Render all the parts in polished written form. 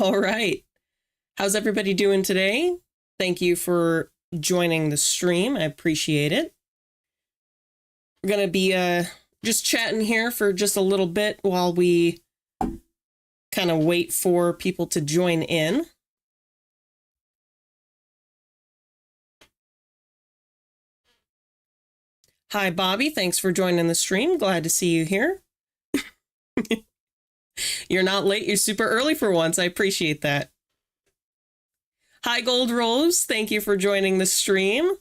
All right. How's everybody doing today? Thank you for joining the stream. I appreciate it. We're going to be just chatting here for just a little bit while we kind of wait for people to join in. Hi, Bobby. Thanks for joining the stream. Glad to see you here. You're not late. You're super early for once. I appreciate that. Hi, Gold Rose. Thank you for joining the stream.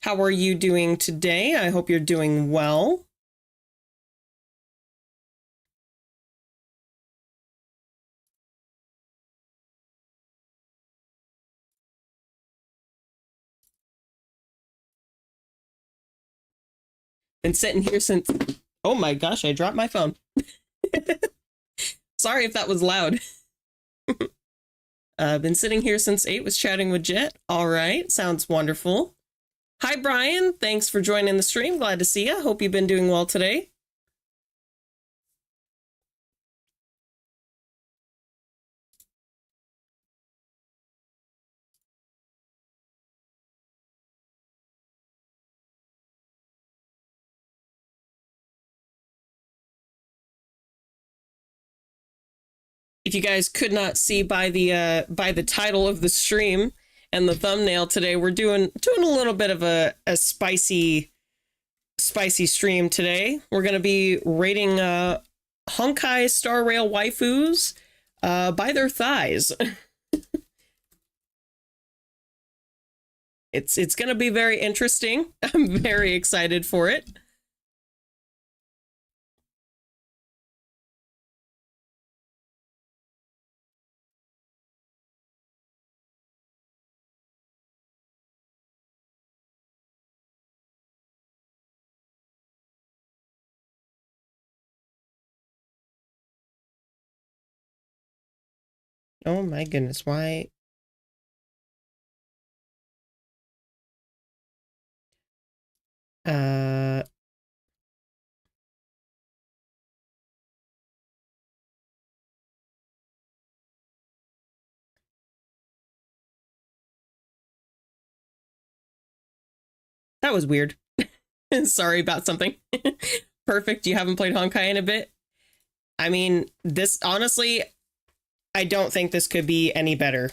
How are you doing today? I hope you're doing well. Been sitting here since... Oh my gosh, I dropped my phone. Sorry if that was loud. Been sitting here since 8, was chatting with Jet. All right, sounds wonderful. Hi, Brian. Thanks for joining the stream. Glad to see you. Hope you've been doing well today. If you guys could not see by the title of the stream and the thumbnail today, we're doing a little bit of a spicy stream today. We're going to be rating Honkai Star Rail waifus by their thighs. It's going to be very interesting. I'm very excited for it. Oh my goodness, why? That was weird. Sorry about something. Perfect. You haven't played Honkai in a bit? I mean, this, honestly, I don't think this could be any better.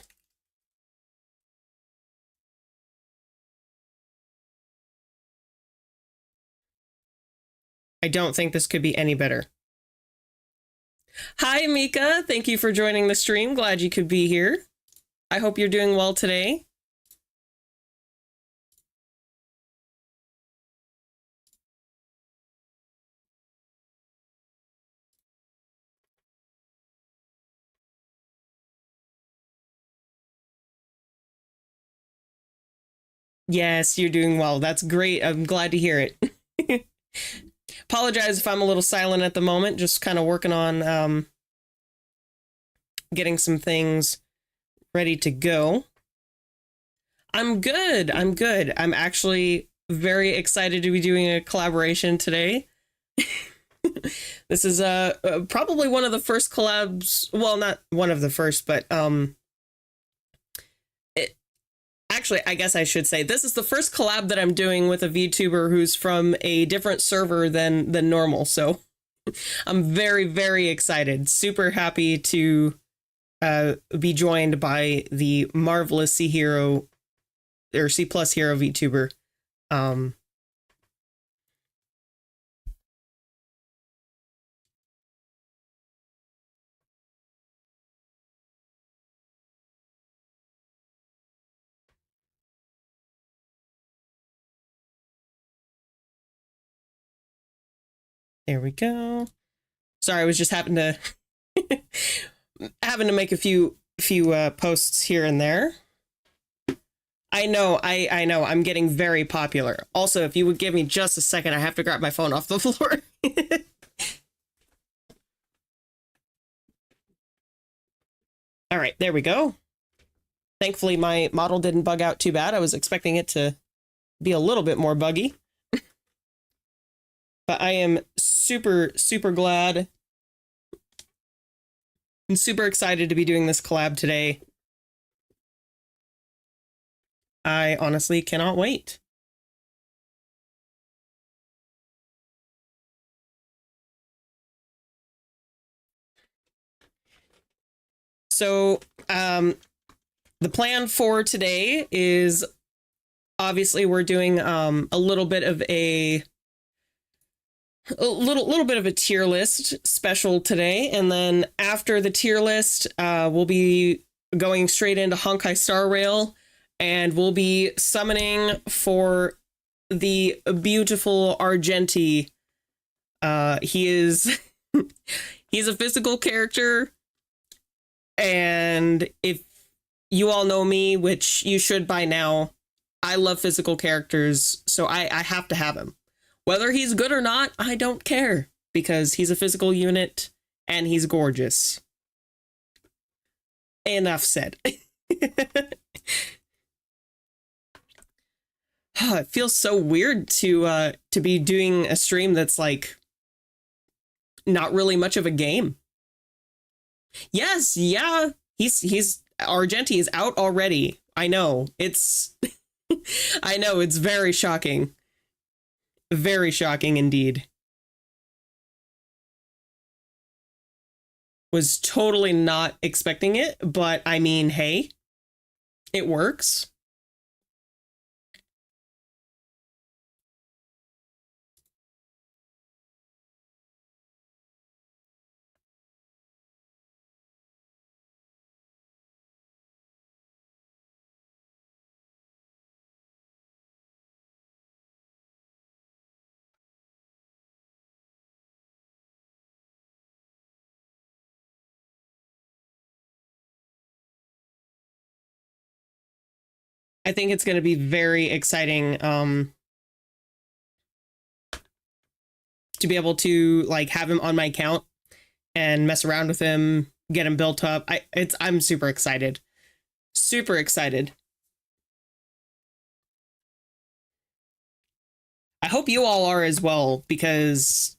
I don't think this could be any better. Hi, Mika. Thank you for joining the stream. Glad you could be here. I hope you're doing well today. Yes, you're doing well. That's great. I'm glad to hear it. Apologize if I'm a little silent at the moment. Just kind of working on getting some things ready to go. I'm good. I'm good. I'm actually very excited to be doing a collaboration today. This is probably one of the first collabs. Well, not one of the first, but actually, I guess I should say this is the first collab that I'm doing with a VTuber who's from a different server than normal. So I'm very, very excited. Super happy to be joined by the marvelous C Hero or C plus Hero VTuber. There we go. Sorry, I was just having to make a few posts here and there. I know, I know. I'm getting very popular. Also, if you would give me just a second, I have to grab my phone off the floor. All right, there we go. Thankfully, my model didn't bug out too bad. I was expecting it to be a little bit more buggy. But I am super, super glad and super excited to be doing this collab today. I honestly cannot wait. So, the plan for today is obviously we're doing a little bit of a little bit of a tier list special today, and then after the tier list, we'll be going straight into Honkai Star Rail, and we'll be summoning for the beautiful Argenti. He is he's a physical character, and if you all know me, which you should by now, I love physical characters, so I have to have him. Whether he's good or not, I don't care, because he's a physical unit and he's gorgeous. Enough said. It feels so weird to be doing a stream that's like not really much of a game. Yes, yeah, he's Argenti is out already. I know. It's I know, it's very shocking. Very shocking indeed. Was totally not expecting it, but I mean, hey, it works. I think it's going to be very exciting to be able to like have him on my account and mess around with him, get him built up. I'm super excited. Super excited. I hope you all are as well, because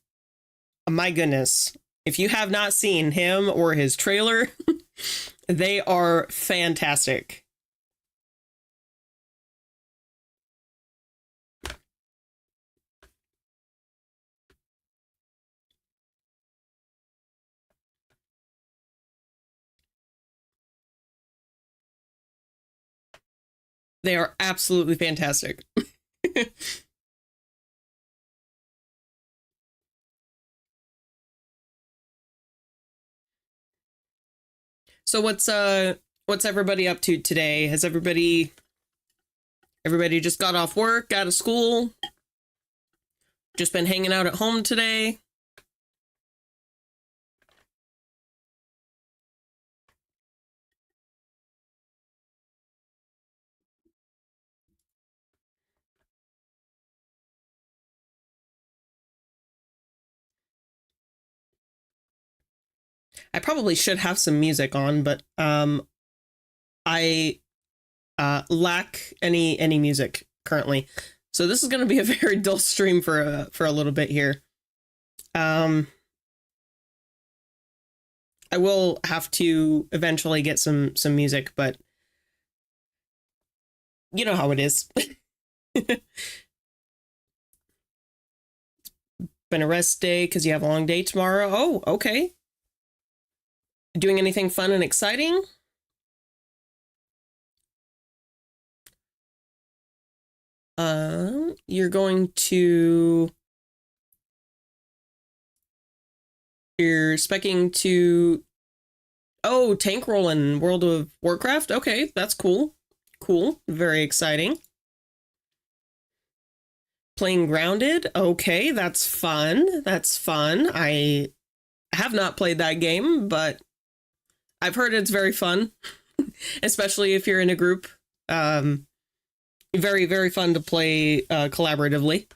my goodness, if you have not seen him or his trailer, they are fantastic. They are absolutely fantastic. So what's everybody up to today? Has everybody just got off work, out of school? Just been hanging out at home today? I probably should have some music on, but I lack any music currently. So this is going to be a very dull stream for a little bit here. I will have to eventually get some music, but you know how it is. Been a rest day because you have a long day tomorrow. Oh, okay. Doing anything fun and exciting? You're going to... You're specking to... Oh, tank roll in World of Warcraft? Okay, that's cool. Cool. Very exciting. Playing Grounded? Okay, that's fun. That's fun. I have not played that game, but I've heard it's very fun, especially if you're in a group. Very, very fun to play collaboratively.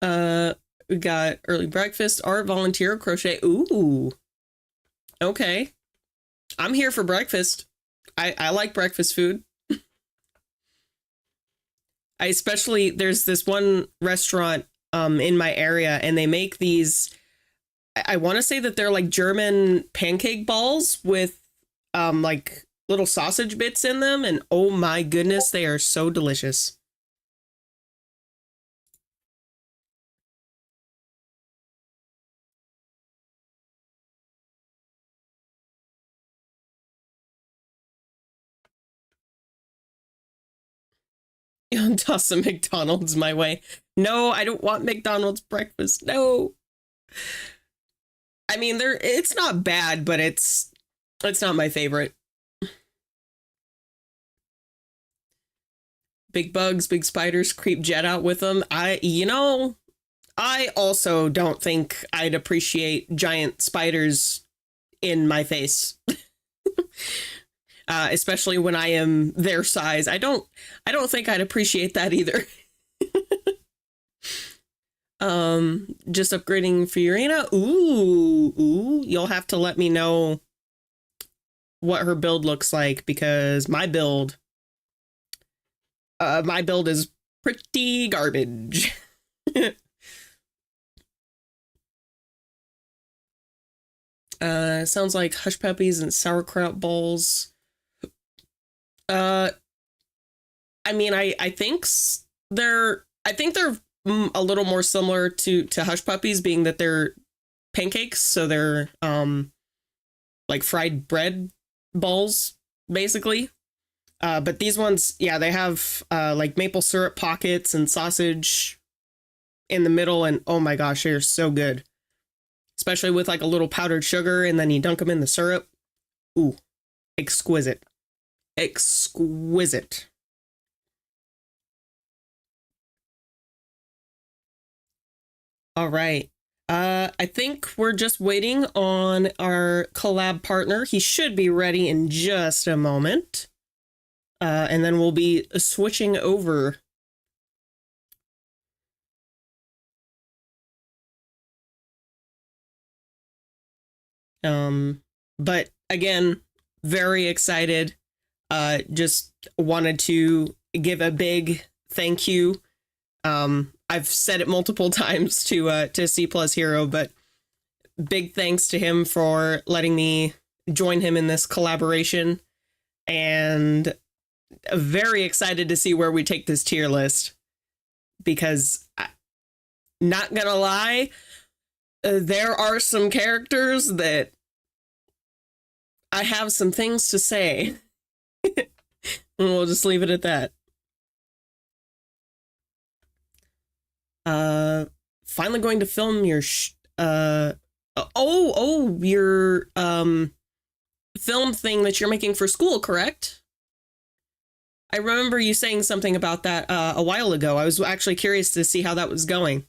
We got early breakfast, art, volunteer, crochet. Ooh, okay. I'm here for breakfast. I like breakfast food. I especially, there's this one restaurant in my area, and they make these, I want to say that they're like German pancake balls with like little sausage bits in them, and oh my goodness, they are so delicious. Toss some McDonald's my way. No, I don't want McDonald's breakfast. No. I mean, it's not bad, but it's not my favorite. Big bugs, big spiders creep Jet out with them. I also don't think I'd appreciate giant spiders in my face. Especially when I am their size. I don't think I'd appreciate that either. Just upgrading Fiorina. Ooh, you'll have to let me know what her build looks like, because my build is pretty garbage. Sounds like hush puppies and sauerkraut balls. Uh, I mean, I think they're a little more similar to hush puppies, being that they're pancakes, so they're like fried bread balls basically. But these ones, yeah, they have like maple syrup pockets and sausage in the middle, and oh my gosh, they're so good. Especially with like a little powdered sugar, and then you dunk them in the syrup. Ooh, exquisite. Exquisite. All right. I think we're just waiting on our collab partner. He should be ready in just a moment. And then we'll be switching over. But again, very excited. Just wanted to give a big thank you. I've said it multiple times to C Plus Hero, but big thanks to him for letting me join him in this collaboration, and very excited to see where we take this tier list, because not gonna lie, there are some characters that I have some things to say. And we'll just leave it at that. Finally going to film your your film thing that you're making for school, correct? I remember you saying something about that a while ago. I was actually curious to see how that was going.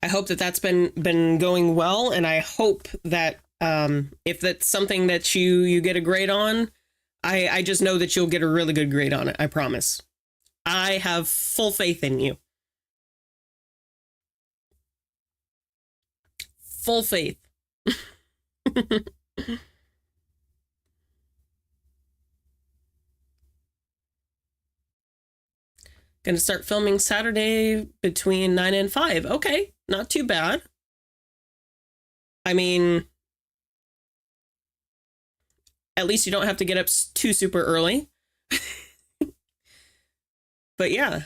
I hope that that's been going well, and I hope that if that's something that you get a grade on, I just know that you'll get a really good grade on it. I promise. I have full faith in you. Full faith. Gonna start filming Saturday between 9 and 5. Okay, not too bad. I mean, at least you don't have to get up too super early. But yeah,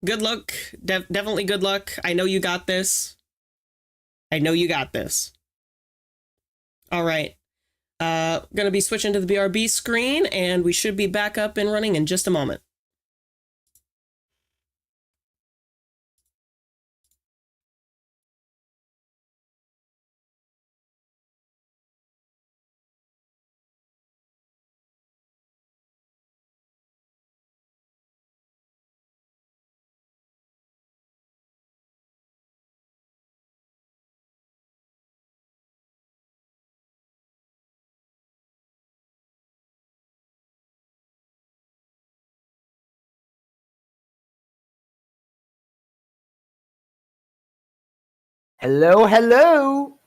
good luck. Definitely good luck. I know you got this. I know you got this. All right. Gonna be switching to the BRB screen, and we should be back up and running in just a moment. Hello, hello.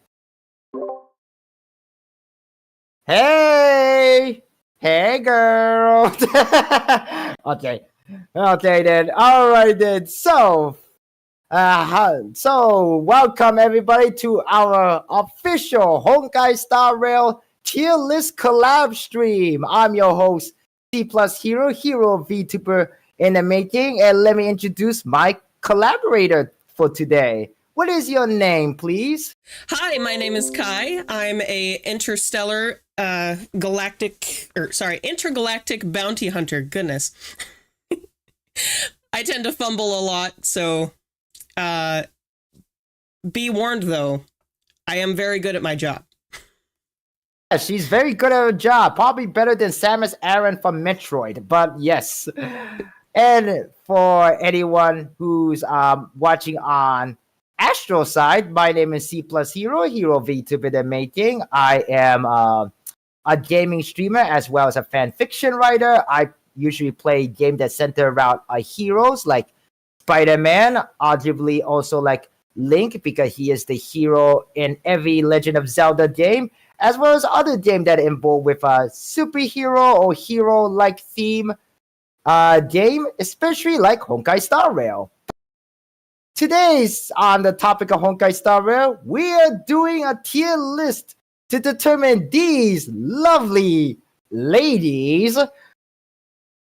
Hey, hey, girl. Okay, okay then. All right then. So welcome everybody to our official Honkai Star Rail tier list collab stream. I'm your host, C Plus Hero VTuber in the making, and let me introduce my collaborator for today. What is your name, please? Hi, my name is Kai. I'm a intergalactic bounty hunter. Goodness. I tend to fumble a lot, so be warned though. I am very good at my job. Yeah, she's very good at her job. Probably better than Samus Aran from Metroid. But yes. And for anyone who's watching on Astro side, my name is C Plus Hero VTuber in the making. I am a gaming streamer as well as a fan fiction writer. I usually play games that center around heroes like Spider-Man, arguably also like Link because he is the hero in every Legend of Zelda game, as well as other games that involve with a superhero or hero-like theme game, especially like Honkai Star Rail. Today's on the topic of Honkai Star Rail, we are doing a tier list to determine these lovely ladies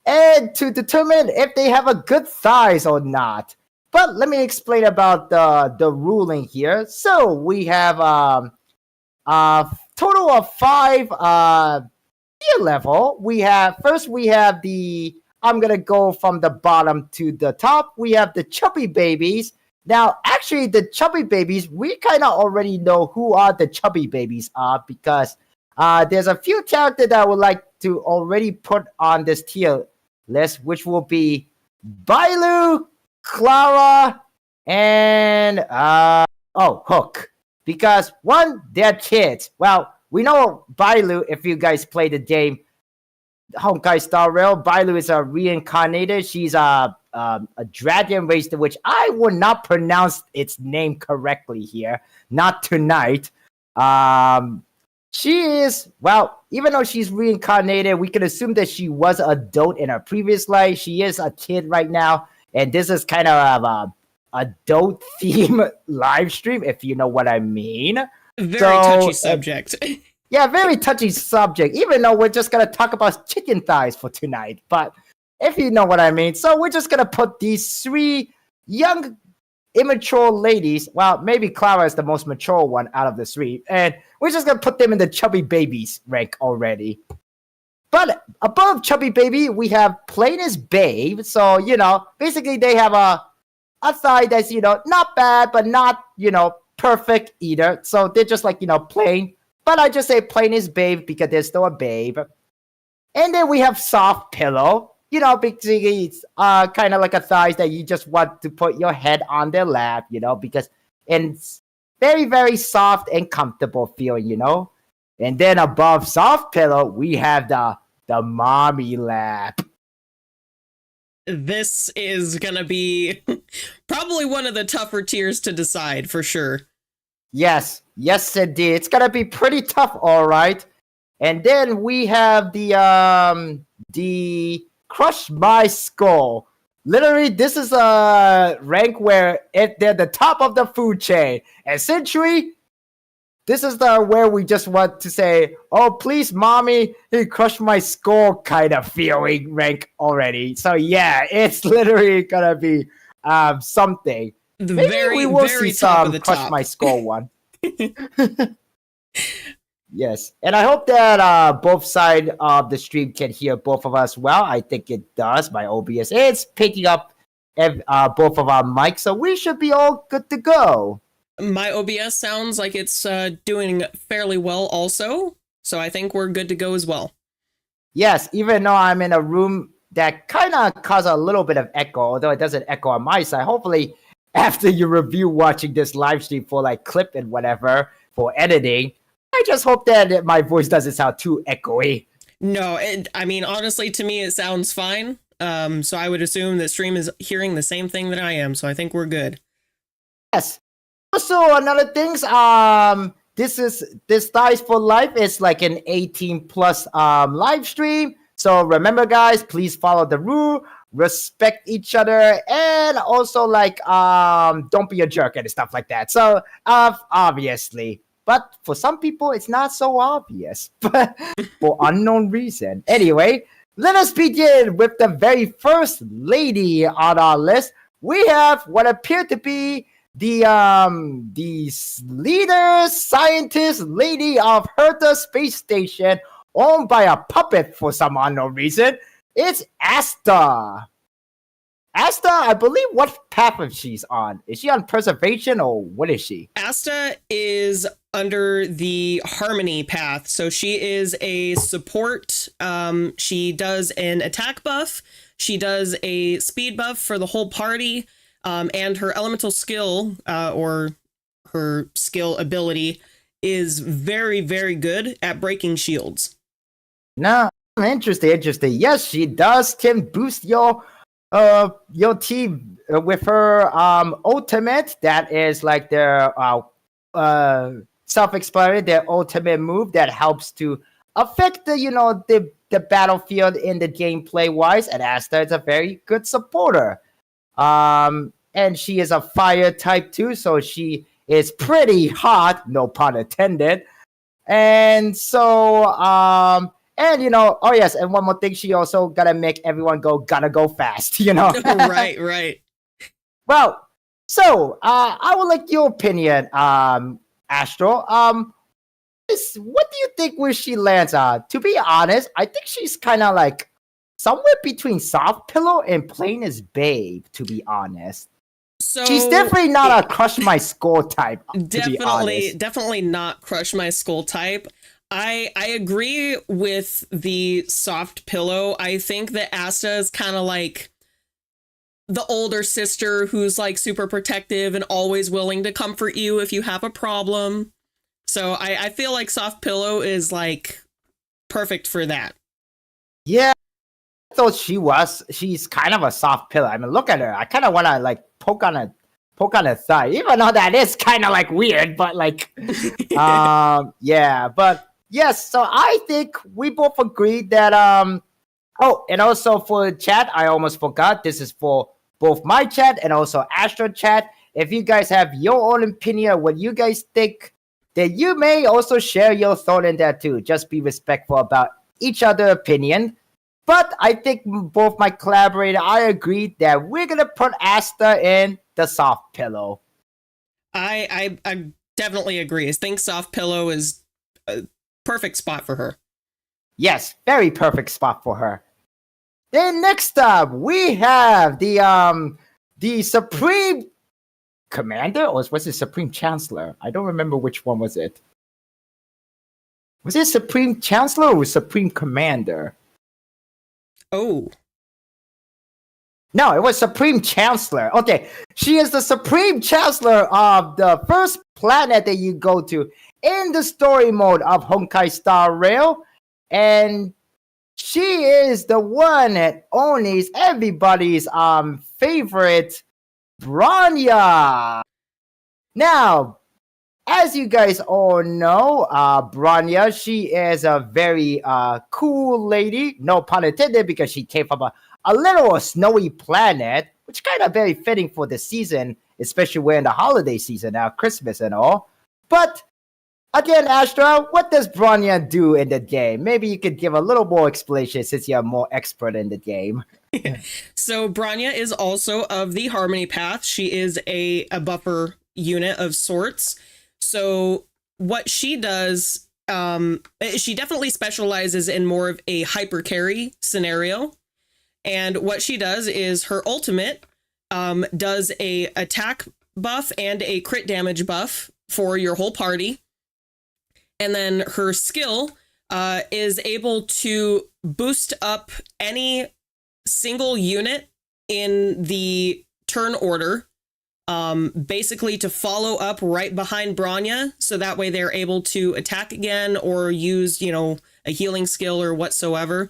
and to determine if they have a good size or not. But let me explain about the ruling here. So we have a total of 5 tier level. We have the I'm gonna go from the bottom to the top. We have the chubby babies. Now, actually, the chubby babies, we kind of already know who are the chubby babies are because there's a few characters that I would like to already put on this tier list, which will be Bailu, Clara, and Hook. Because one, they're kids. Well, we know Bailu if you guys play the game Honkai Star Rail. Bailu is a reincarnated. She's a dragon race, which I would not pronounce its name correctly here. Not tonight. She is, well, even though she's reincarnated, we can assume that she was an adult in her previous life. She is a kid right now, and this is kind of a adult theme live stream, if you know what I mean. Very touchy subject. Yeah, very touchy subject, even though we're just going to talk about chicken thighs for tonight. But if you know what I mean. So we're just going to put these 3 young, immature ladies. Well, maybe Clara is the most mature one out of the 3. And we're just going to put them in the chubby babies rank already. But above chubby baby, we have plain as babe. So, basically they have a thigh that's, not bad, but not, perfect either. So they're just like, plain. But I just say plain as babe because they're still a babe. And then we have soft pillow. Basically it's kind of like a thighs that you just want to put your head on their lap, because it's very, very soft and comfortable feeling, And then above soft pillow, we have the mommy lap. This is gonna be probably one of the tougher tiers to decide for sure. Yes, indeed. It's gonna be pretty tough, all right. And then we have the Crush My Skull. Literally, this is a rank where they're the top of the food chain. Essentially, this is where we just want to say, oh, please, mommy, you crush my skull kind of feeling rank already. So yeah, it's literally gonna be something. Maybe we will see some Crush top. My Skull one. Yes. And I hope that both sides of the stream can hear both of us well. I think it does. My OBS is picking up both of our mics, so we should be all good to go. My OBS sounds like it's doing fairly well also, so I think we're good to go as well. Yes, even though I'm in a room that kind of causes a little bit of echo, although it doesn't echo on my side. Hopefully, after you review watching this live stream for like clip and whatever for editing, I just hope that my voice doesn't sound too echoey. No, I mean, honestly, to me, it sounds fine. So I would assume that stream is hearing the same thing that I am, so I think we're good. Yes. Also, another things. This Dice for Life is like an 18 plus live stream. So remember, guys, please follow the rule, respect each other, and also like don't be a jerk and stuff like that. So obviously, but for some people, it's not so obvious, but for unknown reason. Anyway, let us begin with the very first lady on our list. We have what appeared to be the leader scientist lady of Hertha space station, owned by a puppet for some unknown reason. It's Asta. Asta, I believe, what path is she's on? Is she on preservation or what is she? Asta is under the harmony path. So she is a support. She does an attack buff. She does a speed buff for the whole party. And her elemental skill, or her skill ability, is very, very good at breaking shields. No, interesting. Yes, she does can boost your team with her ultimate. That is like their self-explanatory, their ultimate move that helps to affect the battlefield in the gameplay wise. And Asta is a very good supporter. And she is a fire type too, so she is pretty hot, no pun intended. And so, oh yes, and one more thing, she also gotta make everyone gotta go fast, Right. Well, so, I would like your opinion, Astro. What do you think where she lands on? To be honest, I think she's kind of like somewhere between Soft Pillow and Plain as Babe, to be honest. So she's definitely not a crush my skull type. Definitely not crush my skull type. I agree with the Soft Pillow. I think that Asta is kind of like the older sister who's like super protective and always willing to comfort you if you have a problem. So I feel like Soft Pillow is like perfect for that. Yeah. Thought she's kind of a soft pillow. I mean, look at her. I kind of want to like poke on her thigh, even though that is kind of like weird, but like yeah, but yes, so I think we both agreed that oh, and also for chat, I almost forgot, this is for both my chat and also Astro chat. If you guys have your own opinion, what you guys think, then you may also share your thought in that too. Just be respectful about each other's opinion. But I think both my collaborator, I agreed that we're gonna put Asta in the Soft Pillow. I definitely agree. I think Soft Pillow is a perfect spot for her. Yes, very perfect spot for her. Then next up, we have the Supreme Commander, or was it Supreme Chancellor? I don't remember which one was it. Was it Supreme Chancellor or Supreme Commander? Oh. No, it was Supreme Chancellor. Okay, she is the Supreme Chancellor of the first planet that you go to in the story mode of Honkai Star Rail. And she is the one that owns everybody's favorite Bronya. Now, as you guys all know, Bronya, she is a very cool lady, no pun intended, because she came from a little snowy planet, which kind of very fitting for the season, especially we're in the holiday season now, Christmas and all. But again, Astra, what does Bronya do in the game? Maybe you could give a little more explanation since you're more expert in the game. So Bronya is also of the Harmony Path. She is a buffer unit of sorts. So what she does, she definitely specializes in more of a hyper carry scenario. And what she does is her ultimate does a attack buff and a crit damage buff for your whole party. And then her skill is able to boost up any single unit in the turn order, basically to follow up right behind Bronya. So that way they're able to attack again or use, a healing skill or whatsoever.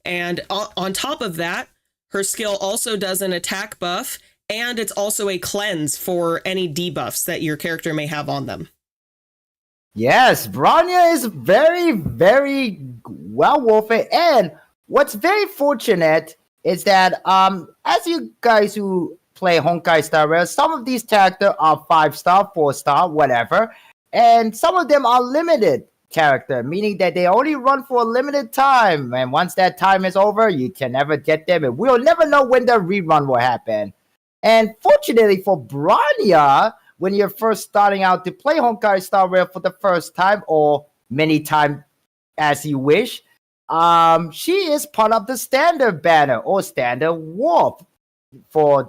And on top of that, her skill also does an attack buff and it's also a cleanse for any debuffs that your character may have on them. Yes, Bronya is very, very well worth it. And what's very fortunate is that as you guys who play Honkai Star Rail, some of these characters are 5-star, 4-star, whatever, and some of them are limited character, meaning that they only run for a limited time. And once that time is over, you can never get them, and we'll never know when the rerun will happen. And fortunately for Bronya, when you're first starting out to play Honkai Star Rail for the first time, or many times as you wish, she is part of the standard banner or standard warp for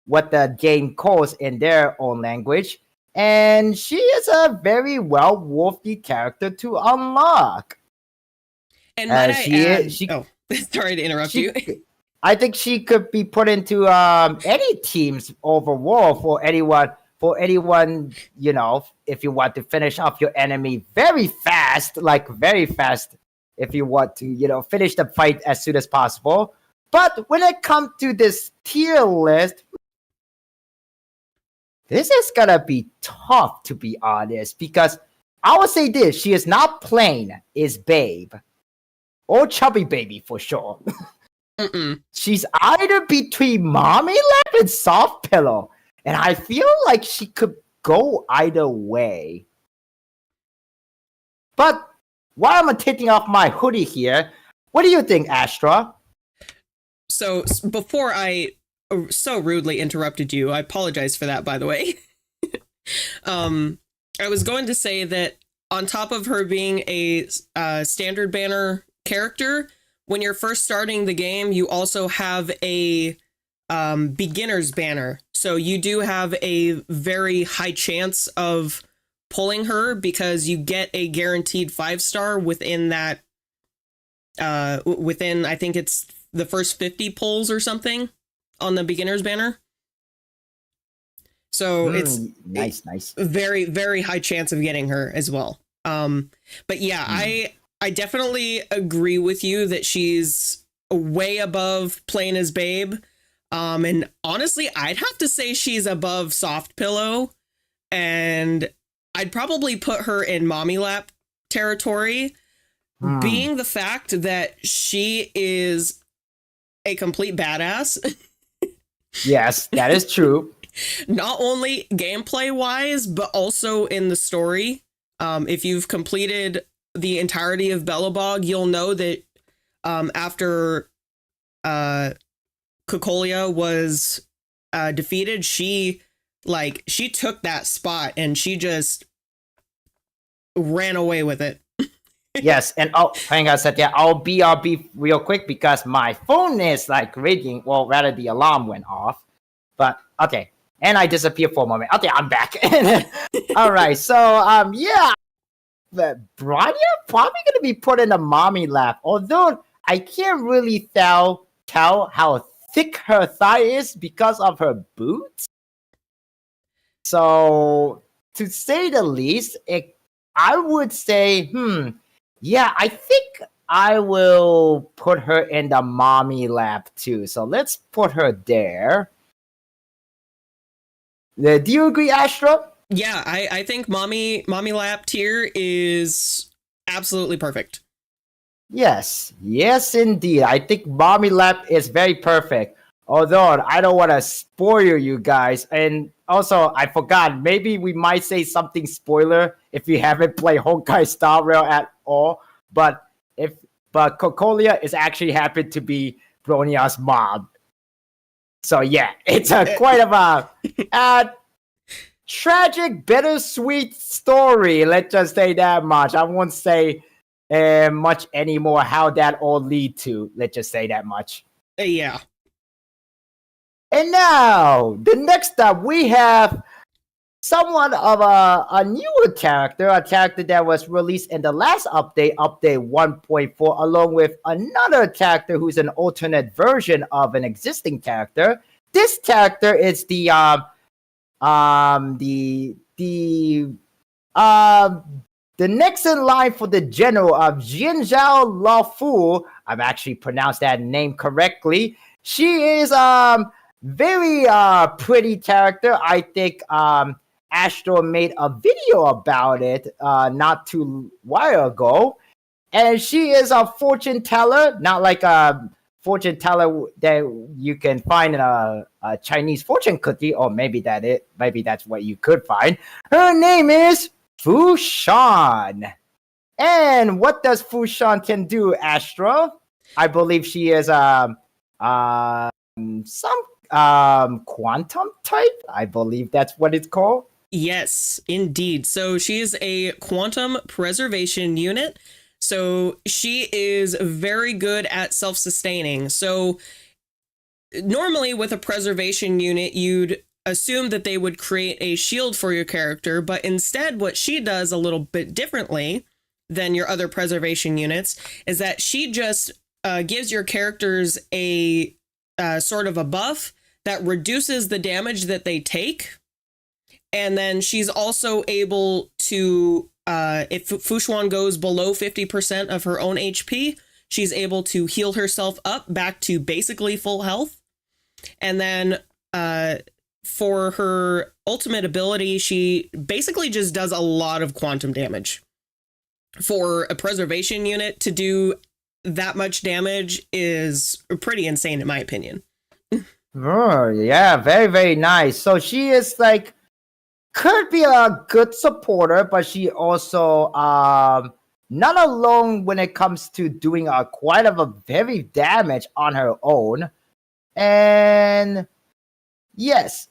what the game calls in their own language. And she is a very well worthy character to unlock. And might I add, sorry to interrupt you. I think she could be put into any teams overall for anyone, you know, if you want to finish off your enemy very fast, if you want to, you know, finish the fight as soon as possible. But when it comes to this tier list, this is gonna be tough, to be honest, because I would say this: she is not plain, is babe, or chubby baby for sure. She's either between mommy lap and soft pillow, and I feel like she could go either way. But while I'm taking off my hoodie here, what do you think, Astra? So before I so rudely interrupted you, I apologize for that, by the way. I was going to say that on top of her being a standard banner character, when you're first starting the game, you also have a beginner's banner. So you do have a very high chance of pulling her because you get a guaranteed 5-star within that, within, I think it's the first 50 pulls or something on the beginner's banner. So it's nice. Very, very high chance of getting her as well. But yeah, I definitely agree with you that she's way above plain as babe. And honestly, I'd have to say she's above soft pillow, and I'd probably put her in mommy lap territory, being the fact that she is a complete badass. Yes, that is true. Not only gameplay wise, but also in the story. If you've completed the entirety of Belobog, you'll know that after Cocolia was defeated, she took that spot and she just ran away with it. Yes, and hang on a second. I'll be real quick because my phone is like ringing. Well, rather the alarm went off. But okay, and I disappeared for a moment. Okay, I'm back. All right, so yeah, Bronya probably gonna be put in a mommy lap. Although I can't really tell how thick her thigh is because of her boots. So to say the least, I would say, yeah, I think I will put her in the mommy lap too. So let's put her there. Do you agree, Astra? Yeah, I think mommy lap tier is absolutely perfect. Yes, indeed. I think mommy lap is very perfect. Although I don't want to spoil you guys, and also I forgot, maybe we might say something spoiler if you haven't played Honkai Star Rail at all. But Cocolia is actually happened to be Bronya's mom. So yeah, it's quite of a tragic, bittersweet story. Let's just say that much. I won't say much anymore how that all lead to. Let's just say that much. Yeah. And now, the next up, we have somewhat of a newer character, a character that was released in the last update, update 1.4, along with another character who's an alternate version of an existing character. This character is the next in line for the general of Jinzhao Laofu. I've actually pronounced that name correctly. She is very pretty character. I think Astro made a video about it not too while ago, and she is a fortune teller, not like a fortune teller that you can find in a Chinese fortune cookie, or maybe that's what you could find. Her name is Fu Shan. And what does Fu Shan can do, Astro? I believe she is some quantum type. I believe that's what it's called. Yes, indeed. So she is a quantum preservation unit. So she is very good at self-sustaining. So normally with a preservation unit, you'd assume that they would create a shield for your character, but instead what she does a little bit differently than your other preservation units is that she just gives your characters a sort of a buff that reduces the damage that they take. And then she's also able to, if Fushuan goes below 50% of her own HP, she's able to heal herself up back to basically full health. And then for her ultimate ability, she basically just does a lot of quantum damage. For a preservation unit to do that much damage is pretty insane, in my opinion. Oh, yeah, very, very nice. So she is like, could be a good supporter, but she also not alone when it comes to doing quite of a very damage on her own. And yes,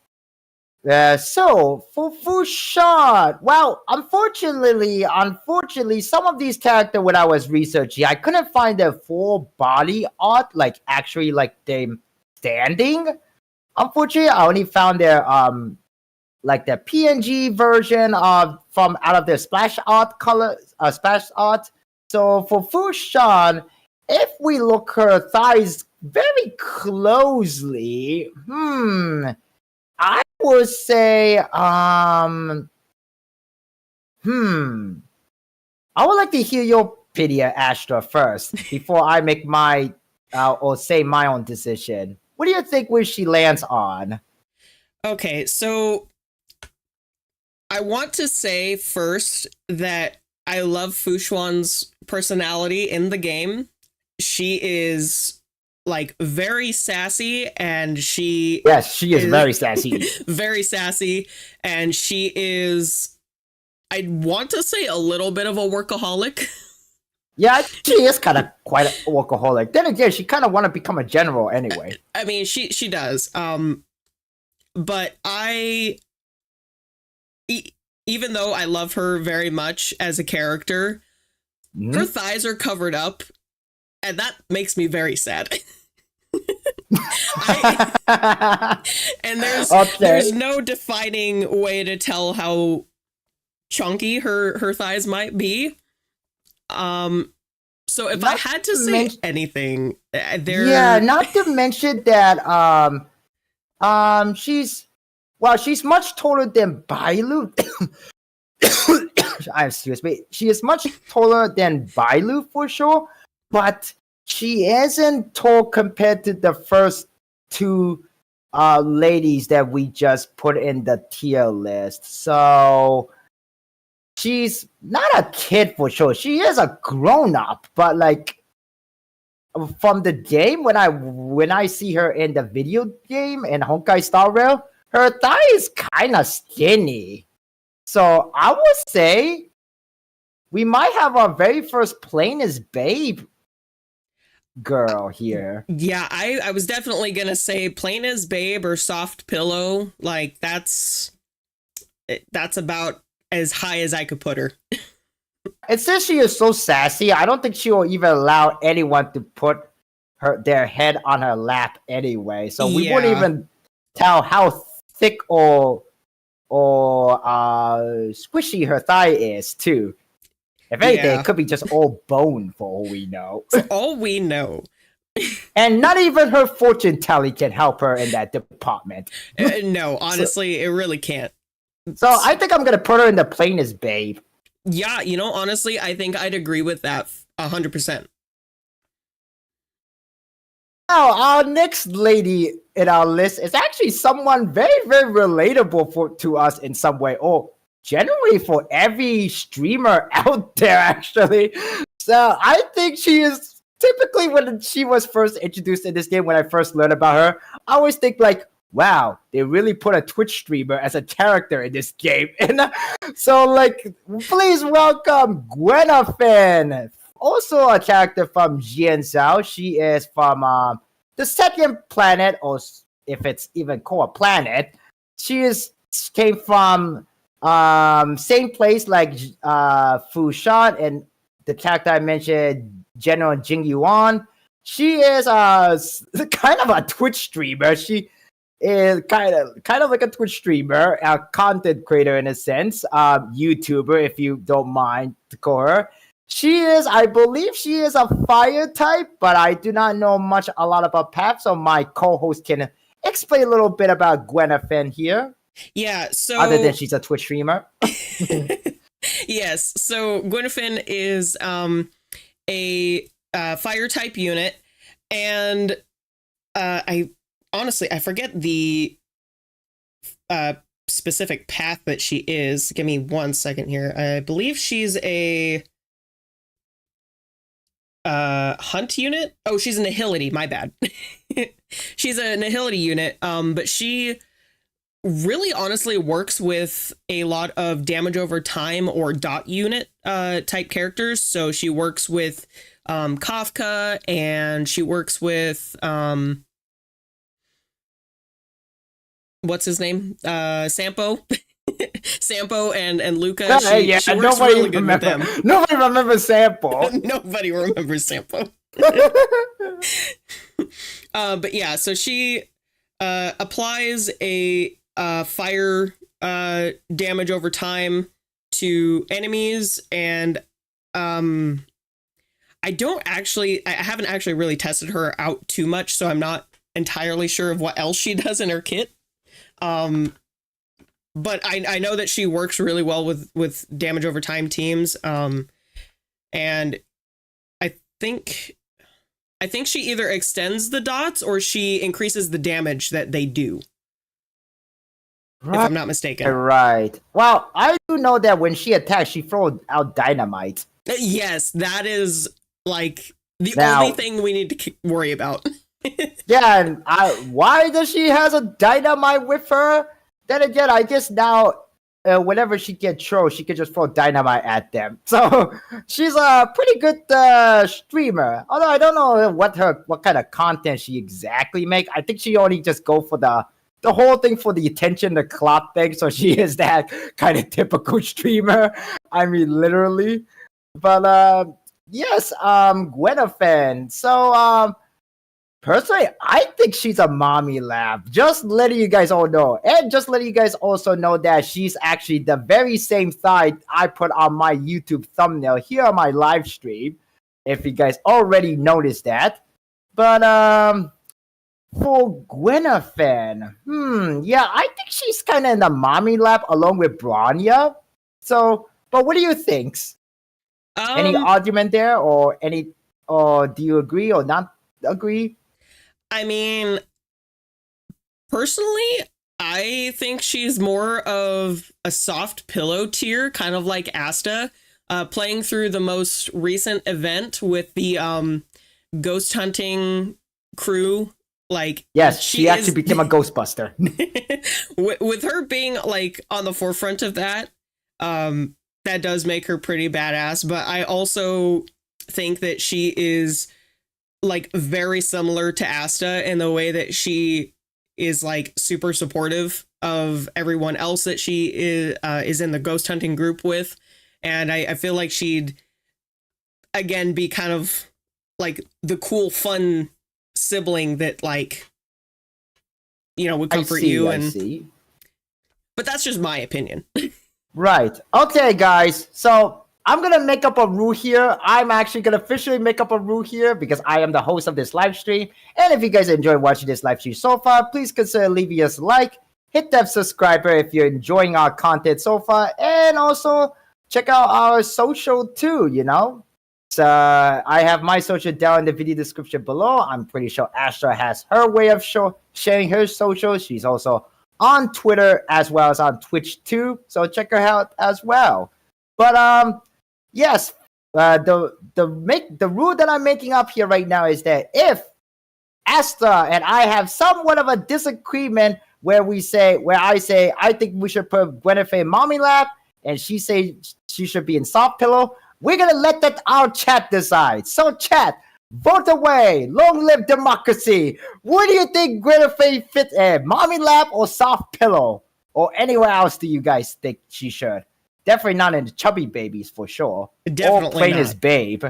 so for Fushan, well, unfortunately, some of these characters when I was researching, I couldn't find their full body art, like actually like them standing. Unfortunately, I only found their like the PNG version of from out of their splash art splash art. So for Fushan, if we look her thighs very closely, I would say, I would like to hear your opinion, Astra, first before I make my or say my own decision. What do you think where she lands on? Okay, so I want to say first that I love Fushuan's personality in the game. She is like very sassy, and she is very sassy. Very sassy, and she is, I want to say, a little bit of a workaholic. Yeah, she is kind of quite a workaholic. Then again, she kind of want to become a general anyway. I mean, she does. But even though I love her very much as a character, her thighs are covered up, and that makes me very sad. And there's no defining way to tell how chunky her thighs might be. So if I had to say anything, not to mention that she's much taller than Bailu. Excuse me. She is much taller than Bailu for sure, but she isn't tall compared to the first two ladies that we just put in the tier list. So she's not a kid for sure. She is a grown up, but like from the game, when I see her in the video game in Honkai Star Rail, her thigh is kind of skinny. So I would say we might have our very first plain as babe girl here. Yeah, I was definitely gonna say plain as babe or soft pillow. Like that's about as high as I could put her. It says she is so sassy. I don't think she will even allow anyone to put their head on her lap anyway. So we wouldn't even tell how thick or squishy her thigh is too. If anything, it could be just all bone for all we know. For all we know. And not even her fortune telling can help her in that department. No, honestly, it really can't. So I think I'm going to put her in the plainest babe. Yeah, honestly, I think I'd agree with that 100%. Now, our next lady in our list is actually someone very, very relatable to us in some way, or generally for every streamer out there, actually. So I think she is typically when she was first introduced in this game, when I first learned about her, I always think like, wow, they really put a Twitch streamer as a character in this game. And so, like, please welcome Gwenafin, also a character from Jian Zhao. She is from the second planet, or if it's even called a planet. Came from same place like Fushan, and the character I mentioned, General Jing Yuan. She is kind of a Twitch streamer. She is kind of like a Twitch streamer, a content creator in a sense, YouTuber, if you don't mind to call her. I believe she is a fire type, but I do not know a lot about Path, so my co-host can explain a little bit about Gwenafin here. Yeah, so... Other than she's a Twitch streamer. Yes, so Gwenafin is a fire type unit, and I forget the specific path that she is. Give me 1 second here. I believe she's a hunt unit. Oh, she's a nihility, my bad. She's a nihility unit, but she really honestly works with a lot of damage over time or dot unit type characters. So she works with Kafka, and she works with what's his name? Sampo. Sampo and Luca. She works really good with them. Nobody remembers Sampo. Nobody remembers Sampo. But yeah, so she applies a fire damage over time to enemies, and I haven't actually really tested her out too much, so I'm not entirely sure of what else she does in her kit. But I know that she works really well with damage over time teams. And I think she either extends the dots or she increases the damage that they do. Right. If I'm not mistaken. Right. Well, I do know that when she attacks, she throws out dynamite. Yes, that is like the only thing we need to worry about. Yeah, and why does she has a dynamite with her? Then again, I guess now, whenever she gets trolls, she can just throw dynamite at them. So she's a pretty good streamer. Although I don't know what kind of content she exactly make. I think she only just go for the whole thing for the attention, the clock thing. So she is that kind of typical streamer. I mean, literally. But yes, Gwenafin. So personally, I think she's a mommy lab. Just letting you guys all know. And just letting you guys also know that she's actually the very same side I put on my YouTube thumbnail here on my live stream. If you guys already noticed that. But for Gwenafin, yeah, I think she's kind of in the mommy lab along with Bronya. So, but what do you think? Any argument there, or do you agree or not agree? I mean, personally, I think she's more of a soft pillow tier, kind of like Asta, playing through the most recent event with the ghost hunting crew. Like, yes, she actually became a Ghostbuster. with her being like on the forefront of that, that does make her pretty badass. But I also think that she is like very similar to Asta in the way that she is like super supportive of everyone else that she is in the ghost hunting group with. And I feel like she'd again be kind of like the cool, fun sibling that, like, you know, would comfort you. But that's just my opinion. Right. Okay, guys. So I'm going to make up a rule here. I'm actually going to officially make up a rule here because I am the host of this live stream. And if you guys enjoy watching this live stream so far, please consider leaving us a like. Hit that subscriber if you're enjoying our content so far. And also check out our social too, you know. I have my social down in the video description below. I'm pretty sure Astra has her way of sharing her socials. She's also on Twitter as well as on Twitch too. So check her out as well. But yes, the rule that I'm making up here right now is that if Astra and I have somewhat of a disagreement where I say I think we should put Gwennifer in mommy lap and she say she should be in soft pillow, we're gonna let that our chat decide. So chat, vote away. Long live democracy. Where do you think Gwennifer fit in? Mommy lap or soft pillow? Or anywhere else do you guys think she should? Definitely not in the chubby babies for sure. Definitely or plain not. as babe.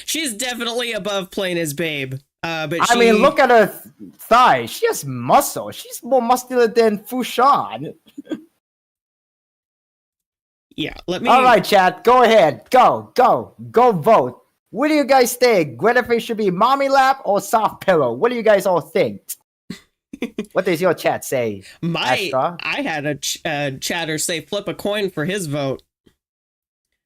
She's definitely above plain as babe. But I mean, look at her thighs. She has muscle. She's more muscular than Fushan. Yeah, let me. All right, chat. Go ahead. Go vote. What do you guys think? Gwennifer should be mommy lap or soft pillow? What do you guys all think? What does your chat say? Astra? I had a chatter say flip a coin for his vote.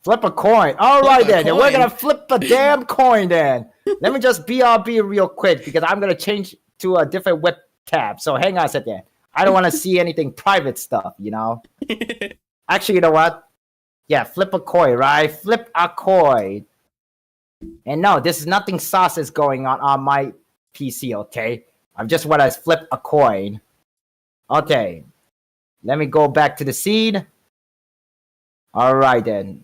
Flip a coin. All right, then. We're going to flip the damn coin then. Let me just BRB real quick because I'm going to change to a different web tab. So hang on a second. I don't want to see anything private stuff, you know? Actually, you know what? Yeah, flip a coin, right? Flip a coin. And no, this is nothing sauces going on my PC, okay? I just want to flip a coin. Okay. Let me go back to the scene. All right, then.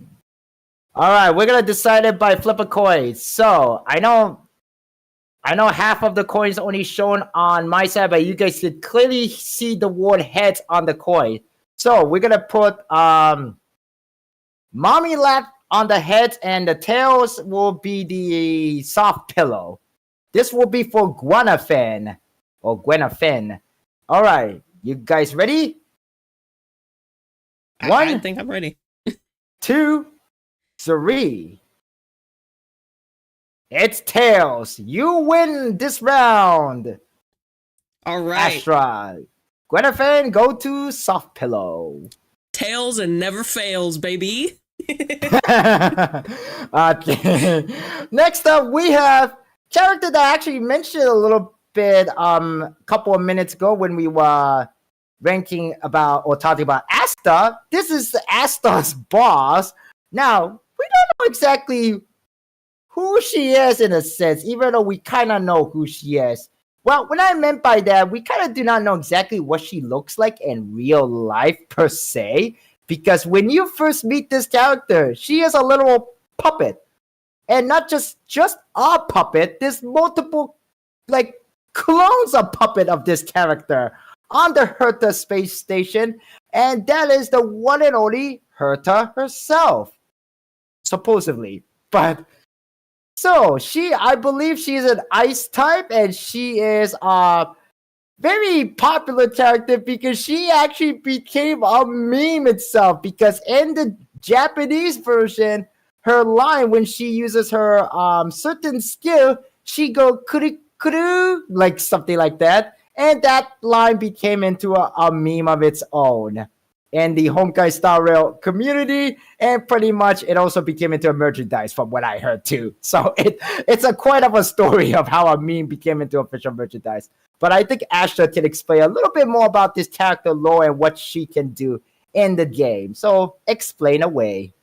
All right, we're going to decide it by flip a coin. So, I know half of the coins only shown on my side, but you guys can clearly see the word heads on the coin. So, we're going to put mommy lap on the heads, and the tails will be the soft pillow. This will be for Gwennifer. Or Gwennifer. All right, you guys ready? I think I'm ready. 2, 3. It's tails. You win this round. All right. Astra. Gwennifer, go to soft pillow. Tails and never fails, baby. Okay. Next up, we have character that I actually mentioned a little bit a couple of minutes ago when we were ranking about or talking about Asta. This is Asta's boss. Now, we don't know exactly who she is in a sense, even though we kind of know who she is. Well, what I meant by that, we kind of do not know exactly what she looks like in real life per se. Because when you first meet this character, she is a literal puppet. And not just a puppet, there's multiple, clones of puppet of this character on the Herta space station. And that is the one and only Herta herself. Supposedly. But, so, I believe she is an ice type, and she is, very popular character because she actually became a meme itself, because in the Japanese version, her line when she uses her certain skill, she go kuru kuru, like something like that, and that line became into a meme of its own in the Honkai Star Rail community, and pretty much it also became into a merchandise from what I heard too. So it's a quite of a story of how a meme became into official merchandise. But I think Astra can explain a little bit more about this character lore and what she can do in the game. So explain away.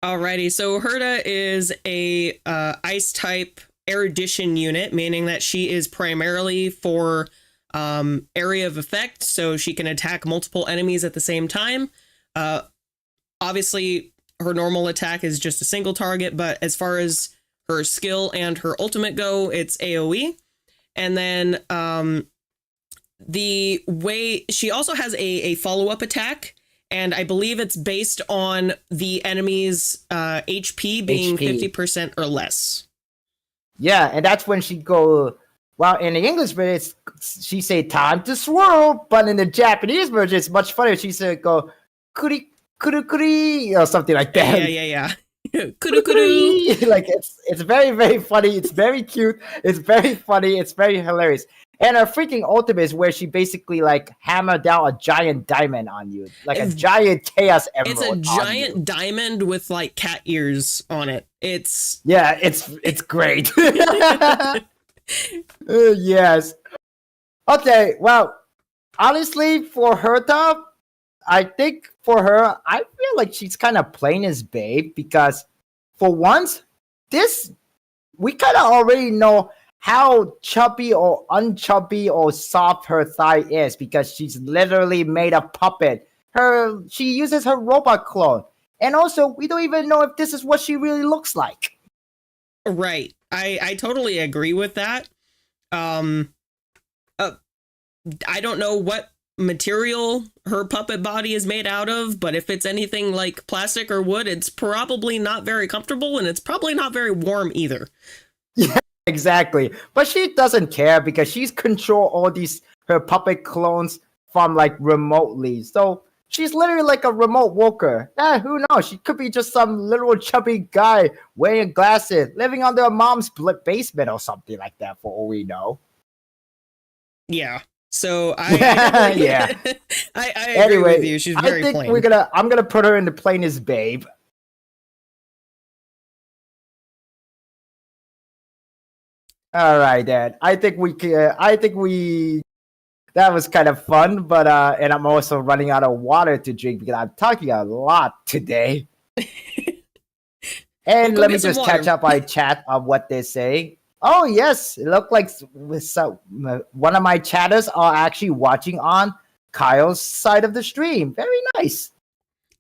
Alrighty, so Herta is a ice type erudition unit, meaning that she is primarily for area of effect, so she can attack multiple enemies at the same time. Obviously, her normal attack is just a single target, but as far as her skill and her ultimate go, it's AoE. And then the way she also has a follow-up attack, and I believe it's based on the enemy's HP being 50% or less. Yeah, and that's when she go. Well, in the English version, she say time to swirl, but in the Japanese version, it's much funnier. She said go kuri kuru kuri or something like that. Yeah. Kuru kuru. Like it's very, very funny. It's very cute. It's very funny. It's very hilarious. And her freaking ultimate is where she basically hammered down a giant diamond on you, a giant chaos emerald. It's a giant diamond with cat ears on it. It's Yeah, it's great. Yes. Okay, well, honestly, for her top, I think for her, I feel like she's kind of plain as babe because for once, this we kind of already know how chubby or unchubby or soft her thigh is because she's literally made a puppet. She uses her robot clone. And also, we don't even know if this is what she really looks like. right. I totally agree with that. Um, I don't know what material her puppet body is made out of, but if it's anything like plastic or wood, it's probably not very comfortable and it's probably not very warm either. Yeah, exactly. But she doesn't care because she's control all these her puppet clones from like remotely. So she's literally like a remote worker. Who knows? She could be just some little chubby guy wearing glasses, living under a mom's basement or something like that. For all we know. Yeah. So I definitely, Yeah. I agree with you. She's very I think plain. I'm gonna put her in the plainest babe. All right, then. I think we can. I think we. That was kind of fun, but and I'm also running out of water to drink because I'm talking a lot today. Well, And go let me get some just water. catch up on chat of what they say. Oh yes, it looked like one of my chatters are actually watching on Kyle's side of the stream. Very nice.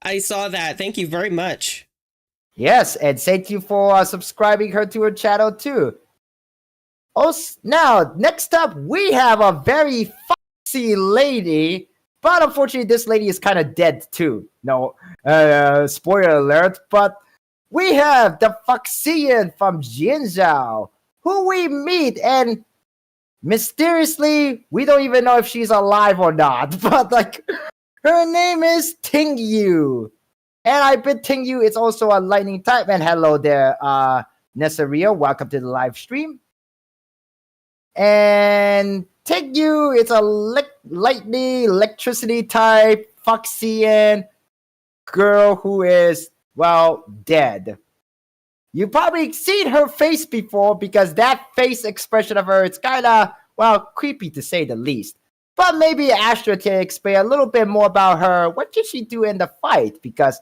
I saw that. Thank you very much. Yes, and thank you for subscribing her to her channel too. Oh, now next up we have a very foxy lady, but unfortunately this lady is kind of dead too. No, spoiler alert. But we have the Foxian from Jinzhou, who we meet, and mysteriously we don't even know if she's alive or not. But like, her name is Tingyu. And I bet Tingyu is also a lightning type. And hello there, Nessaria. Welcome to the live stream. And Tingyu is a lightning, electricity type, Foxian girl who is, well, dead. You probably seen her face before because that face expression of her is kind of, well, creepy to say the least. But maybe Astra can explain a little bit more about her. What did she do in the fight? Because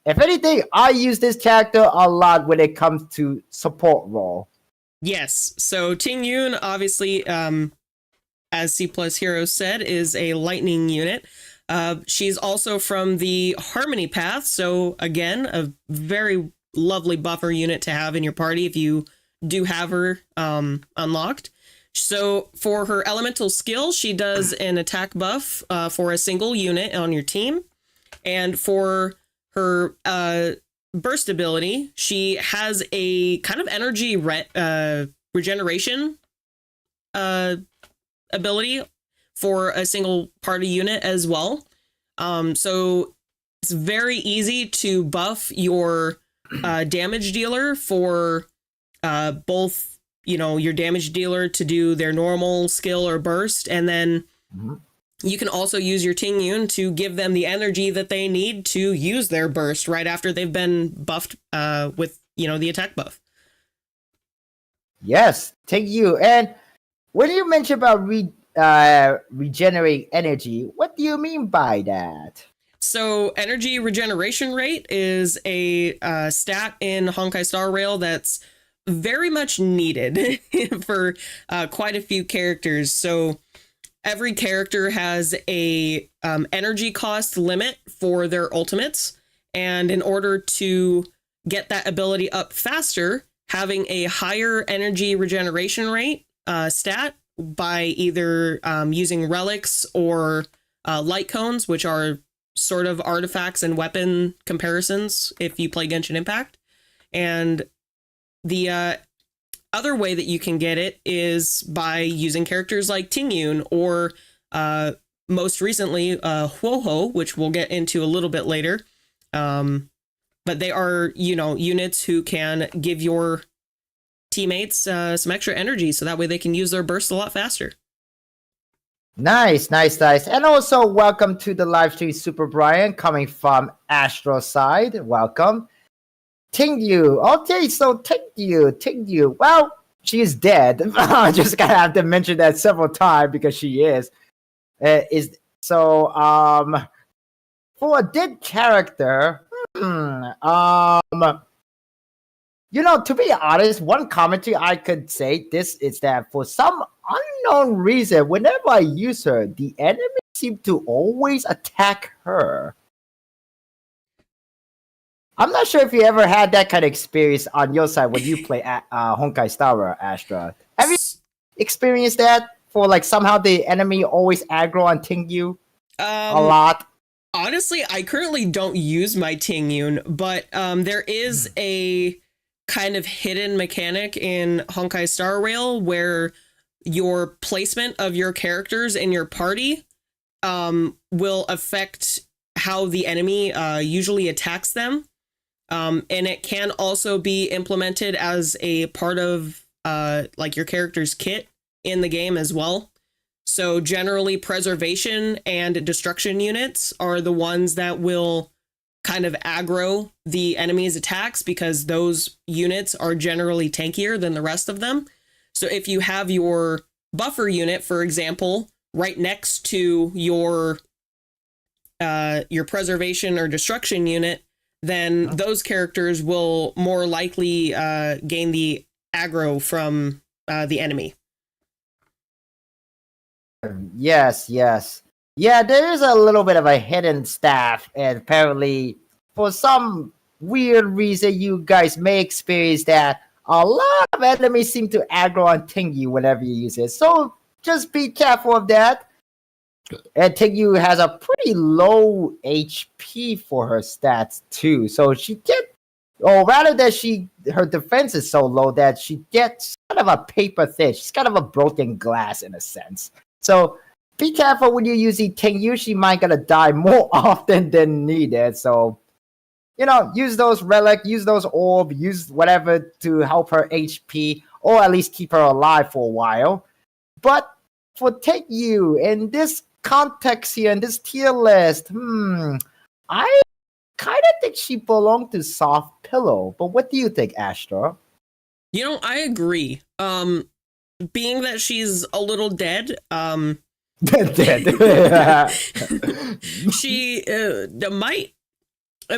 if anything, I use this character a lot when it comes to support role. Yes. So Ting Yun, obviously, as C Plus Hero said, is a lightning unit. She's also from the Harmony Path. So again, a very lovely buffer unit to have in your party if you do have her unlocked. So for her elemental skill, she does an attack buff for a single unit on your team. And for her burst ability, she has a kind of energy regeneration ability for a single party unit as well. So it's very easy to buff your damage dealer for both, your damage dealer to do their normal skill or burst, and then you can also use your Ting Yun to give them the energy that they need to use their burst right after they've been buffed with, the attack buff. Yes, Ting Yun. And when you mention about regenerate energy, what do you mean by that? So energy regeneration rate is a stat in Honkai Star Rail that's very much needed for quite a few characters. So every character has a energy cost limit for their ultimates. And in order to get that ability up faster, having a higher energy regeneration rate stat by either using relics or light cones, which are sort of artifacts and weapon comparisons if you play Genshin Impact. And the other way that you can get it is by using characters like Ting Yun or most recently Huoho, which we'll get into a little bit later. But they are, units who can give your teammates some extra energy so that way they can use their burst a lot faster. Nice. And also welcome to the live stream, Super Brian, coming from Astro side. Welcome. Tingyu. Okay, so Tingyu. Well, she is dead. I just gotta have to mention that several times because she is. Is so for a dead character. To be honest, one commentary I could say this is that for some unknown reason, whenever I use her, the enemy seem to always attack her. I'm not sure if you ever had that kind of experience on your side when you play Honkai Star Rail, Astra. Have you experienced that? For like somehow the enemy always aggro on Tingyu a lot? Honestly, I currently don't use my Tingyun, but there is a kind of hidden mechanic in Honkai Star Rail where your placement of your characters in your party will affect how the enemy usually attacks them. And it can also be implemented as a part of like your character's kit in the game as well. So generally preservation and destruction units are the ones that will kind of aggro the enemy's attacks because those units are generally tankier than the rest of them. So if you have your buffer unit, for example, right next to your preservation or destruction unit, then those characters will more likely gain the aggro from the enemy. Yes. Yeah, there is a little bit of a hidden staff, and apparently, for some weird reason, you guys may experience that a lot of enemies seem to aggro on Tingyu whenever you use it. So just be careful of that. And Tingyu has a pretty low HP for her stats too, so her defense is so low that she gets kind of a paper thin. She's kind of a broken glass in a sense. So be careful when you're using Tingyu. She might gonna die more often than needed. So use those relic, use those orb, use whatever to help her HP, or at least keep her alive for a while. But for Tingyu in this context here, in this tier list, I kind of think she belonged to Soft Pillow. But what do you think, Astra? I agree. Being that she's a little dead, dead. she might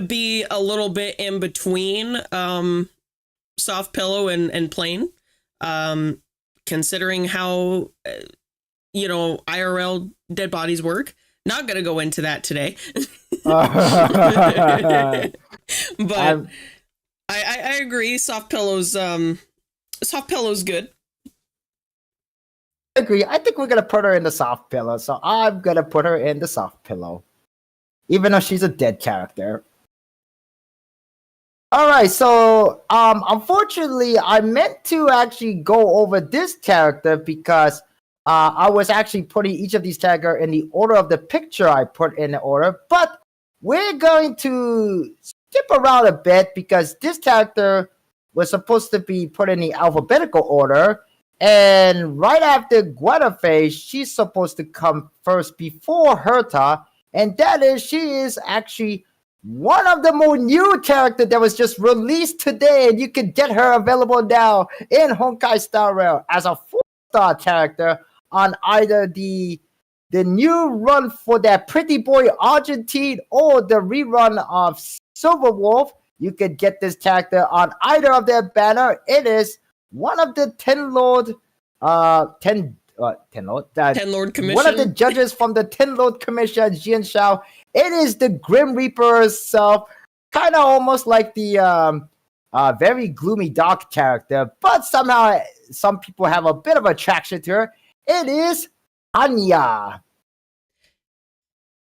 be a little bit in between Soft Pillow and Plain, considering how IRL dead bodies work. Not gonna go into that today. But I agree. Soft Pillow's good. I agree. I think we're gonna put her in the Soft Pillow, so I'm gonna put her in the Soft Pillow, even though she's a dead character. All right, so unfortunately, I meant to actually go over this character because I was actually putting each of these characters in the order of the picture I put in the order, but we're going to skip around a bit because this character was supposed to be put in the alphabetical order, and right after Guinevere, she's supposed to come first before Herta, and that is, she is actually one of the more new characters that was just released today, and you can get her available now in Honkai Star Rail as a 4-star character on either the new run for that Pretty Boy Argentine or the rerun of Silver Wolf. You could get this character on either of their banner. It is one of the Ten Lord Commission. One of the judges from the Ten Lord Commission, Jian Shao. It is the Grim Reaper herself, kind of almost like the very gloomy dark character, but somehow some people have a bit of attraction to her. It is Hanya.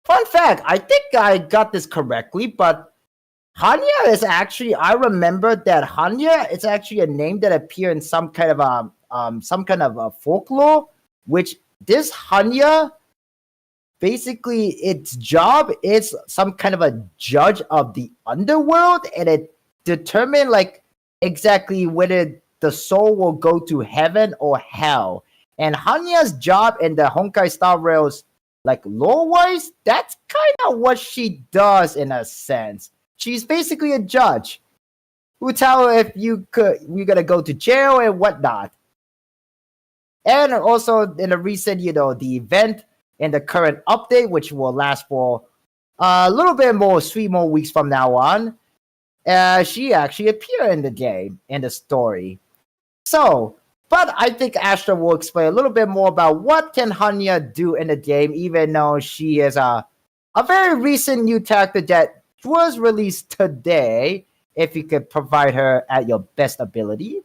Fun fact, I think I got this correctly, but Hanya is actually, I remember that Hanya is actually a name that appeared in some kind of a folklore, which this Hanya, basically its job is some kind of a judge of the underworld, and it determines like exactly whether the soul will go to heaven or hell. And Hanya's job in the Honkai Star Rail's like lore-wise, that's kind of what she does in a sense. She's basically a judge. who tell if you're gonna go to jail and whatnot. And also in the recent, the event and the current update, which will last for a little bit more, 3 more weeks from now on, she actually appeared in the game, in the story. So, but I think Astra will explain a little bit more about what can Hanya do in the game, even though she is a very recent new character that was released today, if you could provide her at your best ability.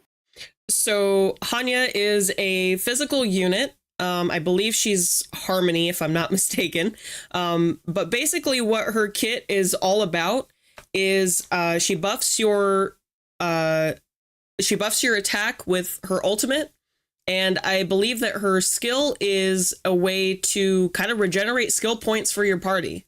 So Hanya is a physical unit. I believe she's Harmony, if I'm not mistaken. But basically what her kit is all about is she buffs your attack with her ultimate, and I believe that her skill is a way to kind of regenerate skill points for your party.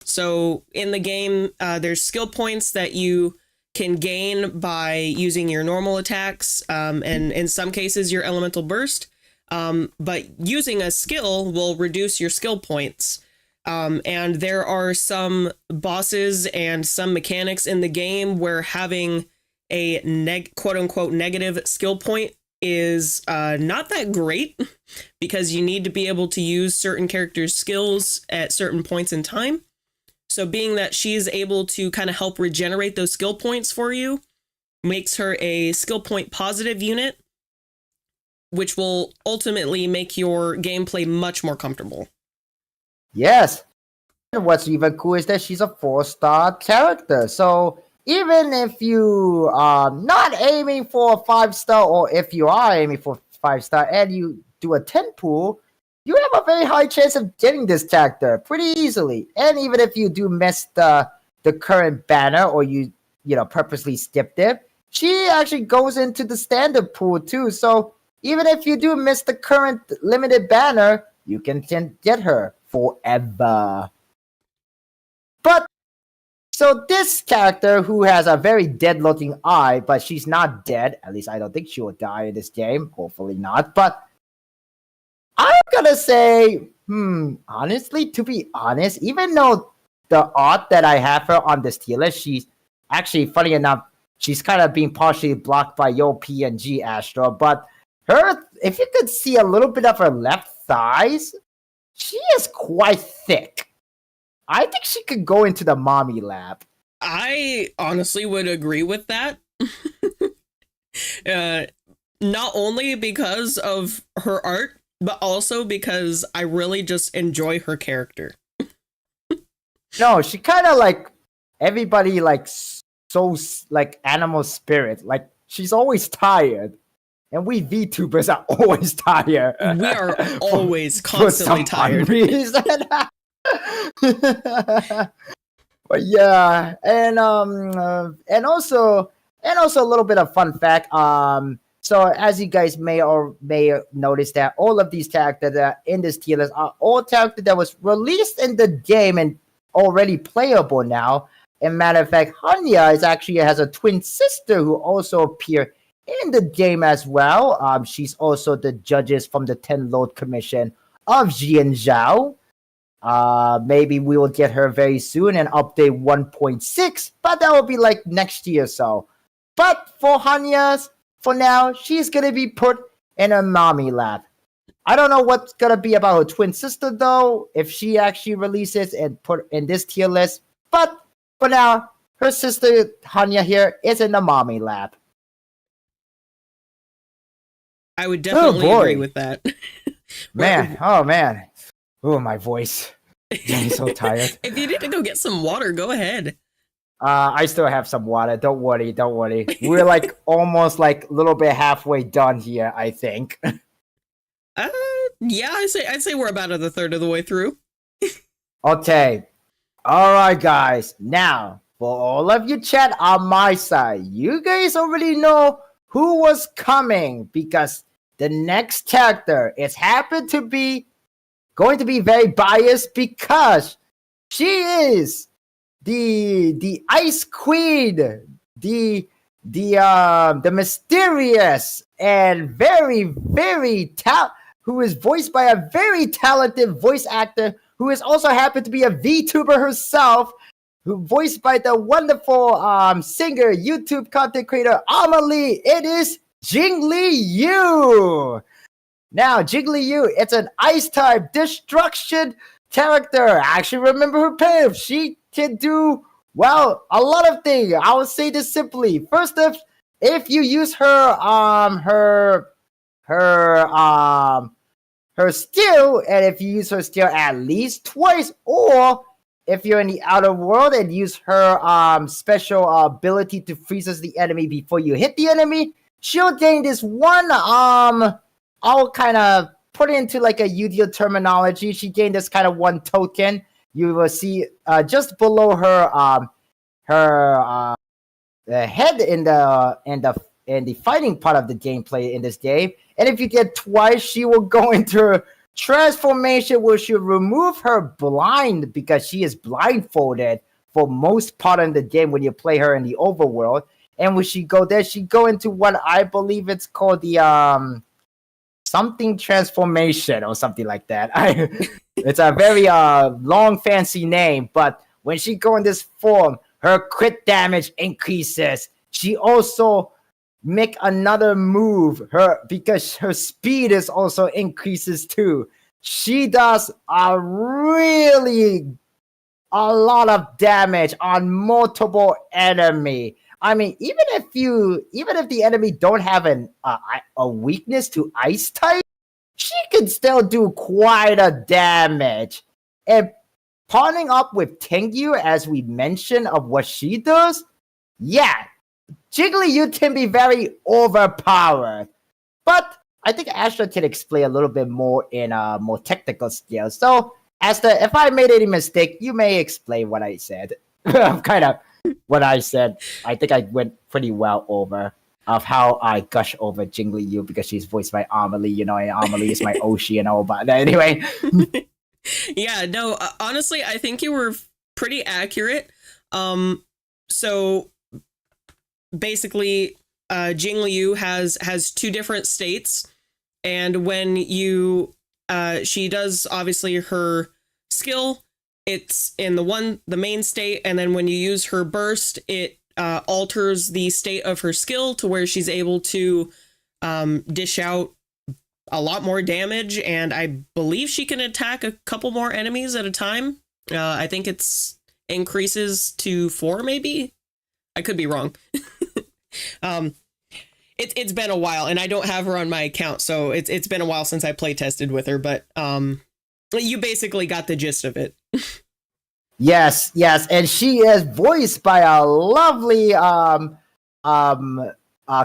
So in the game, there's skill points that you can gain by using your normal attacks, and in some cases your elemental burst. But using a skill will reduce your skill points. And there are some bosses and some mechanics in the game where having a quote unquote negative skill point is not that great, because you need to be able to use certain characters' skills at certain points in time. So being that she's able to kind of help regenerate those skill points for you makes her a skill point positive unit, which will ultimately make your gameplay much more comfortable. Yes. And what's even cool is that she's a 4-star character. So even if you are not aiming for a 5-star, or if you are aiming for 5-star and you do a 10 pool, you have a very high chance of getting this character pretty easily. And even if you do miss the current banner, or you purposely skipped it, she actually goes into the standard pool too. So even if you do miss the current limited banner, you can get her forever. But so this character, who has a very dead-looking eye, but she's not dead. At least I don't think she will die in this game. Hopefully not. But I'm gonna say, honestly, to be honest, even though the art that I have her on this tier list, she's actually, funny enough, she's kind of being partially blocked by your PNG Astro. But her, if you could see a little bit of her left thighs, she is quite thick. I think she could go into the mommy lab. I honestly would agree with that. Not only because of her art, but also because I really just enjoy her character. No, she kind of like everybody, like so like animal spirit. Like she's always tired, and we VTubers are always tired. We are always constantly tired. Reason. But yeah, and also a little bit of fun fact. So as you guys may notice, that all of these characters that are in this tier list are all characters that was released in the game and already playable now. And matter of fact, Hanya has a twin sister who also appeared in the game as well. She's also the judges from the 10 Lord Commission of Jianzhou. Maybe we will get her very soon in update 1.6, but that will be like next year or so. But for Hanya's, for now, she's gonna be put in a mommy lab. I don't know what's gonna be about her twin sister though, if she actually releases and put in this tier list. But for now, her sister Hanya here is in the mommy lab. I would definitely agree with that. Man, oh, my voice. I'm so tired. If you need to go get some water, go ahead. I still have some water. Don't worry. We're like almost like a little bit halfway done here, I think. Yeah, I'd say we're about a third of the way through. Okay. All right, guys. Now, for all of you chat on my side, you guys already know who was coming, because the next character is going to be very biased, because she is the Ice Queen, the mysterious and very who is voiced by a very talented voice actor, who is also happened to be a VTuber herself, who voiced by the wonderful singer, YouTube content creator Amelie. It is Jingli Yu. Now, Jiggly Yu, it's an ice type destruction character. I actually remember her passive. She can do, well, a lot of things. I will say this simply. First, if you use her skill, and if you use her skill at least twice, or if you're in the outer world and use her special ability to freezes the enemy before you hit the enemy, she'll gain this one I'll kind of put it into like a Yu-Gi-Oh terminology. She gained this kind of one token. You will see just below her head in the fighting part of the gameplay in this game. And if you get twice, she will go into her transformation, where she'll remove her blind, because she is blindfolded for most part of the game when you play her in the overworld. And when she go there, she go into what I believe it's called the something transformation or something like that. It's a very long fancy name, but when she go in this form, her crit damage increases. She also make another move because her speed is also increases too. She does a lot of damage on multiple enemy. I mean, even if the enemy don't have a weakness to ice type, she can still do quite a damage. And partnering up with Tengu, as we mentioned, of what she does, yeah, Jiggly can be very overpowered. But I think Astra can explain a little bit more in more technical skills. So, Asta, if I made any mistake, you may explain what I said. Kind of what I said. I think I went pretty well over of how I gush over Jingli Yu because she's voiced by Amelie, and Amelie is my Oshi and all. But anyway. Yeah, no, honestly, I think you were pretty accurate. So basically, Jingli Yu has two different states, and when you she does obviously her skill, it's in the main state, and then when you use her burst, it alters the state of her skill to where she's able to dish out a lot more damage, and I believe she can attack a couple more enemies at a time. I think it's increases to 4, maybe. I could be wrong. It's been a while, and I don't have her on my account, so it's been a while since I play tested with her. But you basically got the gist of it. Yes, and she is voiced by a lovely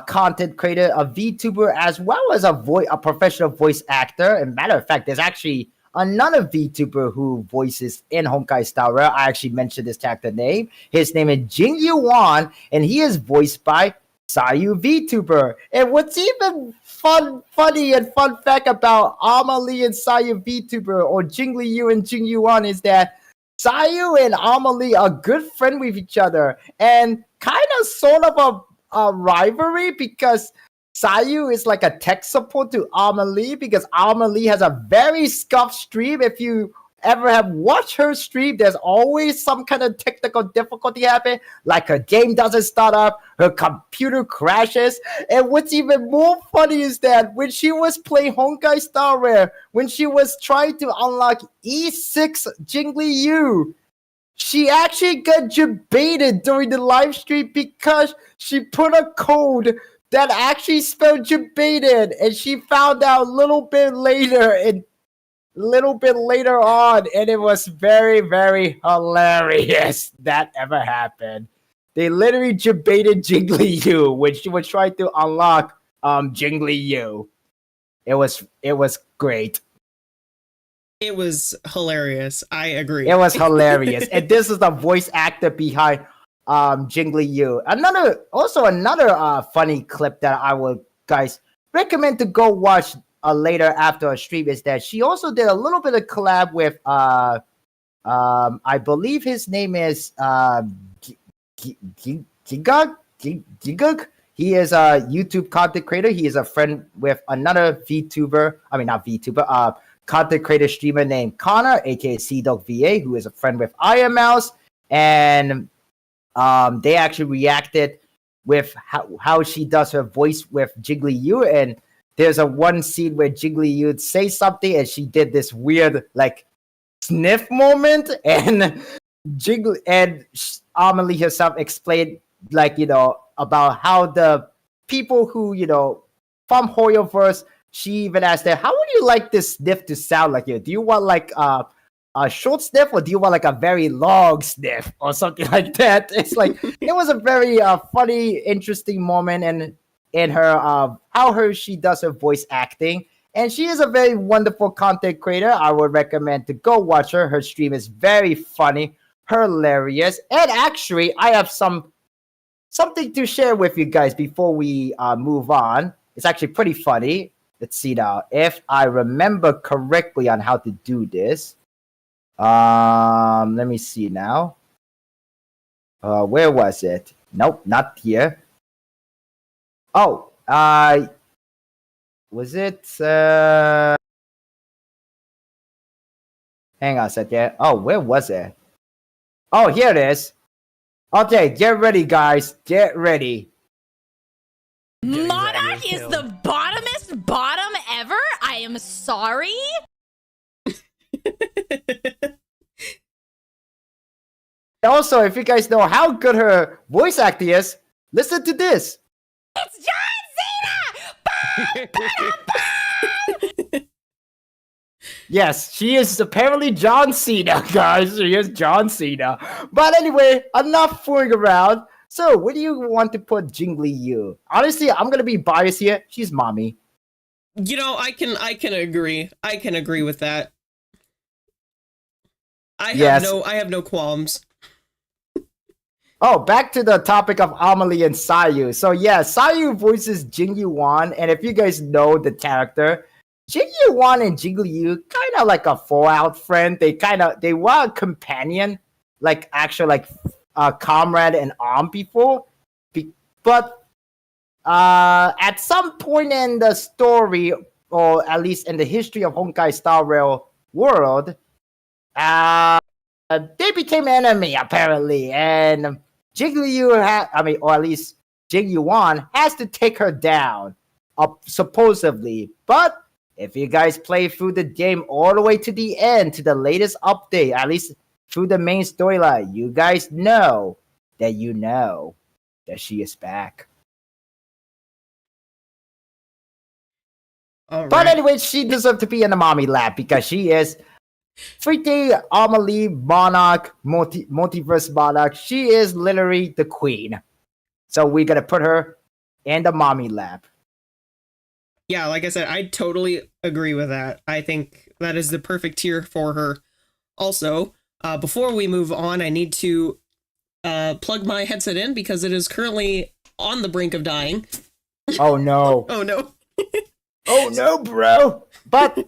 content creator, a VTuber, as well as a professional voice actor. And matter of fact, there's actually another VTuber who voices in Honkai Star Rail. I actually mentioned this character name. His name is Jingyu Wan, and he is voiced by Sayu VTuber. And what's even funny and fun fact about Amelie and Sayu VTuber, or Jingli Yu and Jingyu Wan, is that Sayu and Amelie are good friends with each other, and kind of sort of a rivalry, because Sayu is like a tech support to Amelie, because Amelie has a very scuffed stream. If you ever have watched her stream, there's always some kind of technical difficulty happen, like her game doesn't start up, her computer crashes. And what's even more funny is that when she was playing Honkai Star Rail, when she was trying to unlock E6 Jingli Yu, she actually got debated during the live stream because she put a code that actually spelled debated, and she found out a little bit later on, and it was very, very hilarious that ever happened. They literally debated Jingli Yu when she was trying to unlock Jingli Yu. It was great. It was hilarious. I agree. It was hilarious. And this is the voice actor behind Jingli Yu. Another funny clip that I would guys recommend to go watch later after a stream is that she also did a little bit of collab with I believe his name is Gigug. He is a YouTube content creator. He is a friend with another content creator streamer named Connor, aka CDogVA, who is a friend with IMLs. and they actually reacted with how she does her voice with Jiggly Yu, and there's a one scene where Jiggly Yu say something and she did this weird like sniff moment, and Jiggly and Amelie herself explained like about how the people who from Hoyoverse, she even asked them, how would you like this sniff to sound like? Do you want like a short sniff, or do you want like a very long sniff or something like that? It's like it was a very funny, interesting moment, and in her how she does her voice acting, and she is a very wonderful content creator. I would recommend to go watch her. Her stream is very funny, hilarious, and actually, I have something to share with you guys before we move on. It's actually pretty funny. Let's see now if I remember correctly on how to do this. Let me see now. Where was it? Nope, not here. Oh, was it? Hang on a second. Oh, where was it? Oh, here it is. Okay, get ready, guys. Get ready. Monarch is the bottomest bottom ever? I am sorry. Also, if you guys know how good her voice acting is, listen to this. It's John Cena! Yes, she is apparently John Cena, guys. She is John Cena. But anyway, enough fooling around. So, where do you want to put Jiggly Yu? Honestly, I'm gonna be biased here. She's mommy. I can agree. I can agree with that. I have no qualms. Oh, back to the topic of Amelie and Sayu. So yeah, Sayu voices Jing Yuan, and if you guys know the character, Jing Yuan and Jiggly Yu kind of like a fallout friend. They were a companion, like actual like comrade and arm before, but at some point in the story, or at least in the history of Honkai Star Rail world, they became enemy apparently, and Jiggly Yu or at least Jing Yuan has to take her down, supposedly. But if you guys play through the game all the way to the end, to the latest update, at least through the main storyline, you guys know that she is back. All but right. anyway, she deserves to be in the mommy lap because she is freaking Amelie Monarch, Multiverse Monarch. She is literally the queen. So we're gonna put her in the mommy lap. Yeah, like I said, I totally agree with that. I think that is the perfect tier for her. Also, before we move on, I need to plug my headset in because it is currently on the brink of dying. Oh no. Oh no. Oh no, bro. But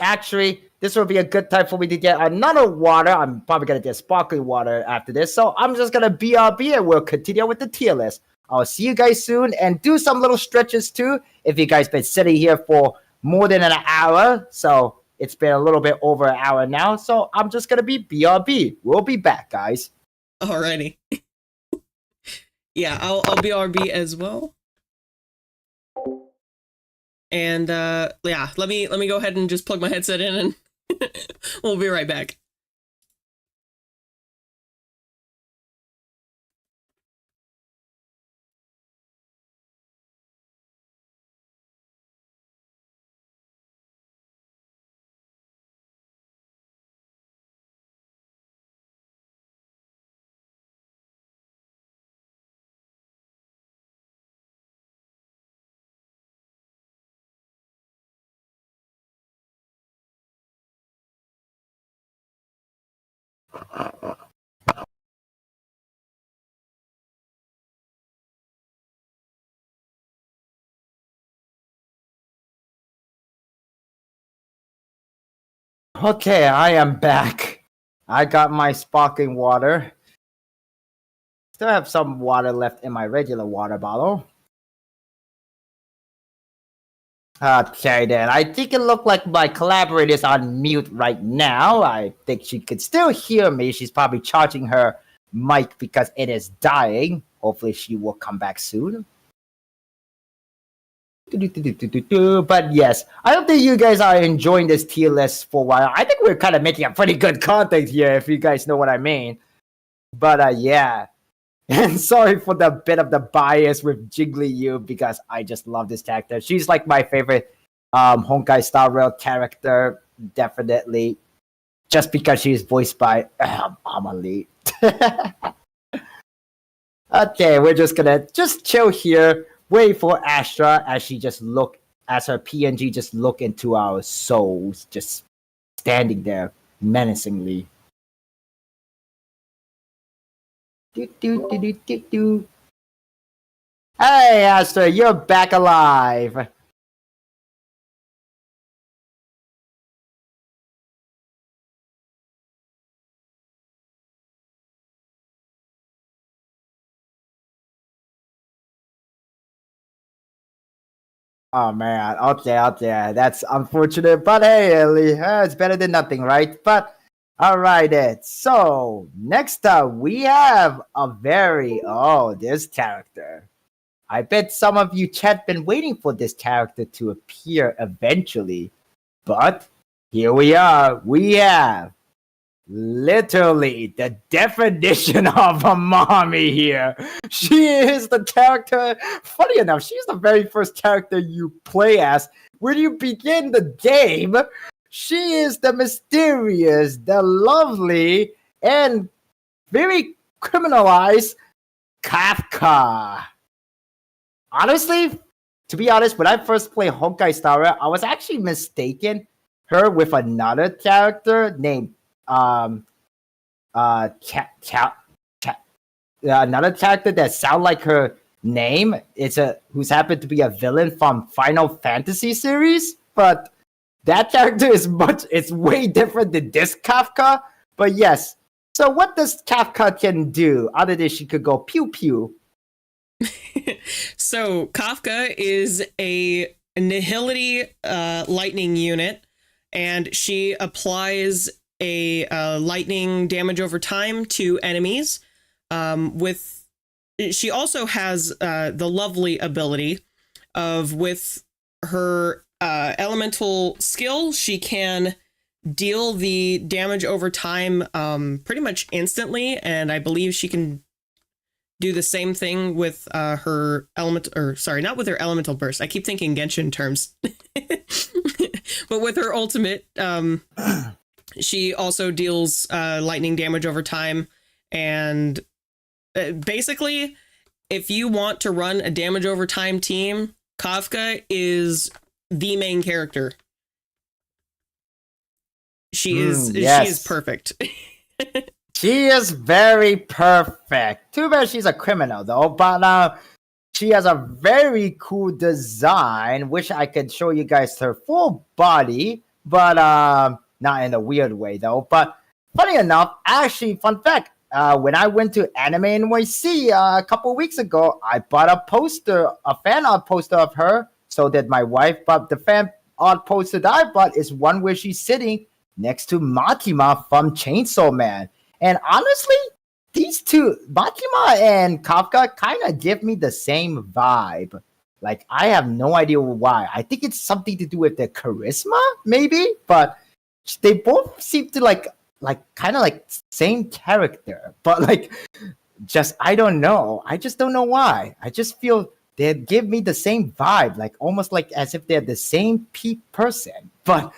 actually, this will be a good time for me to get another water. I'm probably going to get sparkling water after this. So I'm just going to BRB and we'll continue with the tier list. I'll see you guys soon and do some little stretches too. If you guys been sitting here for more than an hour. So it's been a little bit over an hour now. So I'm just going to be BRB. We'll be back, guys. Alrighty. Yeah, I'll BRB as well. And yeah, let me go ahead and just plug my headset in and we'll be right back. Okay, I am back. I got my sparkling water. Still have some water left in my regular water bottle. Okay, then. I think it looked like my collaborator is on mute right now. I think she could still hear me. She's probably charging her mic because it is dying. Hopefully she will come back soon. But yes, I don't think you guys are enjoying this tier list for a while. I think we're kind of making a pretty good content here, if you guys know what I mean. But yeah. And sorry for the bit of the bias with Jiggly Yu because I just love this character. She's like my favorite Honkai Star Rail character, definitely. Just because she's voiced by Amelie. Okay, we're just gonna chill here, wait for Astra as she as her PNG just look into our souls, just standing there menacingly. Hey, Astra, you're back alive. Oh man, okay. That's unfortunate, but hey, Ellie, it's better than nothing, right? But alright then. So next up we have this character. I bet some of you chat been waiting for this character to appear eventually. But here we are. We have literally the definition of a mommy here. She is the character. Funny enough, she's the very first character you play as when you begin the game. She is the mysterious, the lovely, and very criminalized Kafka. Honestly, to be honest, when I first played Honkai Star Rail, I was actually mistaken her with another character named another character that sound like her name. Who's happened to be a villain from Final Fantasy series, but that character it's way different than this Kafka. But yes, so what does Kafka can do other than she could go pew pew? So Kafka is a Nihility lightning unit, and she applies a lightning damage over time to enemies. She also has the lovely ability of, with her elemental skill, she can deal the damage over time pretty much instantly, and I believe she can do the same thing with her not with her elemental burst. I keep thinking Genshin terms. But with her ultimate, she also deals lightning damage over time. And basically, if you want to run a damage over time team, Kafka is the main character. She is perfect. She is very perfect. Too bad she's a criminal though, but she has a very cool design. Wish I could show you guys her full body, but not in a weird way though. But funny enough, actually, fun fact, when I went to Anime NYC a couple weeks ago, I bought a fan art poster of her. So did my wife, but the fan art poster that I bought is one where she's sitting next to Makima from Chainsaw Man. And honestly, these two, Makima and Kafka, kind of give me the same vibe. Like, I have no idea why. I think it's something to do with their charisma, maybe, but they both seem to kind of like same character, but I don't know. I just don't know why. I just feel they give me the same vibe, like almost like as if they're the same person. But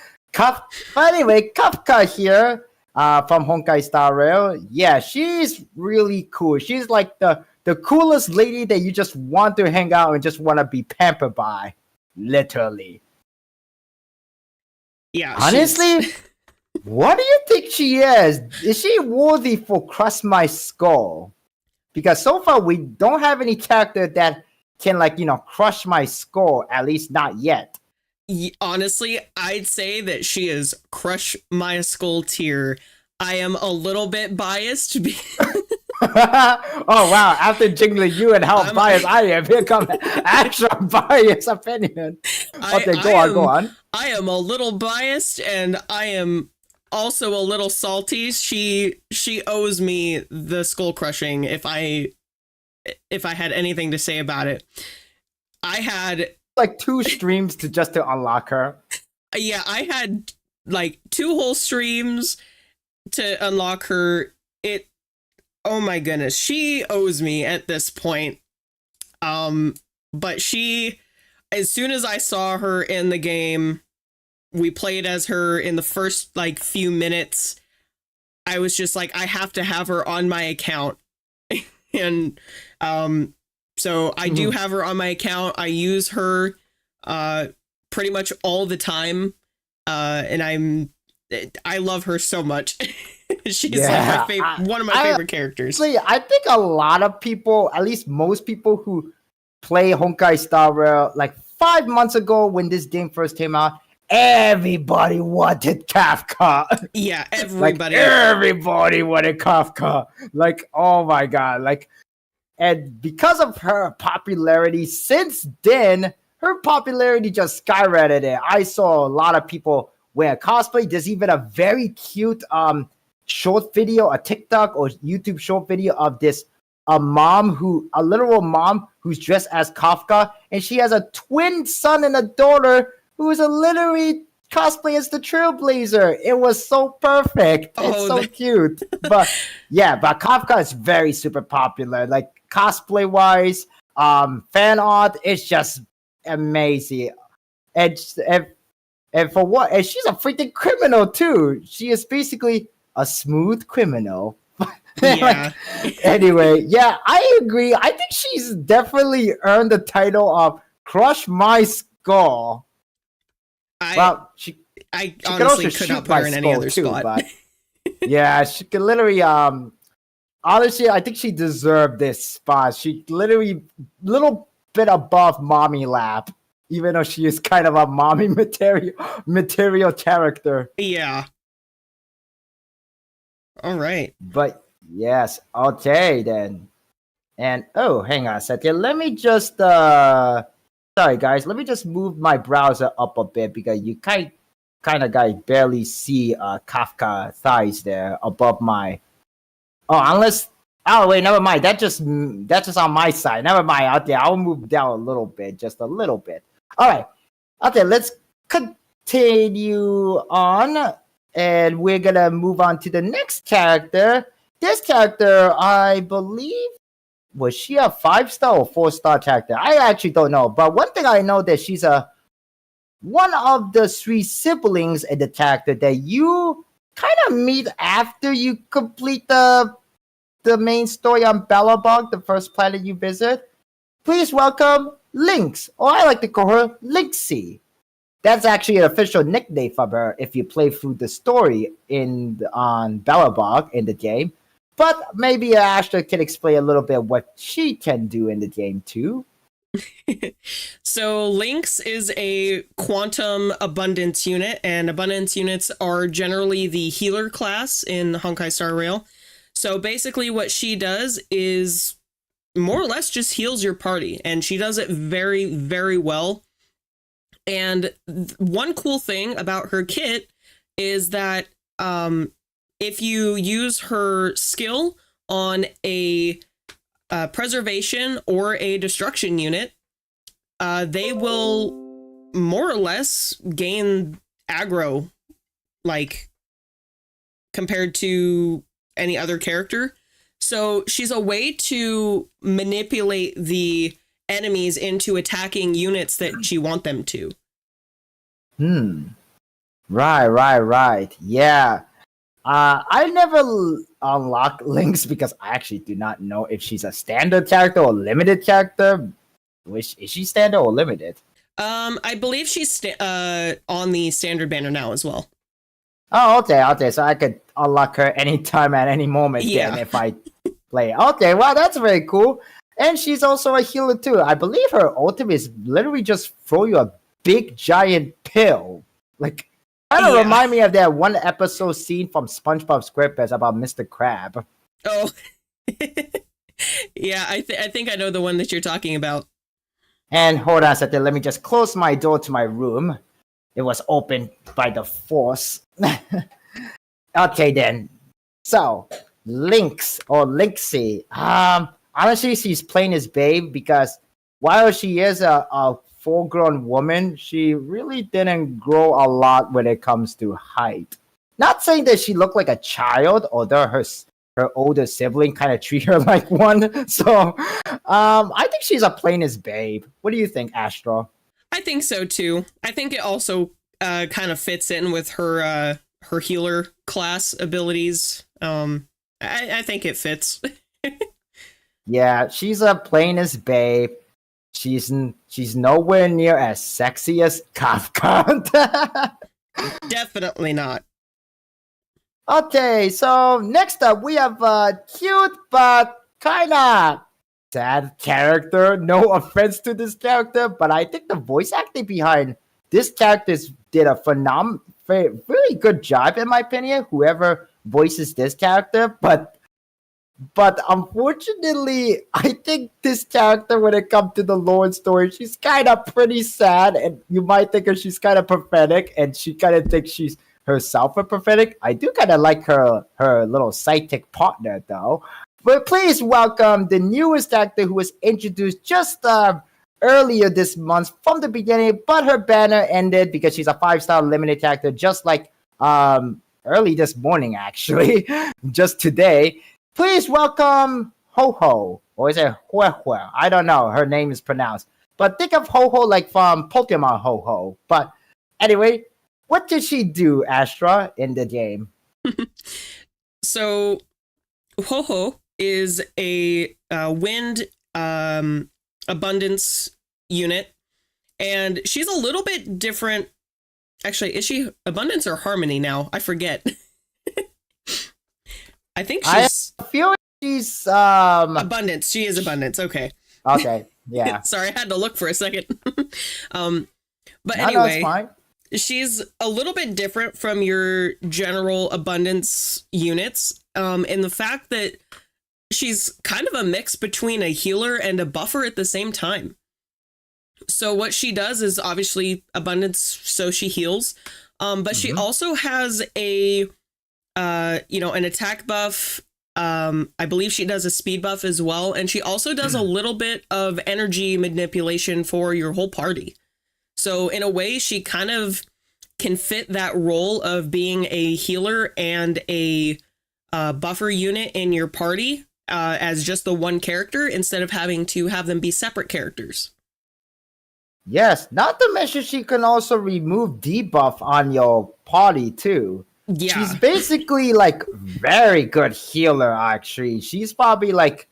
anyway, Kafka here from Honkai Star Rail. Yeah, she's really cool. She's like the coolest lady that you just want to hang out and just want to be pampered by, literally. Yeah. Honestly, what do you think she is? Is she worthy for Crush My Skull? Because so far we don't have any character that can crush my skull, at least not yet. Honestly, I'd say that she is Crush My Skull tier. I am a little bit biased. Oh wow, after Jiggly you and how biased I am, here comes extra biased opinion. Okay, go on. I am a little biased, and I am also a little salty. She owes me the skull crushing if I had anything to say about it. I had Like 2 streams to unlock her. Yeah, I had like 2 whole streams to unlock her. Oh my goodness, she owes me at this point. But as soon as I saw her in the game, we played as her in the first like few minutes. I was just like, I have to have her on my account. And so I do have her on my account. I use her pretty much all the time. And I love her so much. She's like one of my favorite characters. I think a lot of people, at least most people who play Honkai Star Rail, like 5 months ago when this game first came out, everybody wanted Kafka. Yeah, everybody. Everybody wanted Kafka. Like, oh my god. Like, and because of her popularity, since then, her popularity just skyrocketed. I saw a lot of people wear cosplay. There's even a very cute short video, a TikTok or YouTube short video of this a literal mom who's dressed as Kafka, and she has a twin son and a daughter who is a literally cosplay as the Trailblazer. It was so perfect. It's so cute. But Kafka is very super popular. Like cosplay wise, fan art, it's just amazing. And for what? And she's a freaking criminal too. She is basically a smooth criminal. Yeah. Anyway, yeah, I agree. I think she's definitely earned the title of Crush My Skull. She honestly could not put her in any other spot. But yeah, she could literally honestly, I think she deserved this spot. She literally little bit above mommy lap, even though she is kind of a mommy material character. Yeah. All right. But yes, okay then. And hang on a second. Let me just sorry guys, let me just move my browser up a bit because you kind of guys barely see Kafka thighs there above my wait, never mind. That's just on my side. Never mind. Okay, I'll move down a little bit, just a little bit. All right. Okay, let's continue on. And we're gonna move on to the next character. This character, I believe, was she a 5-star or 4-star character? I actually don't know. But one thing I know that she's one of the 3 siblings in the character that you kind of meet after you complete the main story on Belobog, the first planet you visit. Please welcome Lynx, or I like to call her Lynxie. That's actually an official nickname for her if you play through the story on Belobog in the game. But maybe Ashley can explain a little bit what she can do in the game too. So Lynx is a quantum abundance unit, and abundance units are generally the healer class in Honkai Star Rail. So basically what she does is more or less just heals your party, and she does it very, very well. And one cool thing about her kit is that if you use her skill on a preservation or a destruction unit, they will more or less gain aggro, like compared to any other character. So she's a way to manipulate the enemies into attacking units that you want them to. Right. Yeah. I never unlocked Lynx because I actually do not know if she's a standard character or limited character. Is she standard or limited? I believe she's on the standard banner now as well. Oh, okay. So I could unlock her anytime at any moment then if I play. Okay, well, that's very cool. And she's also a healer too. I believe her ultimate is literally just throw you a big giant pill. Like, kind of remind me of that one episode scene from SpongeBob SquarePants about Mr. Crab. Oh, yeah, I think I know the one that you're talking about. And hold on a second, let me just close my door to my room. It was opened by the force. Okay then. So Lynx or Lynxie. Honestly, she's plain as babe because while she is a full-grown woman, she really didn't grow a lot when it comes to height. Not saying that she looked like a child, although her older sibling kind of treat her like one. So, I think she's a plain as babe. What do you think, Astro? I think so too. I think it also kind of fits in with her healer class abilities. I think it fits. Yeah, she's a plain as babe. She's nowhere near as sexy as Kafka. Definitely not. Okay, so next up we have a cute but kinda sad character. No offense to this character, but I think the voice acting behind this character did a really good job in my opinion. Whoever voices this character, but unfortunately, I think this character, when it comes to the Lord story, she's kind of pretty sad, and you might think she's kind of pathetic, and she kind of thinks she's herself a pathetic. I do kind of like her little sidekick partner, though. But please welcome the newest actor who was introduced just earlier this month from the beginning, but her banner ended because she's a 5-star limited character, just like early this morning, actually, just today. Please welcome Ho Ho, or is it Hue Hue? I don't know. Her name is pronounced, but think of Ho Ho like from Pokemon Ho Ho. But anyway, what did she do, Astra, in the game? So, Ho Ho is a wind abundance unit, and she's a little bit different. Actually, is she abundance or harmony now? I forget. I think she's. I feel she's abundance. She is abundance. Okay. Okay. Yeah. Sorry, I had to look for a second. But No, anyway, it's fine. she's a little bit different from your general abundance units. In the fact that she's kind of a mix between a healer and a buffer at the same time. So what she does is obviously abundance, so she heals. But she also has a an attack buff. I believe she does a speed buff as well, and she also does a little bit of energy manipulation for your whole party. So in a way, she kind of can fit that role of being a healer and a buffer unit in your party as just the one character instead of having to have them be separate characters. Yes, not to mention she can also remove debuff on your party too. Yeah. She's basically like very good healer actually. She's probably like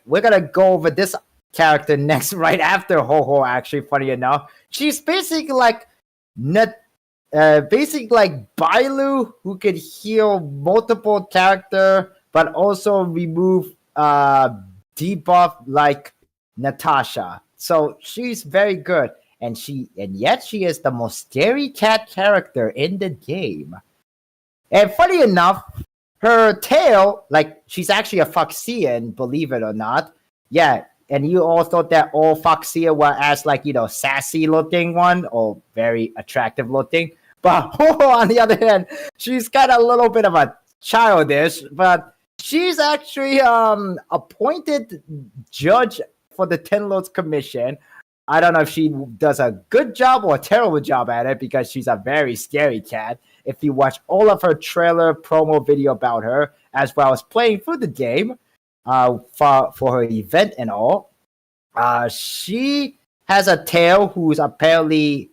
we're gonna go over this character next right after Ho Ho actually, funny enough. She's basically like basically like Bailu who could heal multiple character but also remove debuff like Natasha. So she's very good, and yet she is the most scary cat character in the game. And funny enough, her tail, like she's actually a Foxian, believe it or not. Yeah, and you all thought that all Foxia were as like sassy looking one or very attractive looking. But on the other hand, she's got a little bit of a childish, but she's actually appointed judge for the Ten Lords Commission. I don't know if she does a good job or a terrible job at it because she's a very scary cat. If you watch all of her trailer promo video about her, as well as playing through the game for her event and all, she has a tail who's apparently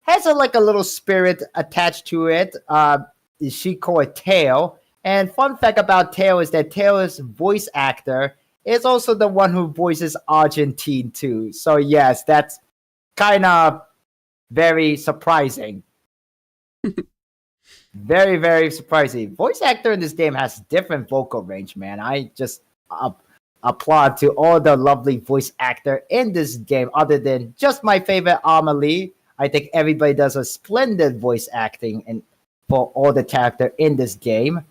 has a little spirit attached to it. She called it Tail. And fun fact about Tail is that Tail's voice actor is also the one who voices Argentine too. So yes, that's kind of very surprising. Very, very surprising. Voice actor in this game has different vocal range, man. I just applaud to all the lovely voice actor in this game, other than just my favorite Amelie. I think everybody does a splendid voice acting and for all the character in this game.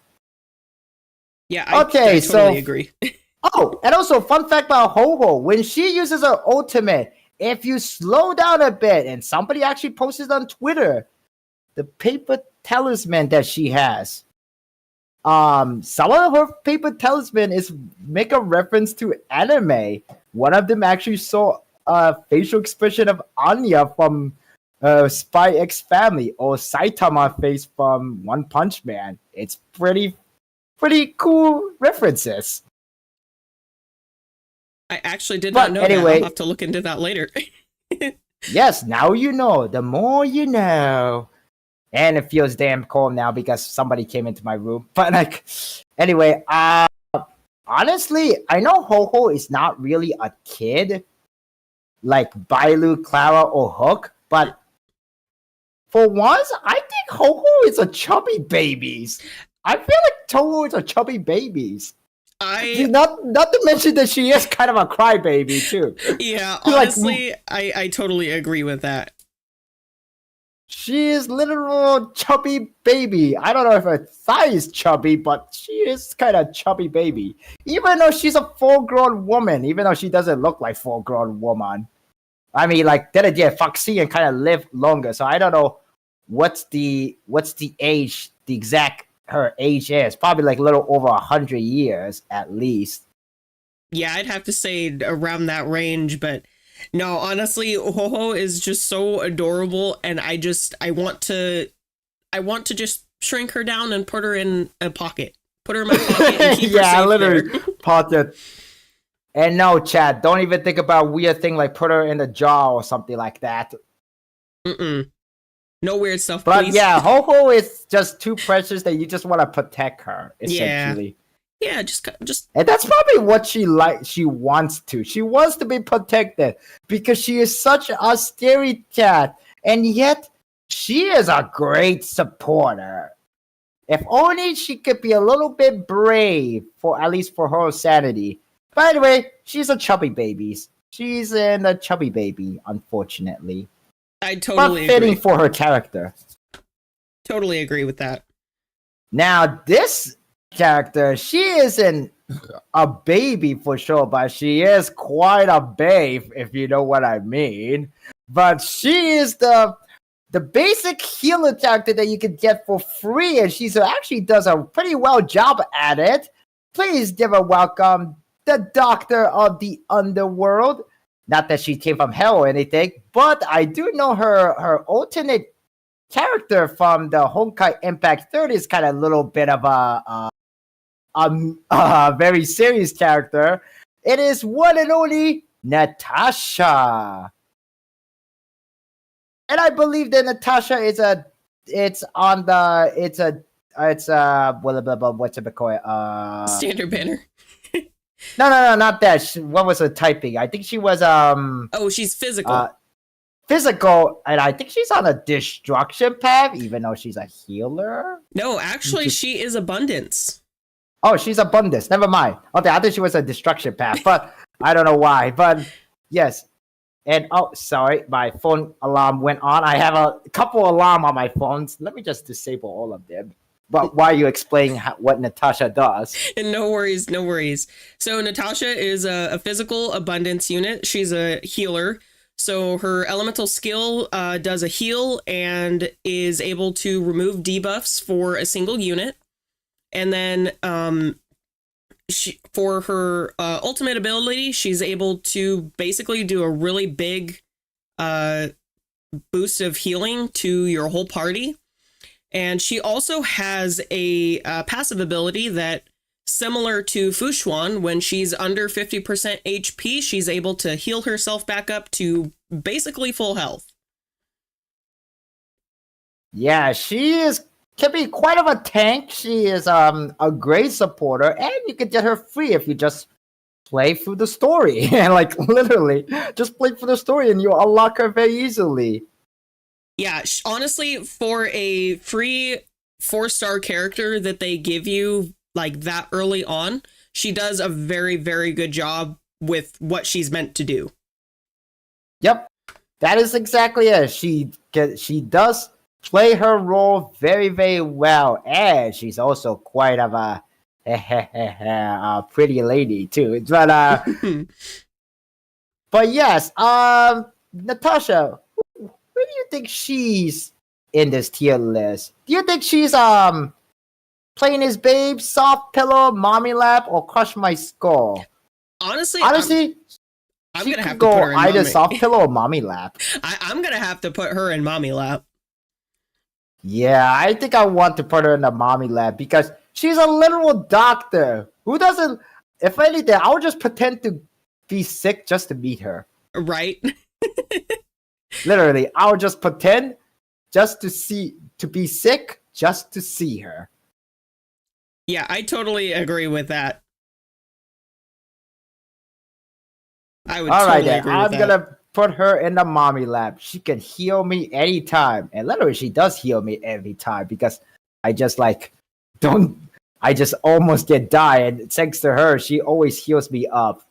Yeah, I totally agree. Oh, and also, fun fact about Ho-Ho. When she uses her ultimate, if you slow down a bit, and somebody actually posted on Twitter, the paper talisman that she has. Some of her paper talisman is make a reference to anime. One of them actually saw a facial expression of Anya from Spy X Family, or Saitama face from One Punch Man. It's pretty cool references. I actually did not know that. I'll have to look into that later. Yes, now you know. The more you know. And it feels damn cold now because somebody came into my room. But like, anyway, honestly, I know Ho-Ho is not really a kid like Bailu, Clara, or Hook, but for once, I think Ho-Ho is a chubby babies. I feel like Toho is a chubby babies. Not to mention that she is kind of a crybaby too. Yeah, honestly, I totally agree with that. She is literal chubby baby. I don't know if her thigh is chubby, but she is kind of chubby baby. Even though she's a full-grown woman, even though she doesn't look like full-grown woman. I mean, like, then again, Foxy and kind of live longer, so I don't know what's the age, the exact her age is. Probably like a little over 100 years at least. Yeah, I'd have to say around that range, but no, honestly, Ho-Ho is just so adorable, and I want to just shrink her down and put her in a pocket. Put her in my pocket and keep her safe literally there. pocket. And no, Chad, don't even think about weird thing like put her in a jar or something like that. No weird stuff, but please. Yeah, Ho-Ho is just too precious that you just want to protect her, essentially. Yeah, just. And that's probably what she wants to. She wants to be protected because she is such a scary cat, and yet she is a great supporter. If only she could be a little bit brave, for at least for her sanity. By the way, she's a chubby baby. She's in a chubby baby, unfortunately. I totally but fitting agree. For her character. Totally agree with that. Now, this character, she isn't a baby for sure, but she is quite a babe, if you know what I mean. But she is the basic healer character that you can get for free, and she actually does a pretty well job at it. Please give a welcome the Doctor of the Underworld. Not that she came from hell or anything, but I do know her alternate character from the Honkai Impact 30 is kind of a little bit of a very serious character. It is one and only Natasha. And I believe that Natasha is what's it called? Standard banner. No, not that. What was her typing? I think she was Oh, she's physical. Physical, and I think she's on a destruction path, even though she's a healer. No, actually, she is abundance. Oh, she's abundance. Never mind. Okay, I thought she was a destruction path, but I don't know why. But yes, and oh, sorry, my phone alarm went on. I have a couple alarm on my phones. Let me just disable all of them. But why are you explaining what Natasha does? No worries, no worries. So Natasha is a physical abundance unit. She's a healer. So her elemental skill does a heal and is able to remove debuffs for a single unit. And then for her ultimate ability, she's able to basically do a really big boost of healing to your whole party. And she also has a passive ability that, similar to Fushuan, when she's under 50% HP, she's able to heal herself back up to basically full health. Yeah, can be quite of a tank. She is a great supporter, and you can get her free if you just play through the story. And like literally, just play through the story, and you unlock her very easily. Yeah, honestly, for a free 4-star character that they give you like that early on, she does a very, very good job with what she's meant to do. Yep, that is exactly it. She does play her role very, very well, and she's also quite of a pretty lady too. But but yes, Natasha, where do you think she's in this tier list. Do you think she's Plain as Babe, Soft Pillow, Mommy Lap, or Crush My Skull? Honestly, I'm she gonna have could to go put her in either mommy. Soft Pillow or Mommy Lap. I'm gonna have to put her in mommy lap. Yeah, I think I want to put her in the Mommy Lap because she's a literal doctor who doesn't. If anything, I'll just pretend to be sick just to meet her. Right? Literally, I'll just pretend just to be sick just to see her. Yeah, I totally agree with that. I would All right, totally then. agree with I'm that. gonna put her in the mommy lap. She can heal me anytime, and literally, she does heal me every time because I just don't. I just almost get die, and thanks to her, she always heals me up.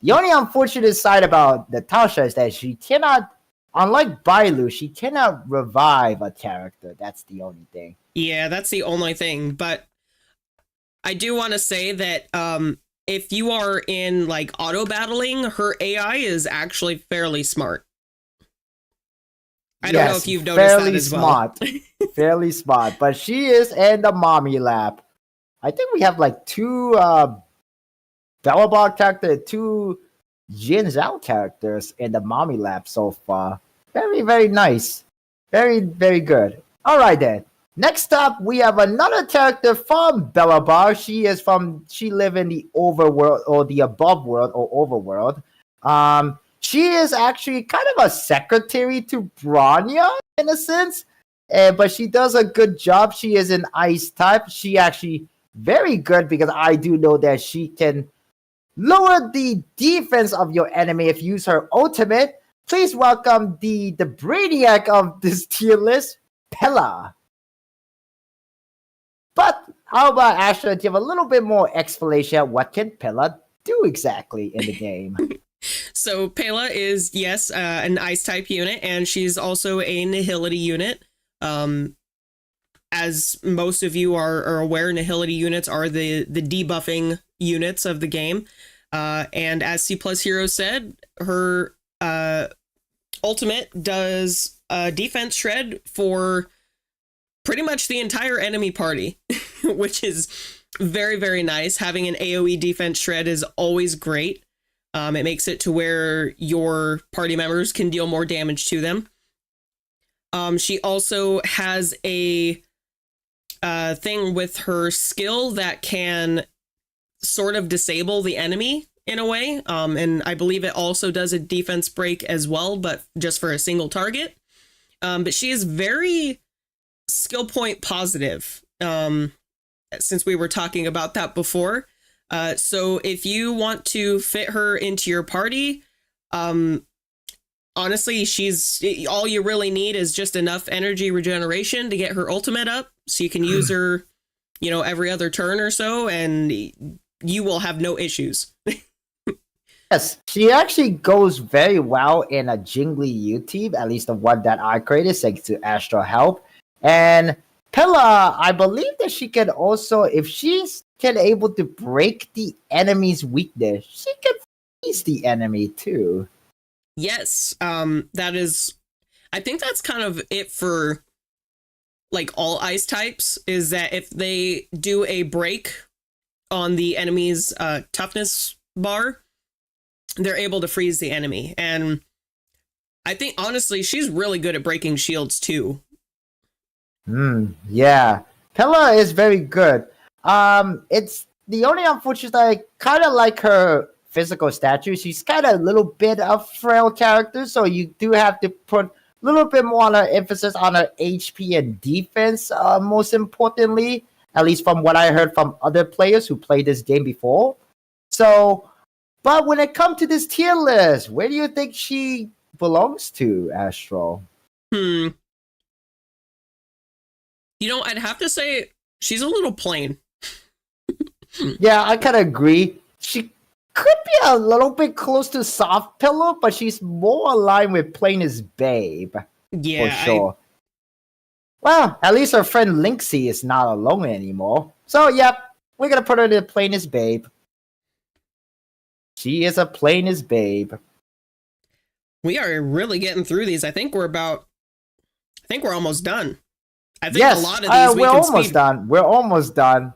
The only unfortunate side about Natasha is that she cannot, unlike Bailu, she cannot revive a character. That's the only thing. Yeah, that's the only thing. But I do want to say that if you are in like auto battling, her AI is actually fairly smart. I don't know if you've noticed that as smart. well. Fairly smart, but she is in the mommy lap. I think we have like two Bellabog characters, two Jin Zhao characters in the mommy lap so far. Very, very nice. Very, very good. All right then. Next up, we have another character from Bellabog. She live in the overworld or the above world or overworld. She is actually kind of a secretary to Bronya in a sense, but she does a good job. She is an ice type. She actually very good because I do know that she can lower the defense of your enemy if you use her ultimate. Please welcome the brainiac of this tier list, Pella. But how about Astra give a little bit more explanation of what can Pella do exactly in the game? So Pela is, yes, an ice type unit, and she's also a nihility unit. As most of you are aware, nihility units are the debuffing units of the game. And as C Plus Hero said, her ultimate does defense shred for pretty much the entire enemy party, which is very, very nice. Having an AoE defense shred is always great. It makes it to where your party members can deal more damage to them. She also has a thing with her skill that can sort of disable the enemy in a way. And I believe it also does a defense break as well, but just for a single target. But she is very skill point positive, since we were talking about that before. So if you want to fit her into your party, honestly, she's all you really need is just enough energy regeneration to get her ultimate up, so you can use her, every other turn or so, and you will have no issues. Yes, she actually goes very well in a Jingli U team, at least the one that I created, thanks to Astro Help. And Pella, I believe that she can also, if she's able to break the enemy's weakness, she can freeze the enemy too. Yes, that is, I think that's kind of it for like all ice types, is that if they do a break on the enemy's toughness bar, they're able to freeze the enemy. And I think honestly, she's really good at breaking shields too. Yeah. Pella is very good. It's the only unfortunate, I kind of like her physical stature. She's kind of a little bit of frail character, so you do have to put a little bit more on her emphasis on her HP and defense, most importantly, at least from what I heard from other players who played this game before. So, but when it comes to this tier list, where do you think she belongs to, Astro? I'd have to say she's a little plain. Yeah, I kind of agree. She could be a little bit close to Soft Pillow, but she's more aligned with Plain as Babe. Yeah, for sure. Well, at least her friend Linksy is not alone anymore. So, yep, we're going to put her in Plain as Babe. She is a Plain as Babe. We are really getting through these. I think we're about I think we're almost done. I think Yes, a lot of these we we're can almost speed. done. We're almost done.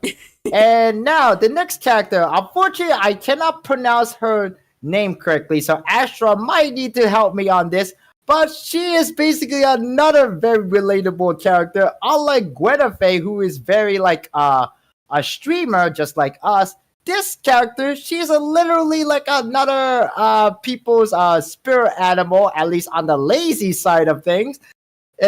And now the next character. Unfortunately, I cannot pronounce her name correctly, so Astra might need to help me on this. But she is basically another very relatable character, unlike Gwenfei, who is very like a streamer just like us. This character, she's literally like another people's spirit animal, at least on the lazy side of things.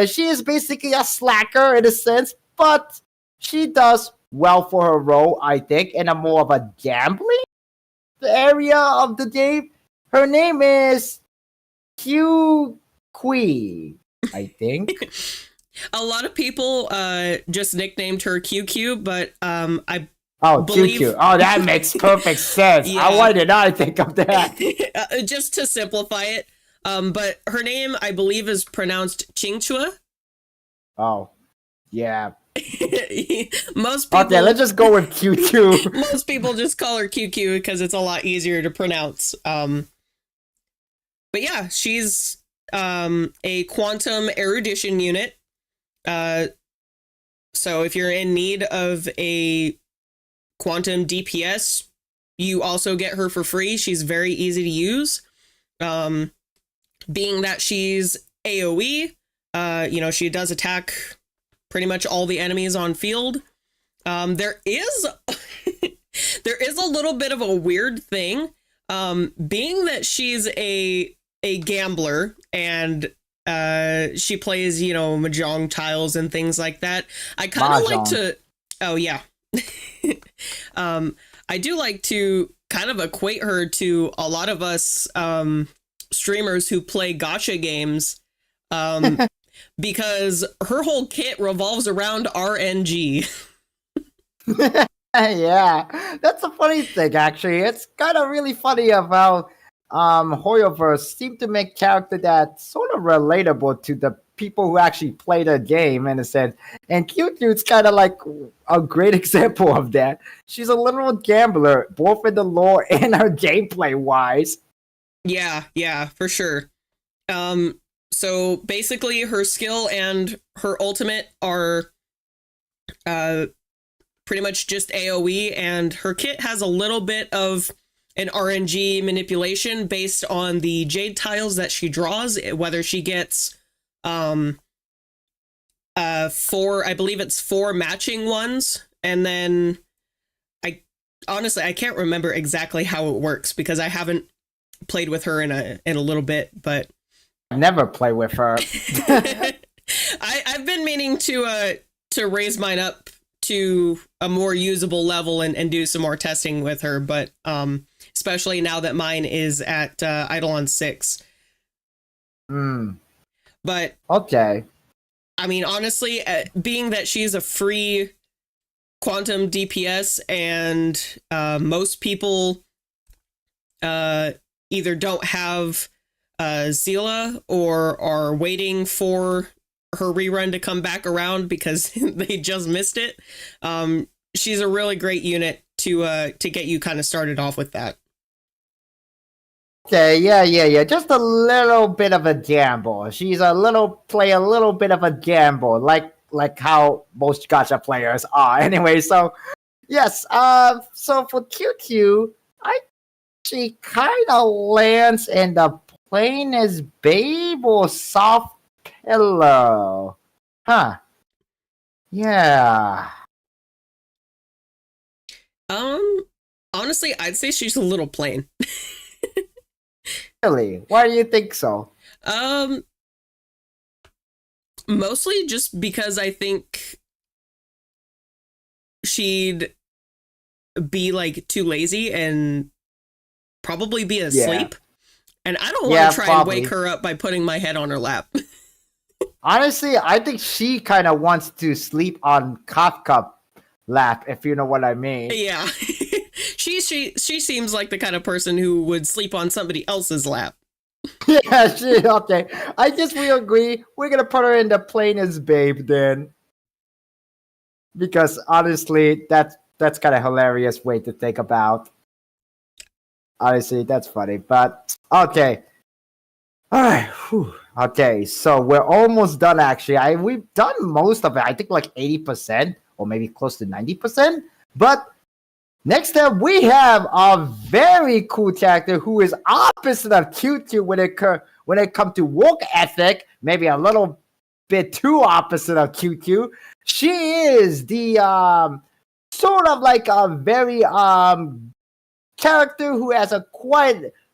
She is basically a slacker in a sense, but she does well for her role, I think, in a more of a gambling area of the game. Her name is Q Kui, I think. A lot of people just nicknamed her QQ, but I Oh, believe QQ. Oh, that makes perfect sense. Yeah. Why did I think of that? just to simplify it. But her name, I believe, is pronounced Qingchua. Oh, yeah. Most people, Okay, let's just go with QQ. most people just call her QQ because it's a lot easier to pronounce. But yeah, she's a quantum erudition unit. So if you're in need of a quantum DPS, you also get her for free. She's very easy to use. Being that she's AoE, she does attack pretty much all the enemies on field. There is there is a little bit of a weird thing. Being that she's a gambler and she plays, mahjong tiles and things like that. I kind of like to oh yeah. I do like to kind of equate her to a lot of us streamers who play gacha games, because her whole kit revolves around RNG. Yeah, that's a funny thing, actually. It's kind of really funny of how Hoyoverse seem to make character that's sort of relatable to the people who actually play the game in a sense. And Q-Dude's kind of like a great example of that. She's a literal gambler, both in the lore and her gameplay wise. Yeah, for sure. So basically her skill and her ultimate are pretty much just AoE, and her kit has a little bit of an RNG manipulation based on the jade tiles that she draws, whether she gets 4, I believe it's 4 matching ones, and then I can't remember exactly how it works because I haven't played with her in a little bit, but I never play with her. I've been meaning to raise mine up to a more usable level and do some more testing with her, but especially now that mine is at Eidolon 6. But okay, I mean, honestly, being that she's a free quantum DPS and most people either don't have Zila or are waiting for her rerun to come back around because they just missed it. She's a really great unit to get you kind of started off with that. Okay, yeah. Just a little bit of a gamble. She's a little bit of a gamble, like how most gacha players are. Anyway, so yes, so for QQ, she kind of lands in the plain as babe or soft pillow. Huh. Yeah. Honestly, I'd say she's a little plain. Really? Why do you think so? Mostly just because I think she'd be like too lazy and probably be asleep. And I don't want to try and wake her up by putting my head on her lap. Honestly, I think she kind of wants to sleep on Kafka lap, if you know what I mean. Yeah. She seems like the kind of person who would sleep on somebody else's lap. Yeah, okay. I guess we agree. We're gonna put her in the plainest babe then. Because honestly, that's kind of hilarious way to think about. Honestly, that's funny. But okay. Alright. Okay, so we're almost done actually. We've done most of it. I think like 80% or maybe close to 90%. But next up we have a very cool character who is opposite of Q2 when it comes to work ethic, maybe a little bit too opposite of Q2. She is the sort of like a very character who has a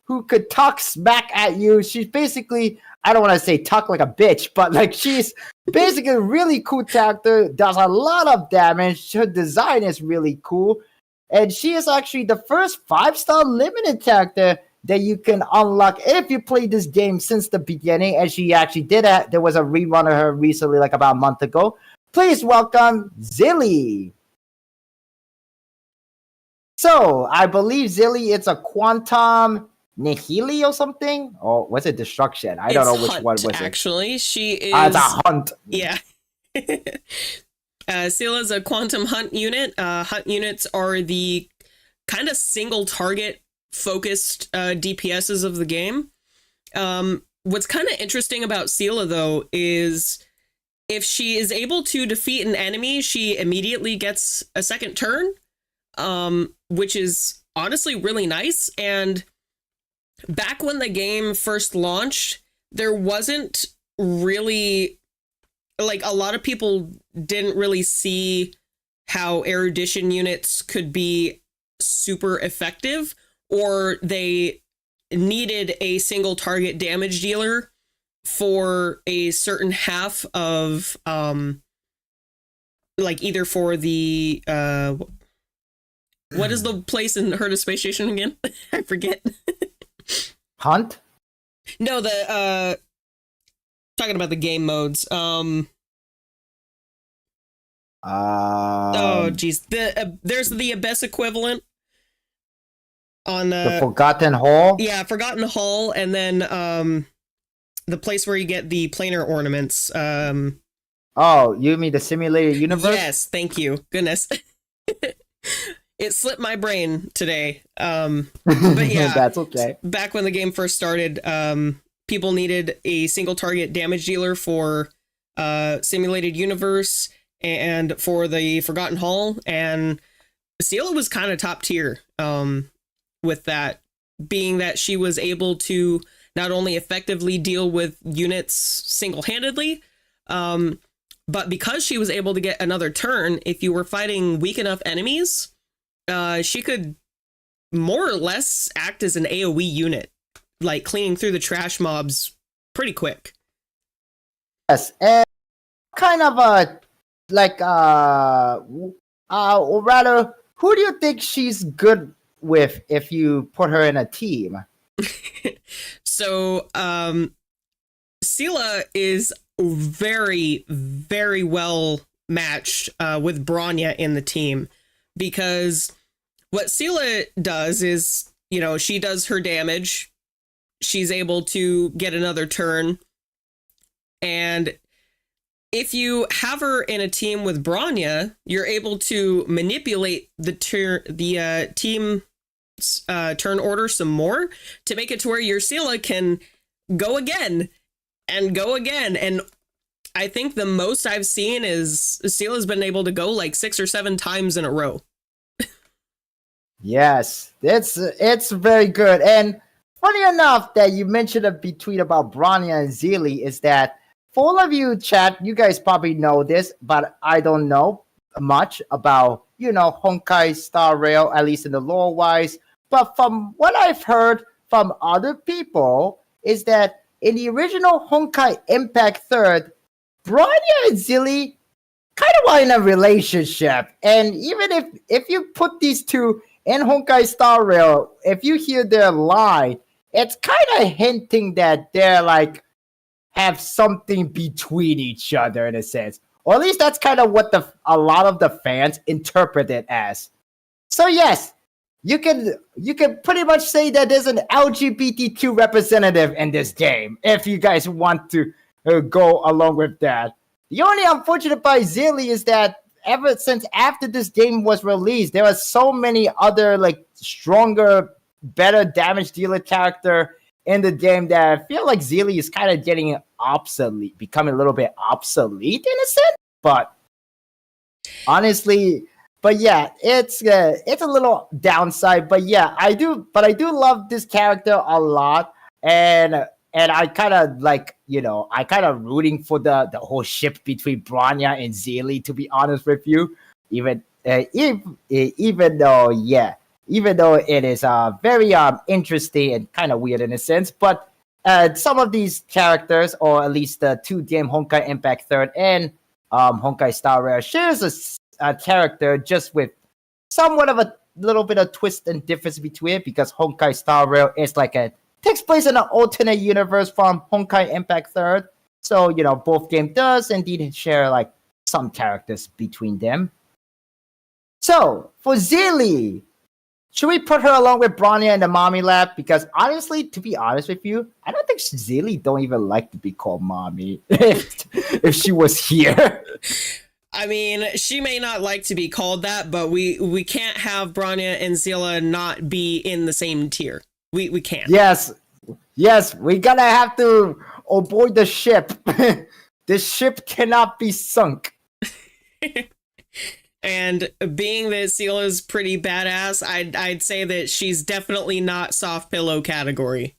who could talk smack at you. She's basically, I don't want to say talk like a bitch, but like she's basically a really cool character, does a lot of damage. Her design is really cool. And she is actually the first 5-star limited character that you can unlock if you play this game since the beginning. And she actually did that. There was a rerun of her recently, like about a month ago. Please welcome Zilly. So I believe Zilly, it's a quantum nihili or something, or was it destruction? I don't know which Hunt, one was it. Actually, she is. It's a hunt. Yeah. Sela is a quantum hunt unit. Hunt units are the kind of single target focused DPSs of the game. What's kind of interesting about Sela, though, is if she is able to defeat an enemy, she immediately gets a second turn, which is honestly really nice. And back when the game first launched, there wasn't really, like, a lot of people didn't really see how erudition units could be super effective, or they needed a single target damage dealer for a certain half of like either for the what is the place in Heard of Space Station again? I forget. Hunt? No, the talking about the game modes. Oh geez, there's the Abyss equivalent on the Forgotten Hall. Yeah, Forgotten Hall, and then the place where you get the planar ornaments. Oh, you mean the simulated universe? Yes, thank you. Goodness. It slipped my brain today. But yeah, that's okay. Back when the game first started, people needed a single target damage dealer for simulated universe and for the Forgotten Hall, and Sela was kind of top tier with that, being that she was able to not only effectively deal with units single-handedly, but because she was able to get another turn, if you were fighting weak enough enemies, she could more or less act as an AoE unit, like cleaning through the trash mobs pretty quick. Yes, and kind of or rather, who do you think she's good with if you put her in a team? So, Sela is very, very well matched with Bronya in the team, because what Sela does is, you know, she does her damage, she's able to get another turn, and if you have her in a team with Bronya, you're able to manipulate the team turn order some more to make it to where your Sela can go again and go again. And I think the most I've seen is Sela's been able to go like 6 or 7 times in a row. Yes, it's very good. And funny enough that you mentioned a tweet about Bronya and Zilly is that for all of you chat, you guys probably know this, but I don't know much about, you know, Honkai Star Rail, at least in the lore wise. But from what I've heard from other people is that in the original Honkai Impact 3rd, Bronya and Zilly kind of are in a relationship. And even if you put these two in Honkai Star Rail, if you hear their line, it's kind of hinting that they're like have something between each other in a sense. Or at least that's kind of what a lot of the fans interpret it as. So yes, you can pretty much say that there's an LGBTQ representative in this game, if you guys want to go along with that. The only unfortunate by Zilly is that ever since after this game was released, there are so many other like stronger, better damage dealer character in the game that I feel like Zeely is kind of getting obsolete, becoming a little bit obsolete in a sense. But honestly, it's a little downside. But yeah, I do love this character a lot, and I kind of like, I kind of rooting for the whole ship between Bronya and Zeely, to be honest with you. Even even though it is very interesting and kind of weird in a sense, but some of these characters, or at least the two game Honkai Impact Third and Honkai Star Rail, shares a character just with somewhat of a little bit of twist and difference between it, because Honkai Star Rail is takes place in an alternate universe from Honkai Impact Third. So, both game does indeed share some characters between them. So, for Zeely, should we put her along with Bronya in the mommy lab? Because honestly, to be honest with you, I don't think Zeely don't even like to be called mommy if she was here. I mean, she may not like to be called that, but we can't have Bronya and Zilla not be in the same tier. We can't. Yes, we gotta have to aboard the ship. The ship cannot be sunk. And being that Zilla's pretty badass, I'd say that she's definitely not soft pillow category.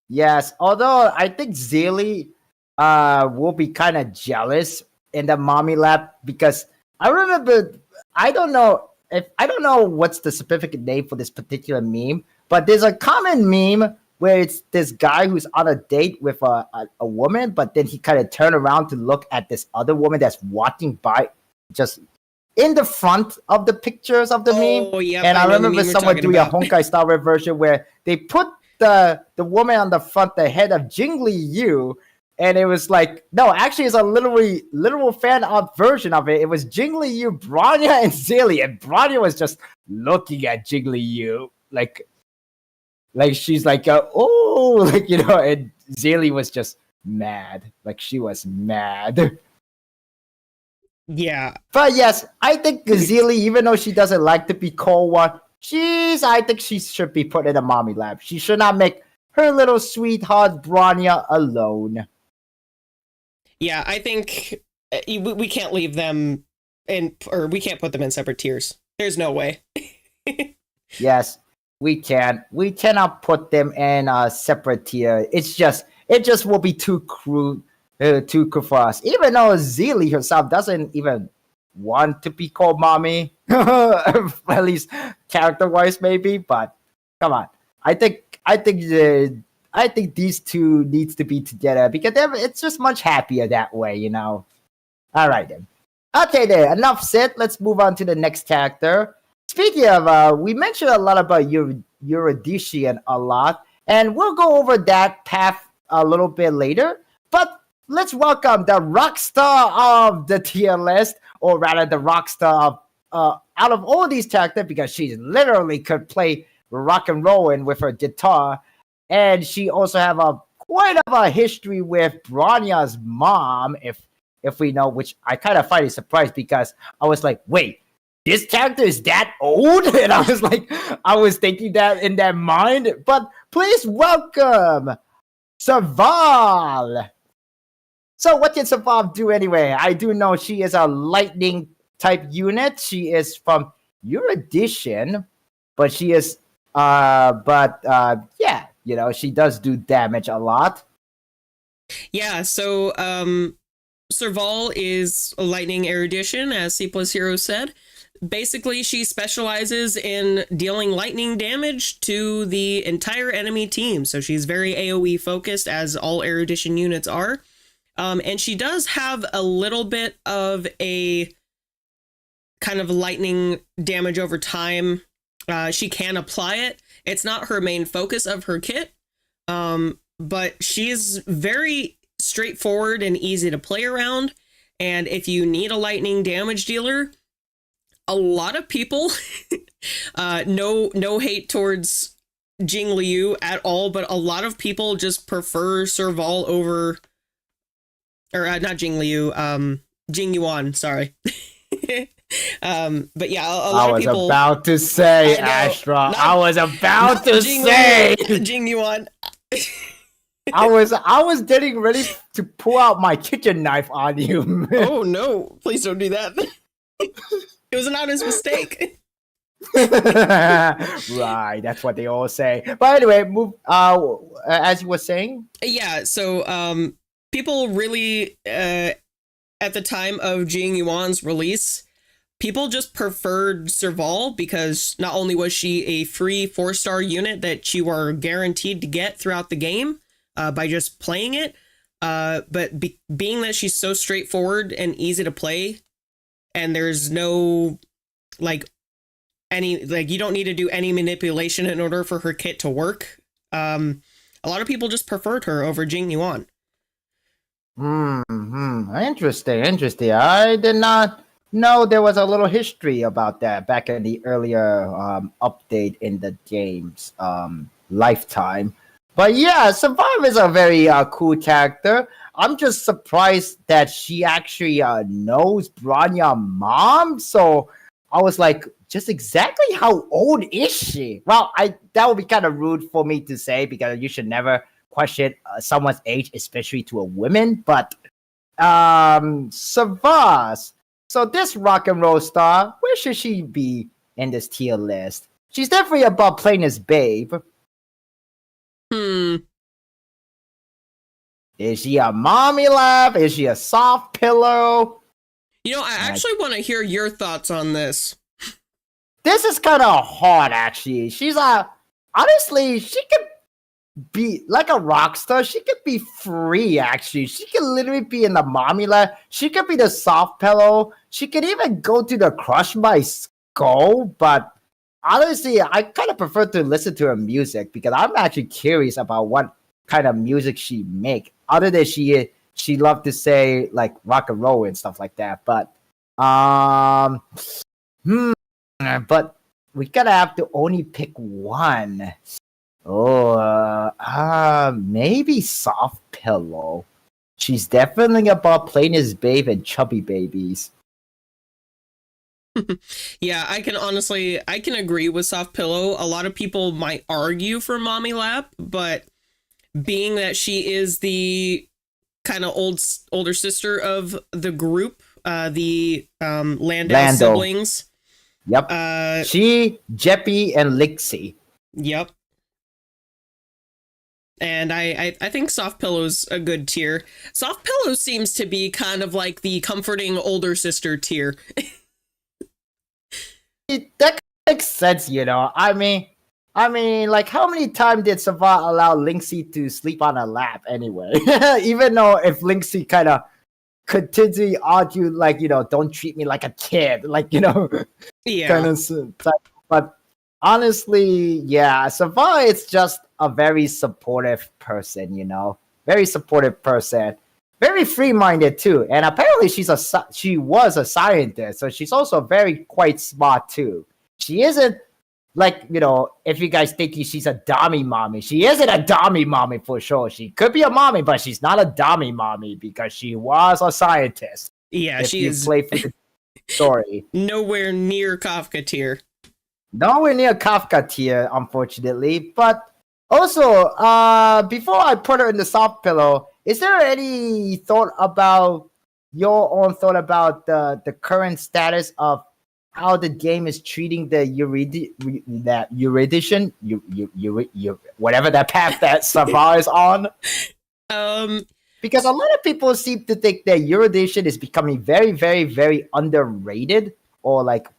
Yes, although I think Zeely will be kind of jealous in the mommy lab, because I remember, I don't know what's the specific name for this particular meme, but there's a common meme where it's this guy who's on a date with a woman, but then he kind of turn around to look at this other woman that's walking by just in the front of the pictures of the meme. Yep, and I remember someone doing a Honkai Star Rail version where they put the woman on the front, the head of Jingli Yu, and it was no, actually it's a literal fan art version of it. It was Jingli Yu, Bronya, and Zeely, and Bronya was just looking at Jingli Yu like she's and Zeely was just mad, she was mad. Yeah. But yes, I think Zeely, even though she doesn't like to be called one, I think she should be put in a mommy lab. She should not make her little sweetheart Bronya alone. Yeah, I think we can't leave them or we can't put them in separate tiers. There's no way. Yes, we can. We cannot put them in a separate tier. It just will be too crude for us. Even though Zeely herself doesn't even want to be called mommy, at least character-wise, maybe. But come on, I think these two needs to be together, because it's just much happier that way, All right then. Okay, then, enough said. Let's move on to the next character. Speaking of, we mentioned a lot about Eurydice a lot, and we'll go over that path a little bit later. But let's welcome the rock star of the tier list, or rather the rock star of out of all these characters, because she literally could play rock and roll with her guitar, and she also have quite of a history with Bronya's mom, if we know, which I kind of find it surprised, because I was like, wait, this character is that old? And I was thinking that in that mind. But please welcome Serval. So what can Serval do anyway? I do know she is a lightning type unit. She is from Eurydice, but she is she does do damage a lot. Yeah, so Serval is a lightning erudition, as C Plus Hero said. Basically, she specializes in dealing lightning damage to the entire enemy team. So she's very AoE focused, as all erudition units are. And she does have a little bit of a kind of lightning damage over time. She can apply it. It's not her main focus of her kit. But she's very straightforward and easy to play around. And if you need a lightning damage dealer, a lot of people, no hate towards Jing Liu at all, but a lot of people just prefer Serval over, or not Jing Liu, Jing Yuan, sorry. But yeah, a lot of people. I was about to say, Astra. I was about to say Jing Yuan. I was getting ready to pull out my kitchen knife on you. Oh no, please don't do that. It was an honest mistake. Right, that's what they all say. But anyway, move. As you were saying, Yeah, so people really at the time of Jing Yuan's release, people just preferred Serval because not only was she a free 4-star unit that you are guaranteed to get throughout the game by just playing it, but being that she's so straightforward and easy to play, and there's no you don't need to do any manipulation in order for her kit to work. A lot of people just preferred her over Jing Yuan. Interesting. I did not know there was a little history about that back in the earlier update in the game's lifetime. But yeah, Survivor is a very cool character. I'm just surprised that she actually knows Branya mom. So I was like, just exactly how old is she? Well, that would be kind of rude for me to say because you should never question someone's age, especially to a woman. But Savas. So this rock and roll star, where should she be in this tier list? She's definitely above Plainest Babe. Is she a mommy lap? Is she a soft pillow? I actually want to hear your thoughts on this. This is kind of hard, actually. She's honestly, she could be like a rock star. She could be free, actually. She could literally be in the mommy lap. She could be the soft pillow. She could even go to the crush my skull. But honestly, I kind of prefer to listen to her music because I'm actually curious about what kind of music she make. Other than she loved to say like rock and roll and stuff like that. But but we gotta have to only pick one. Maybe Soft Pillow. She's definitely above Plainest Babe and Chubby Babies. Yeah, I can agree with Soft Pillow. A lot of people might argue for Mommy Lap, but being that she is the kind of older sister of the group, the Lando siblings. Yep. She, Jeppy, and Lixie. Yep. And I think Soft Pillow's a good tier. Soft Pillow seems to be kind of like the comforting older sister tier. That makes sense, I mean, like, how many times did Savat allow Lixie to sleep on her lap anyway? Even though if Lixie kind of continually argued, like, don't treat me like a kid, like, Yeah. kind of. But honestly, yeah, Savat is just a very supportive person, very supportive person, very free-minded too. And apparently she was a scientist, so she's also quite smart too. She isn't like, if you guys think she's a dummy mommy, she isn't a dummy mommy for sure. She could be a mommy, but she's not a dummy mommy because she was a scientist. Yeah, she is play for the story. Nowhere near Kafka tier. Nowhere near Kafka tier, unfortunately. But also, before I put her in the soft pillow, is there any your own thought about the current status of how the game is treating the Eurydition, whatever that path that Savar is on? Because a lot of people seem to think that Eurydition is becoming very, very, very underrated or like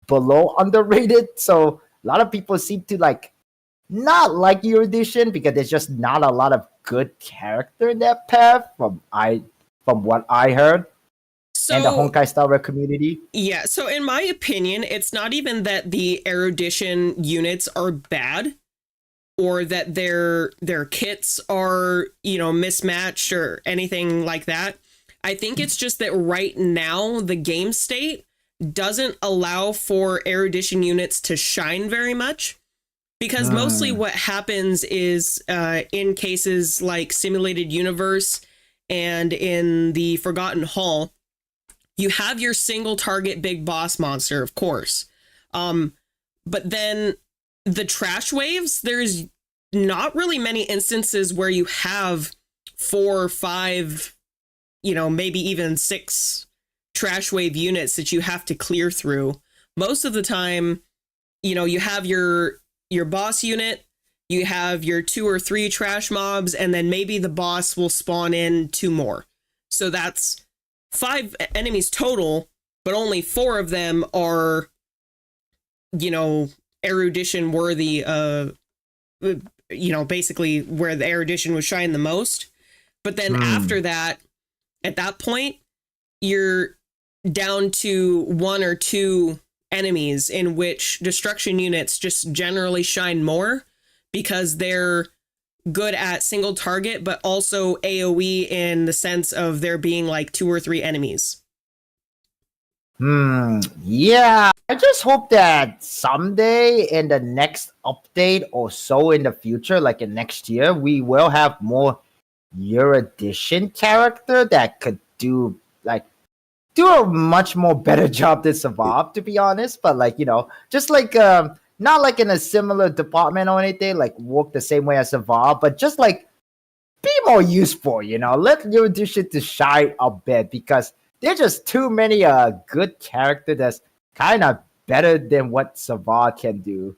below underrated. So a lot of people seem to not like Eurydition because there's just not a lot of good character in that path from what I heard. So, and the Honkai Star community. Yeah, so in my opinion, it's not even that the erudition units are bad or that their kits are, mismatched or anything like that. I think it's just that right now the game state doesn't allow for erudition units to shine very much. Because mostly what happens is in cases like Simulated Universe and in the Forgotten Hall, you have your single target big boss monster, of course. But then the trash waves, there's not really many instances where you have 4 or 5, maybe even 6 trash wave units that you have to clear through. Most of the time, you have your boss unit, you have your 2 or 3 trash mobs, and then maybe the boss will spawn in 2 more. So that's 5 enemies total, but only 4 of them are, erudition worthy, basically where the erudition would shine the most. But then after that, at that point, you're down to 1 or 2 enemies in which destruction units just generally shine more because they're good at single target, but also AoE in the sense of there being like 2 or 3 enemies. Yeah. I just hope that someday in the next update or so in the future, like in next year, we will have more Erudition character that could do a much more better job than Survive, to be honest. But just not like in a similar department or anything, like work the same way as Survive, but just like be more useful, let Erudition to shine a bit because there's just too many good character that's kind of better than what Survive can do.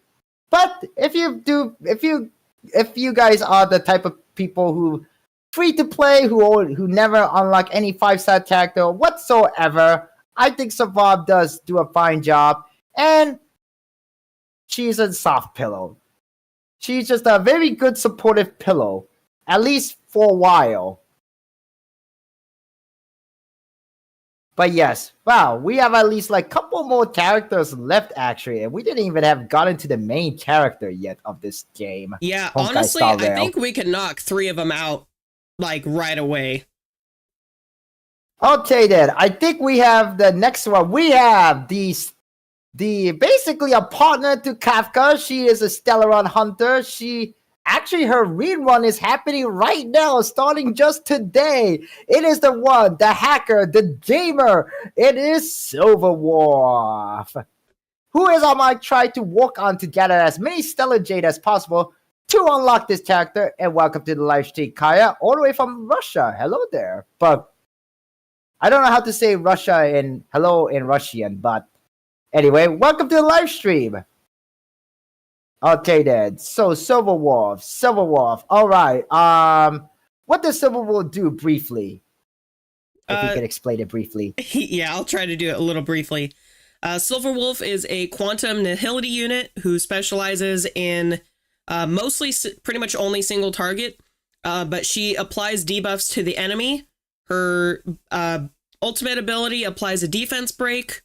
But if you guys are the type of people who free to play, who never unlock any 5-star character whatsoever, I think Survive does do a fine job, and she's a soft pillow. She's just a very good supportive pillow, at least for a while. But yes, wow, we have at least like a couple more characters left actually, and we didn't even have gotten to the main character yet of this game. Yeah, Honkai honestly, Star I Rail. think we could knock 3 of them out like right away. Okay then, I think we have the next one. We have the basically a partner to Kafka. She is a Stellaron hunter. Her read run is happening right now, starting just today. It is the one, the hacker, the gamer. It is Silverwolf, who is on my try to work on to gather as many Stellar Jade as possible to unlock this character. And welcome to the live stream, Kaya, all the way from Russia. Hello there. But I don't know how to say Russia and hello in Russian, but anyway, welcome to the live stream. Okay then, so Silverwolf. All right. What does Silverwolf do briefly? If you could explain it briefly. Yeah, I'll try to do it a little briefly. Silverwolf is a quantum nihility unit who specializes in mostly pretty much only single target, but she applies debuffs to the enemy. Her ultimate ability applies a defense break,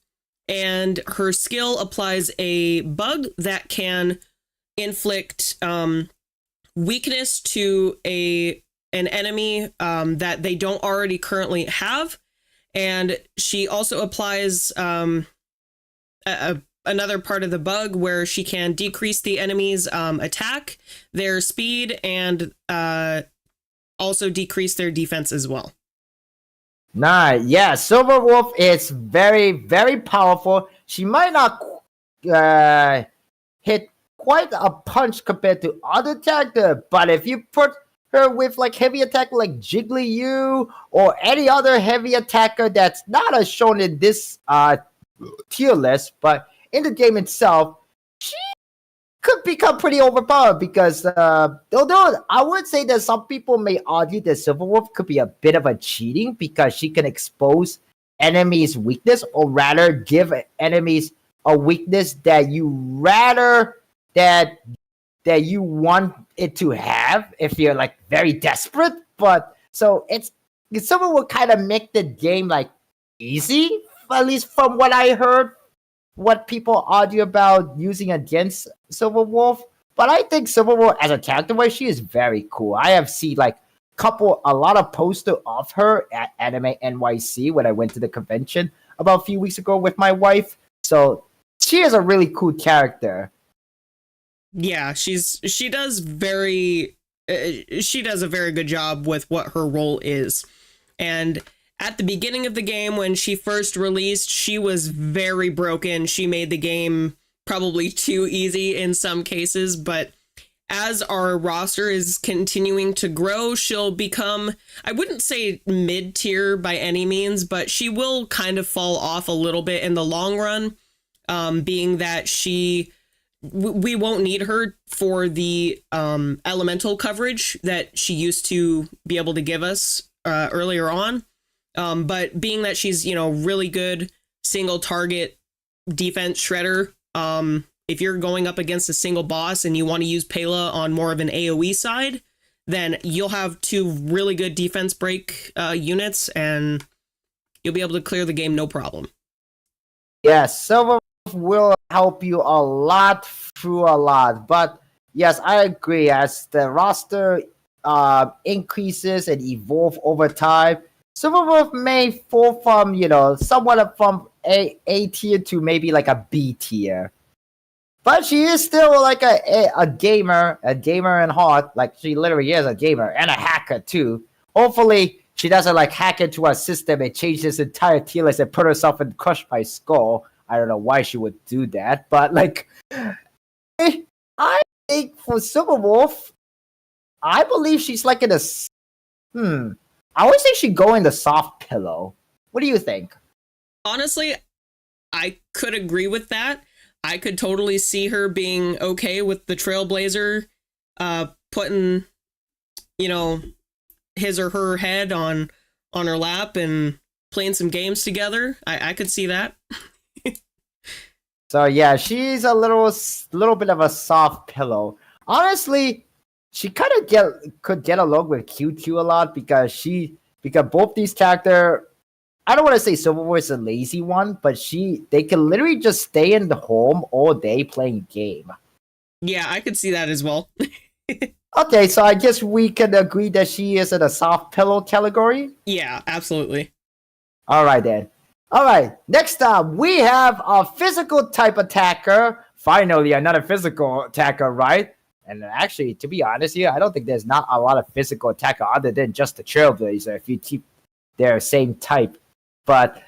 and her skill applies a bug that can inflict weakness to an enemy that they don't already currently have. And she also applies another part of the bug where she can decrease the enemy's attack, their speed, and also decrease their defense as well. Nice. Yeah, Silverwolf is very, very powerful. She might not hit quite a punch compared to other characters, but if you put her with like heavy attack like Jigglypuff or any other heavy attacker that's not as shown in this tier list, but in the game itself, she could become pretty overpowered because although I would say that some people may argue that Silverwolf could be a bit of a cheating because she can expose enemies' weakness, or rather give enemies a weakness that you rather that you want it to have if you're like very desperate. But so someone will kind of make the game like easy, at least from what I heard, what people argue about using against Silverwolf. But I think Silverwolf as a character wise, she is very cool. I have seen like a lot of poster of her at Anime NYC when I went to the convention about a few weeks ago with my wife. So she is a really cool character. Yeah, she does a very good job with what her role is. And at the beginning of the game, when she first released, she was very broken. She made the game probably too easy in some cases, but as our roster is continuing to grow, she'll become, I wouldn't say mid-tier by any means, but she will kind of fall off a little bit in the long run, being that we won't need her for the elemental coverage that she used to be able to give us earlier on. But being that she's, really good single target defense shredder, if you're going up against a single boss and you want to use Pela on more of an AoE side, then you'll have two really good defense break units and you'll be able to clear the game no problem. Yes, Silver will help you a lot through a lot. But yes, I agree. As the roster increases and evolve over time, Silverwolf may fall from, somewhat from A tier to maybe like a B tier. But she is still like a gamer in heart. Like, she literally is a gamer and a hacker too. Hopefully, she doesn't like hack into our system and change this entire tier list and put herself in Crush My Skull. I don't know why she would do that, but like, I think for Silverwolf, I believe she's like in a. I always think she'd go in the soft pillow. What do you think? Honestly, I could agree with that. I could totally see her being okay with the Trailblazer putting, his or her head on her lap and playing some games together. I could see that. So yeah, she's a little bit of a soft pillow. Honestly, she kind of could get along with QQ a lot because both these characters, I don't want to say Silverboy is a lazy one, but they can literally just stay in the home all day playing game. Yeah, I could see that as well. Okay, so I guess we can agree that she is in a soft pillow category? Yeah, absolutely. All right, then. All right, next up, we have a physical type attacker. Finally, another physical attacker, right? And actually, to be honest here, I don't think there's not a lot of physical attacker other than just the Trailblazer if you keep their same type. But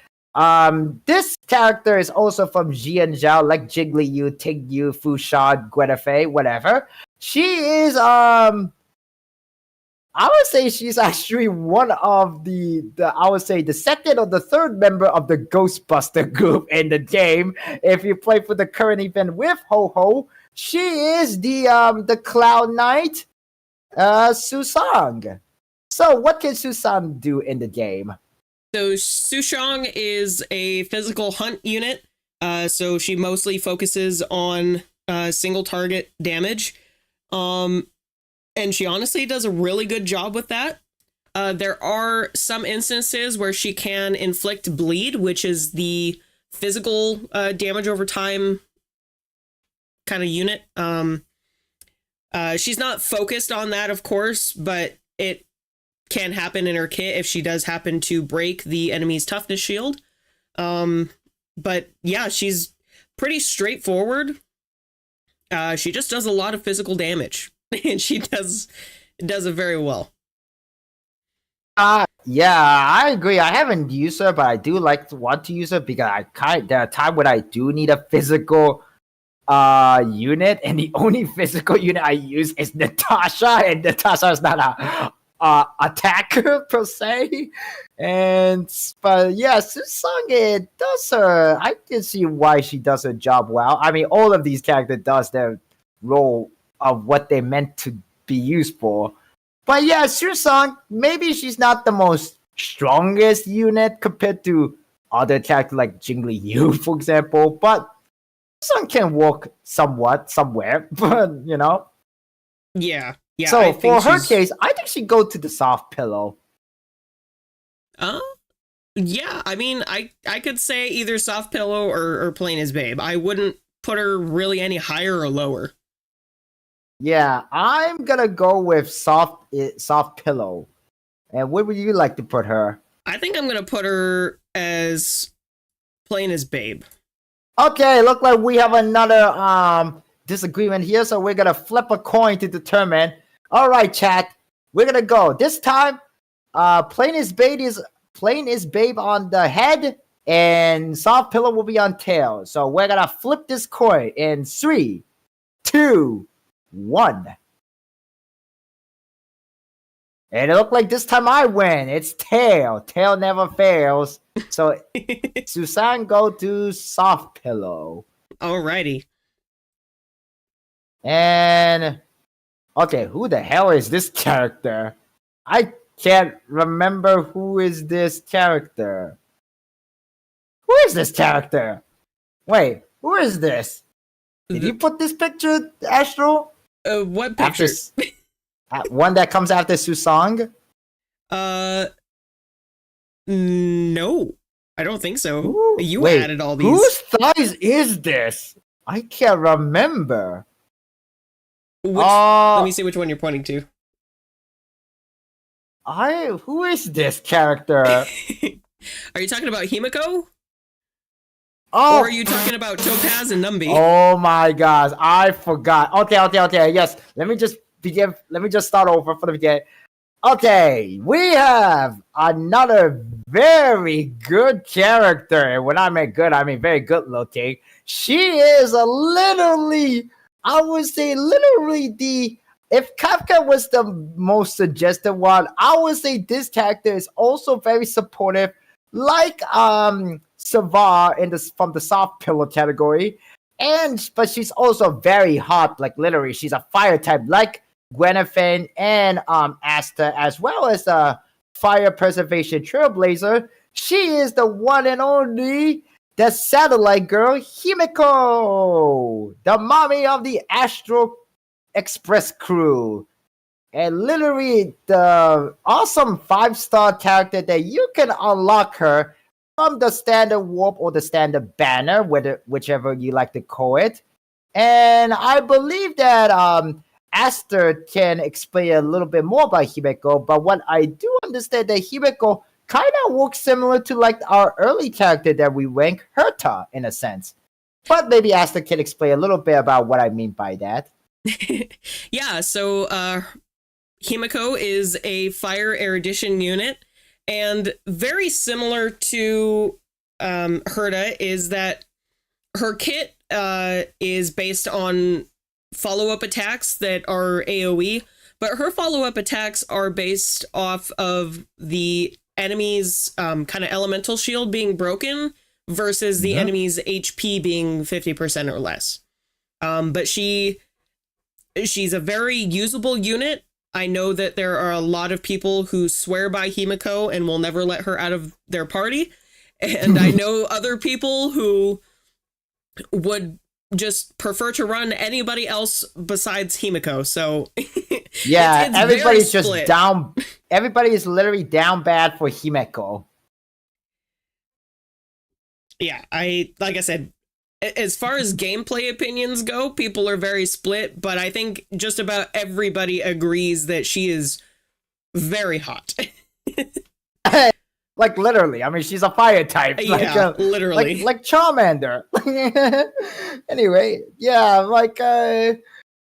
this character is also from Jian Zhao, like Jigglypuff, Tigyu, Fushan, Guinevere, whatever. She is I would say she's actually one of the second or the third member of the Ghostbuster group in the game. If you play for the current event with Ho-Ho, she is the Cloud Knight, Susang. So what can Susang do in the game? So Sushang is a physical hunt unit. So she mostly focuses on single target damage. And she honestly does a really good job with that. There are some instances where she can inflict bleed, which is the physical damage over time kind of unit. She's not focused on that, of course, but it can happen in her kit if she does happen to break the enemy's toughness shield. But yeah, she's pretty straightforward. She just does a lot of physical damage. And she does it very well. Yeah, I agree. I haven't used her, but I do want to use her because there are times when I do need a physical unit, and the only physical unit I use is Natasha, and Natasha is not a attacker per se. But yeah, Susang, it does her. I can see why she does her job well. I mean, all of these characters does their role of what they meant to be used for. But yeah, Susang, maybe she's not the most strongest unit compared to other characters like Jigglypuff, for example. But Susang can work somewhat somewhere. But Yeah. So for her case, I think she'd go to the soft pillow. Yeah. I mean, I could say either soft pillow or plain as babe. I wouldn't put her really any higher or lower. Yeah, I'm gonna go with soft pillow. And where would you like to put her? I think I'm gonna put her as plain as babe. Okay, look like we have another disagreement here, so we're gonna flip a coin to determine. All right, chat, we're gonna go this time. Plain as babe on the head, and soft pillow will be on tail. So we're gonna flip this coin in 3, 2, 1. And it looked like this time I win. It's tail. Tail never fails. So Susan go to soft pillow. Alrighty. And okay, who the hell is this character? I can't remember who is this character. Who is this character? Wait, who is this? Did you put this picture, Astro? What picture? One that comes after Susang? No. I don't think so. Ooh, You wait, added all these. Whose thighs is this? I can't remember. Let me see which one you're pointing to. Who is this character? Are you talking about Himiko? Oh, Or are you talking about Topaz and Numby? oh my gosh, I forgot. Okay. Yes, let me just begin. Let me just start over from the beginning. Okay, we have another very good character. And when I mean good, I mean very good looking. She is literally, I would say, literally if Kafka was the most suggested one, I would say this character is also very supportive, like Savar from the soft pillow category, but she's also very hot, like literally she's a fire type, like Gwenevere and Asta, as well as a fire preservation trailblazer. She is the one and only the satellite girl Himiko, the mommy of the Astro Express crew. And literally the awesome 5-star character that you can unlock her from the standard warp or the standard banner, whichever you like to call it. And I believe that Aster can explain a little bit more about Himeko, but what I do understand that Himeko kind of works similar to like our early character that we rank, Herta, in a sense. But maybe Aster can explain a little bit about what I mean by that. Yeah, so Himiko is a fire erudition unit, and very similar to Herta is that her kit is based on follow-up attacks that are AoE, but her follow-up attacks are based off of the enemy's kind of elemental shield being broken versus the enemy's HP being 50% or less. But she's a very usable unit. I know that there are a lot of people who swear by Himiko and will never let her out of their party. And I know other people who would just prefer to run anybody else besides Himiko. So yeah, it's everybody's very just split. down. Everybody is literally down bad for Himeko. Yeah, like I said, as far as gameplay opinions go, people are very split, but I think just about everybody agrees that she is very hot. Like literally, I mean, she's a fire type. Yeah, literally. like Charmander. Anyway, yeah,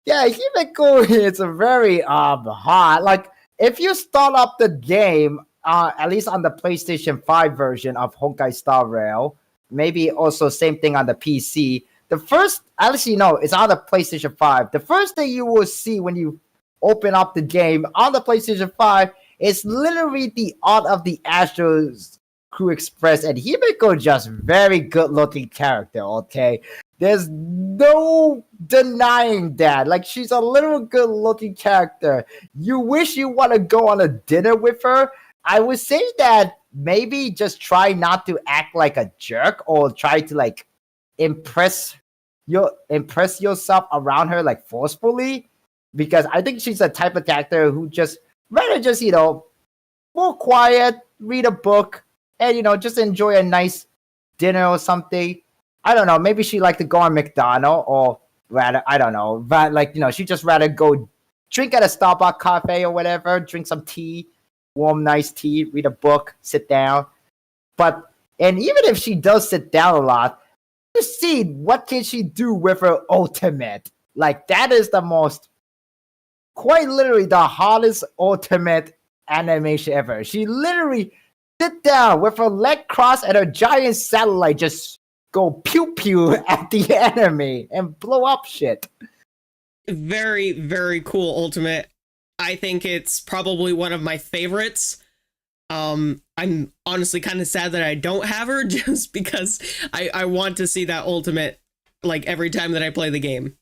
Himeko is a very hot. Like if you start up the game, at least on the PlayStation 5 version of Honkai Star Rail, maybe also same thing on the PC. The first, actually no, it's on the PlayStation 5. The first thing you will see when you open up the game on the PlayStation 5 is literally the art of the Astros Crew Express, and Himeko just very good looking character, okay? There's no denying that. Like, she's a little good looking character. You wish you want to go on a dinner with her. I would say that maybe just try not to act like a jerk, or try to like impress yourself around her like forcefully, because I think she's the type of character who just rather just, more quiet, read a book, and, just enjoy a nice dinner or something. I don't know, maybe she like to go on McDonald's, or rather, I don't know, but like, she just rather go drink at a Starbucks cafe or whatever, drink some tea, warm, nice tea, read a book, sit down. And even if she does sit down a lot, you see what can she do with her ultimate. Like, that is the most, quite literally the hardest ultimate animation ever. She literally sit down with her leg crossed and her giant satellite just go pew pew at the enemy and blow up shit. Very, very cool ultimate. I think it's probably one of my favorites. I'm honestly kind of sad that I don't have her just because I want to see that ultimate like every time that I play the game.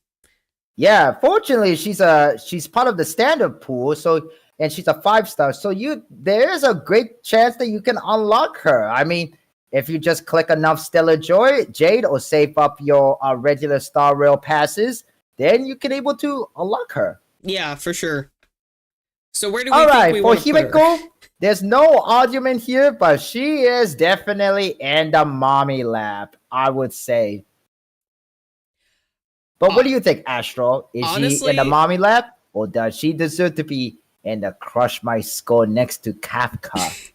Yeah, fortunately, she's part of the standard pool, so and she's a 5-star. So there is a great chance that you can unlock her. I mean, if you just click enough Stellar Jade or save up your regular Star Rail passes, then you can able to unlock her. Yeah, for sure. So where do we All think right, we for want to put her? Himeko, there's no argument here, but she is definitely in the mommy lap, I would say. But what do you think, Astro? Is she in the honestly- mommy lap, or does she deserve to be in the Crush My Skull next to Kafka?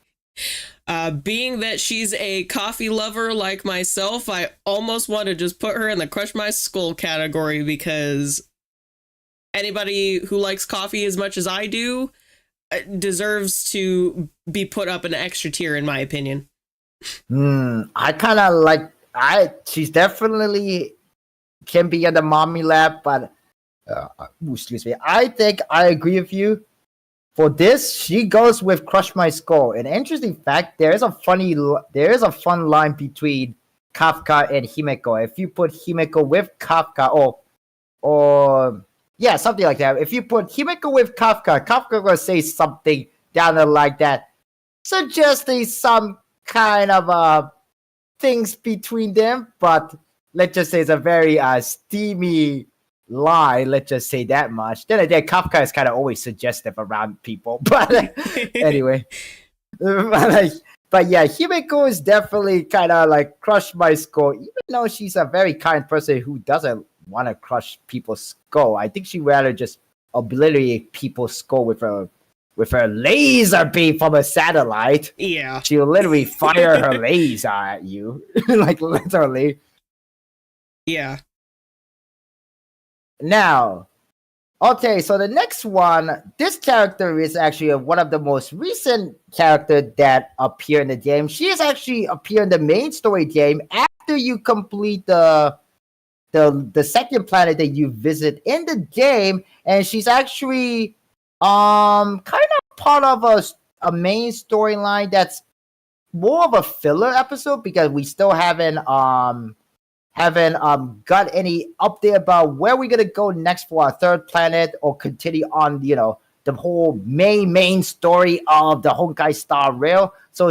Being that she's a coffee lover like myself, I almost want to just put her in the Crush My Skull category because anybody who likes coffee as much as I do deserves to be put up an extra tier, in my opinion. I kind of like. She's definitely can be in the mommy lap, but excuse me. I think I agree with you. For this, she goes with Crush My Skull. An interesting fact: there is a fun line between Kafka and Himeko. If you put Himeko with Kafka, or yeah, something like that. If you put Himeko with Kafka, Kafka will say something down the like that, suggesting some kind of things between them. But let's just say it's a very steamy lie. Let's just say that much. Then again, Kafka is kind of always suggestive around people. But anyway, but yeah, Himeko is definitely kind of like Crush My Skull, even though she's a very kind person who doesn't want to crush people's skull. I think she'd rather just obliterate people's skull with her laser beam from a satellite. Yeah. She'll literally fire her laser at you. Like literally. Yeah. Now, okay, so the next one, this character is actually one of the most recent characters that appear in the game. She is actually appear in the main story game after you complete the second planet that you visit in the game, and she's actually kind of part of a main storyline that's more of a filler episode because we still haven't got any update about where we're gonna go next for our third planet or continue on the whole main story of the Honkai Star Rail. So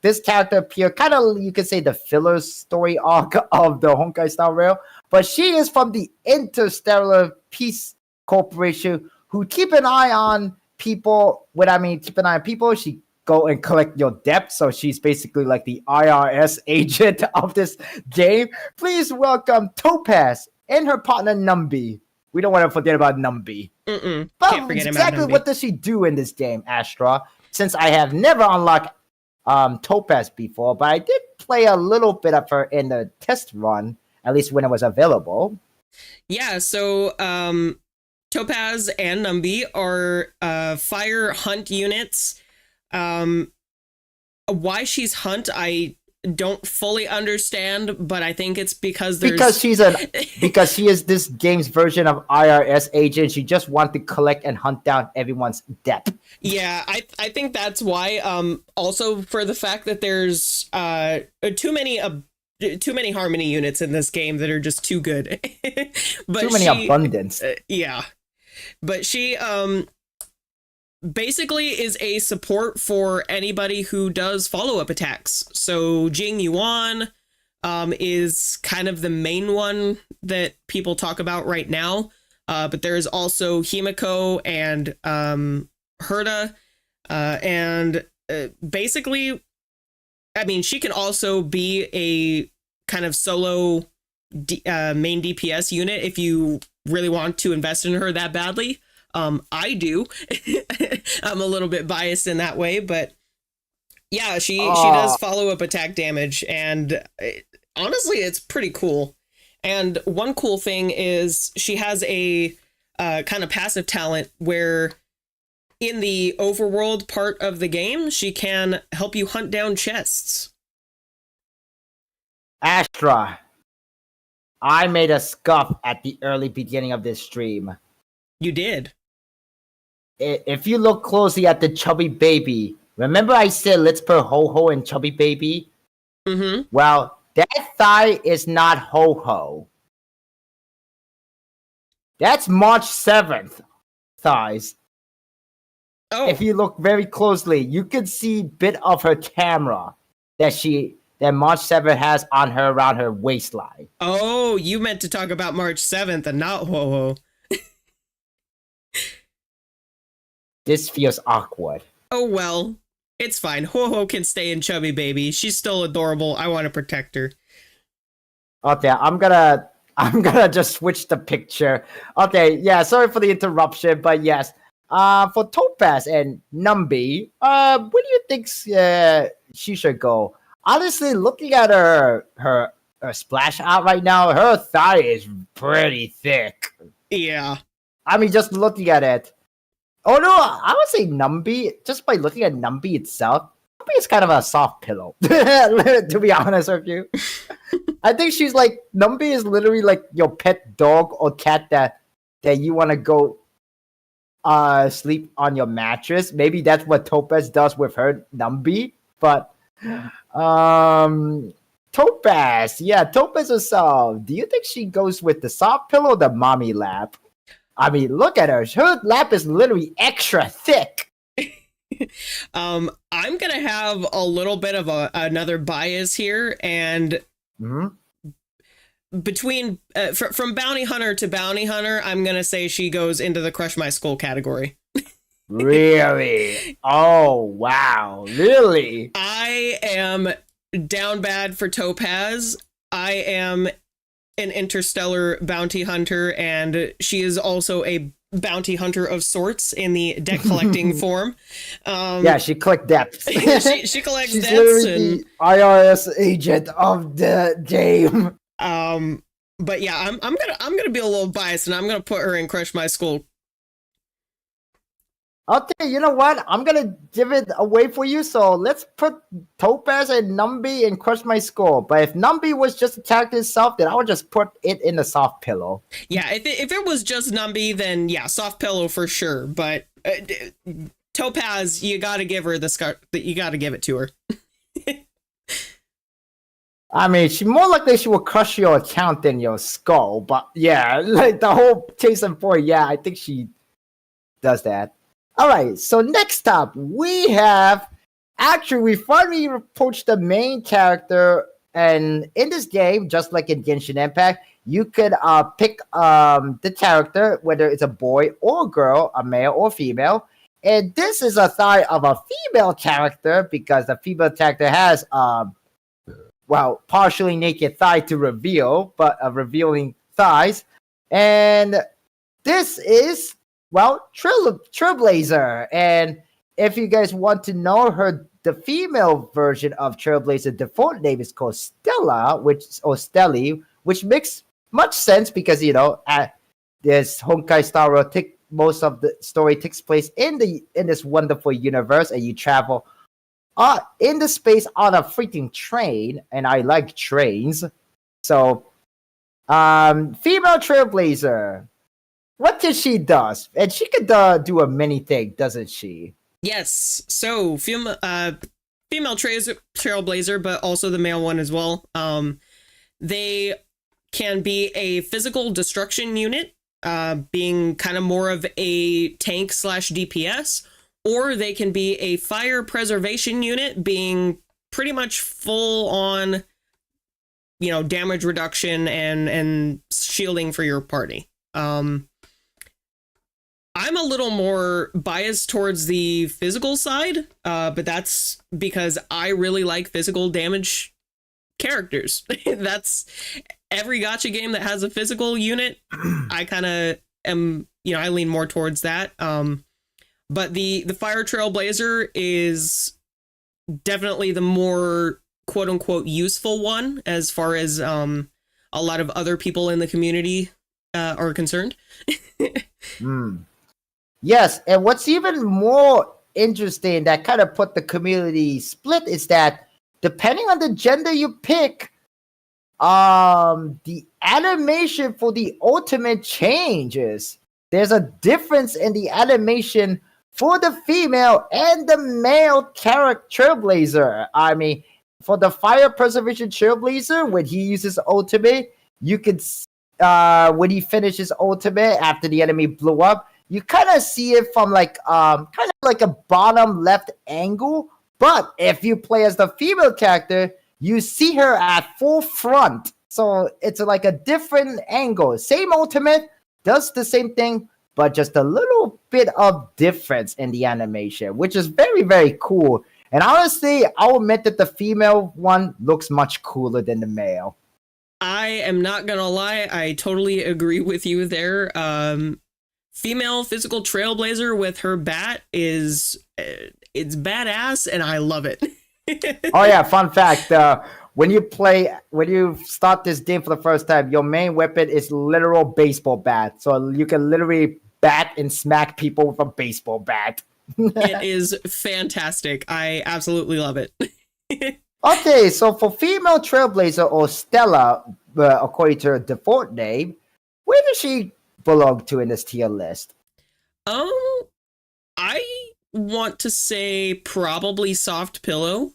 this character appear kind of, you could say, the filler story arc of the Honkai Star Rail, but she is from the Interstellar Peace Corporation, who keep an eye on people. What I mean, keep an eye on people. She go and collect your debt. So she's basically like the IRS agent of this game. Please welcome Topaz and her partner Numby. We don't want to forget about Numby. But Can't forget exactly about Numby. what does she do in this game, Astra? Since I have never unlocked Topaz before, but I did play a little bit of her in the test run, at least when it was available. Yeah, so Topaz and Numby are fire hunt units. Why she's hunt, I don't fully understand, but I think it's because because she is this game's version of IRS agent. She just wants to collect and hunt down everyone's debt. Yeah, I think that's why. Also for the fact that there's too many harmony units in this game that are just too good. But too many abundance. Yeah, but she basically is a support for anybody who does follow-up attacks. So Jing Yuan is kind of the main one that people talk about right now. But there's also Himeko and Herta. And basically, I mean, she can also be a kind of solo main DPS unit if you really want to invest in her that badly. I do. I'm a little bit biased in that way, but yeah, she does follow up attack damage, and honestly, it's pretty cool. And one cool thing is she has a kind of passive talent where in the overworld part of the game, she can help you hunt down chests. Astra, I made a scuff at the early beginning of this stream. You did. if you look closely at the chubby baby, remember I said let's put Ho Ho and chubby baby? Mm-hmm. Well, that thigh is not Ho Ho. That's March 7th thighs. Oh. If you look very closely, you can see bit of her camera that March 7th has on her around her waistline. Oh, you meant to talk about March 7th and not Ho Ho. This feels awkward. Oh well, it's fine. Ho Ho can stay in chubby baby. She's still adorable. I want to protect her. Okay, I'm gonna just switch the picture. Okay, yeah, sorry for the interruption, but yes. For Topaz and Numby, where do you think she should go? Honestly, looking at her splash out right now, her thigh is pretty thick. Yeah. I mean, just looking at it. Oh no, I would say Numby, just by looking at Numby itself, Numby is kind of a soft pillow, to be honest with you. I think she's like, Numby is literally like your pet dog or cat that you want to go sleep on your mattress. Maybe that's what Topaz does with her Numby. But Topaz, yeah, Topaz herself. Do you think she goes with the soft pillow or the mommy lap? I mean, look at her. Her lap is literally extra thick. I'm gonna have a little bit of another bias here, and between from bounty hunter to bounty hunter, I'm gonna say she goes into the crush my skull category. Really? Oh wow, really? I am down bad for Topaz. I am an interstellar bounty hunter, and she is also a bounty hunter of sorts in the deck collecting form. Yeah, she collects depths. she collects She's debts literally and the IRS agent of the game. But yeah, I'm gonna be a little biased, and I'm gonna put her in Crush My Skull. Okay, you know what? I'm gonna give it away for you. So let's put Topaz and Numby and Crush My Skull. But if Numby was just a character itself, then I would just put it in the soft pillow. Yeah, if it was just Numby, then yeah, soft pillow for sure. But Topaz, you gotta give her the scar. You gotta give it to her. I mean, more likely she will crush your account than your skull. But yeah, like the whole chase and for, yeah, I think she does that. All right, so next up, we have... Actually, we finally approached the main character, and in this game, just like in Genshin Impact, you could pick the character, whether it's a boy or a girl, a male or female, and this is a thigh of a female character, because the female character has, partially naked thigh to reveal, but revealing thighs, and this is... Trailblazer. And if you guys want to know her, the female version of Trailblazer default name is called Stella, Stelly, which makes much sense because, you know, this Honkai Star Rail, most of the story takes place in this wonderful universe, and you travel in the space on a freaking train, and I like trains. So, female Trailblazer. What did she does? And she could do a many thing, doesn't she? Yes. So female Trailblazer, but also the male one as well. They can be a physical destruction unit, being kind of more of a tank / DPS, or they can be a fire preservation unit, being pretty much full on, you know, damage reduction and shielding for your party. I'm a little more biased towards the physical side, but that's because I really like physical damage characters. That's every gacha game that has a physical unit. I kind of am, you know, I lean more towards that. But the Fire Trailblazer is definitely the more quote unquote useful one as far as a lot of other people in the community are concerned. Yes, and what's even more interesting that kind of put the community split is that depending on the gender you pick, the animation for the ultimate changes. there's a difference in the animation for the female and the male character Trailblazer. I mean, for the Fire Preservation Trailblazer, when he uses ultimate, you could, when he finishes ultimate after the enemy blew up, you kind of see it from like, kind of like a bottom left angle. But if you play as the female character, you see her at full front. So it's like a different angle. Same ultimate, does the same thing, but just a little bit of difference in the animation, which is very, very cool. And honestly, I'll admit that the female one looks much cooler than the male. I am not gonna lie, I totally agree with you there. Female physical Trailblazer with her bat is it's badass, and I love it. Oh yeah, fun fact. When you start this game for the first time, your main weapon is literal baseball bat. So you can literally bat and smack people with a baseball bat. It is fantastic. I absolutely love it. Okay, so for female Trailblazer or Stella, according to her default name, where does she belong to in this tier list? I want to say probably Soft Pillow.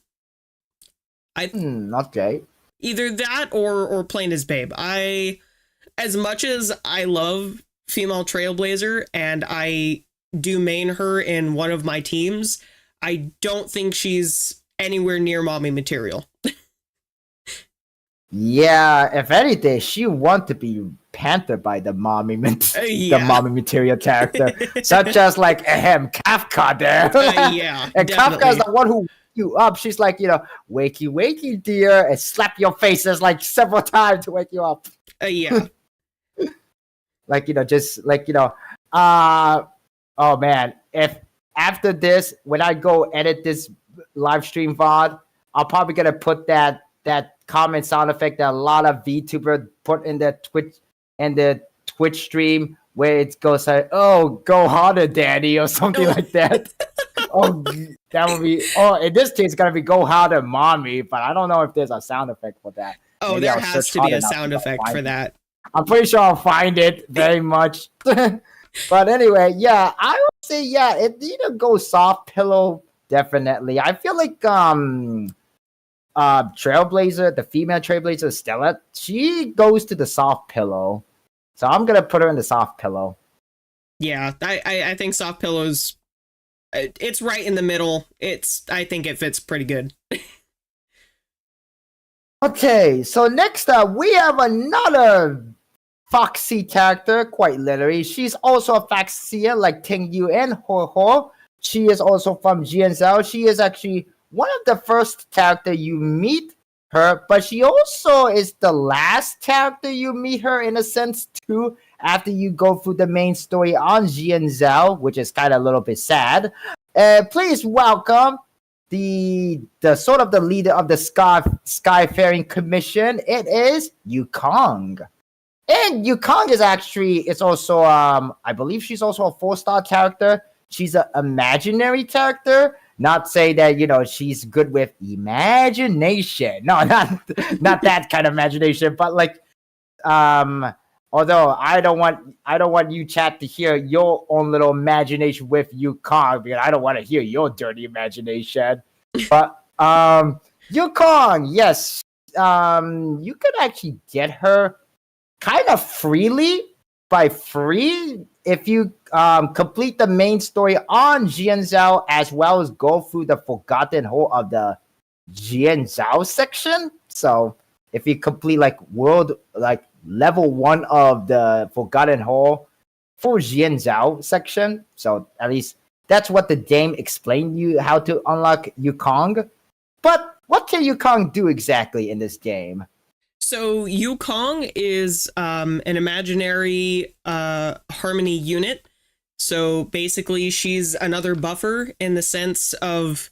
Okay. Either that or plain as Babe. As much as I love female Trailblazer and I do main her in one of my teams, I don't think she's anywhere near mommy material. Yeah, if anything, she want to be panthered by the mommy, the mommy material character, such as like Kafka there. Yeah, and definitely. Kafka is the one who you up. She's like, wakey, wakey, dear, and slap your faces like several times to wake you up. Yeah. Oh man, if after this, when I go edit this live stream VOD, I'm probably gonna put that comment sound effect that a lot of VTubers put in the Twitch stream, where it goes like, "Oh, go harder, daddy," or something like that. Oh, that would be. Oh, in this case, it's gonna be "Go harder, mommy," but I don't know if there's a sound effect for that. Oh, Maybe there I'll has search to be hard a enough sound to effect find for it. that. I'm pretty sure I'll find it very much. But anyway, yeah, I would say it either goes Soft Pillow, definitely. I feel like Trailblazer, the female Trailblazer Stella, she goes to the Soft Pillow. So I'm gonna put her in the Soft Pillow. Yeah, I think Soft Pillow's it's right in the middle. I think it fits pretty good. Okay, so next up we have another Foxy character, quite literally. She's also a Foxia like Ting Yu and Ho Ho. She is also from GNZL. She is actually one of the first character you meet her, but she also is the last character you meet her in a sense too, after you go through the main story on GNZL, which is kind of a little bit sad. Please welcome the sort of the leader of the Skyfaring Commission. It is Yukong. And Yukong is also I believe she's also a 4-star character. She's an imaginary character. Not say that she's good with imagination. No, not that kind of imagination, but like although I don't want you chat to hear your own little imagination with Yukong, because I don't want to hear your dirty imagination. But Yukong, yes. You could actually get her kind of freely if you complete the main story on GNZL, as well as go through the Forgotten Hole of the GNZL section. So if you complete level 1 of the Forgotten Hole for GNZL section, so at least that's what the game explained you how to unlock Yukong. But what can Yukong do exactly in this game? So Yukong is an imaginary harmony unit. So basically she's another buffer in the sense of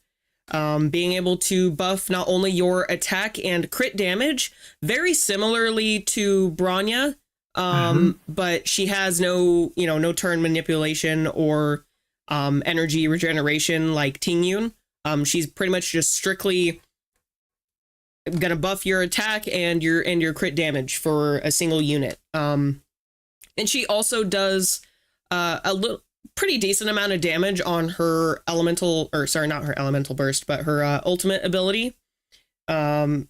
being able to buff not only your attack and crit damage, very similarly to Bronya, but she has no turn manipulation or energy regeneration like Tingyun. She's pretty much just strictly gonna buff your attack and your crit damage for a single unit. And she also does a little pretty decent amount of damage on her elemental, or sorry, not her elemental burst, but her ultimate ability. And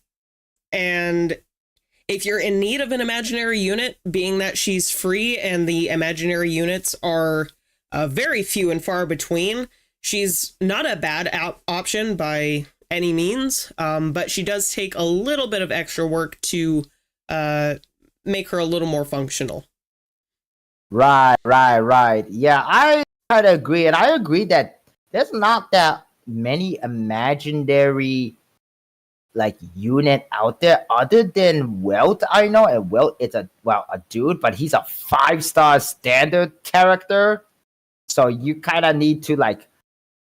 if you're in need of an imaginary unit, being that she's free and the imaginary units are very few and far between, she's not a bad option by any means, but she does take a little bit of extra work to make her a little more functional. Right. Yeah, I kind of agree. And I agree that there's not that many imaginary unit out there other than Welt. I know, and Welt is a dude, but he's a 5-star standard character. So you kind of need to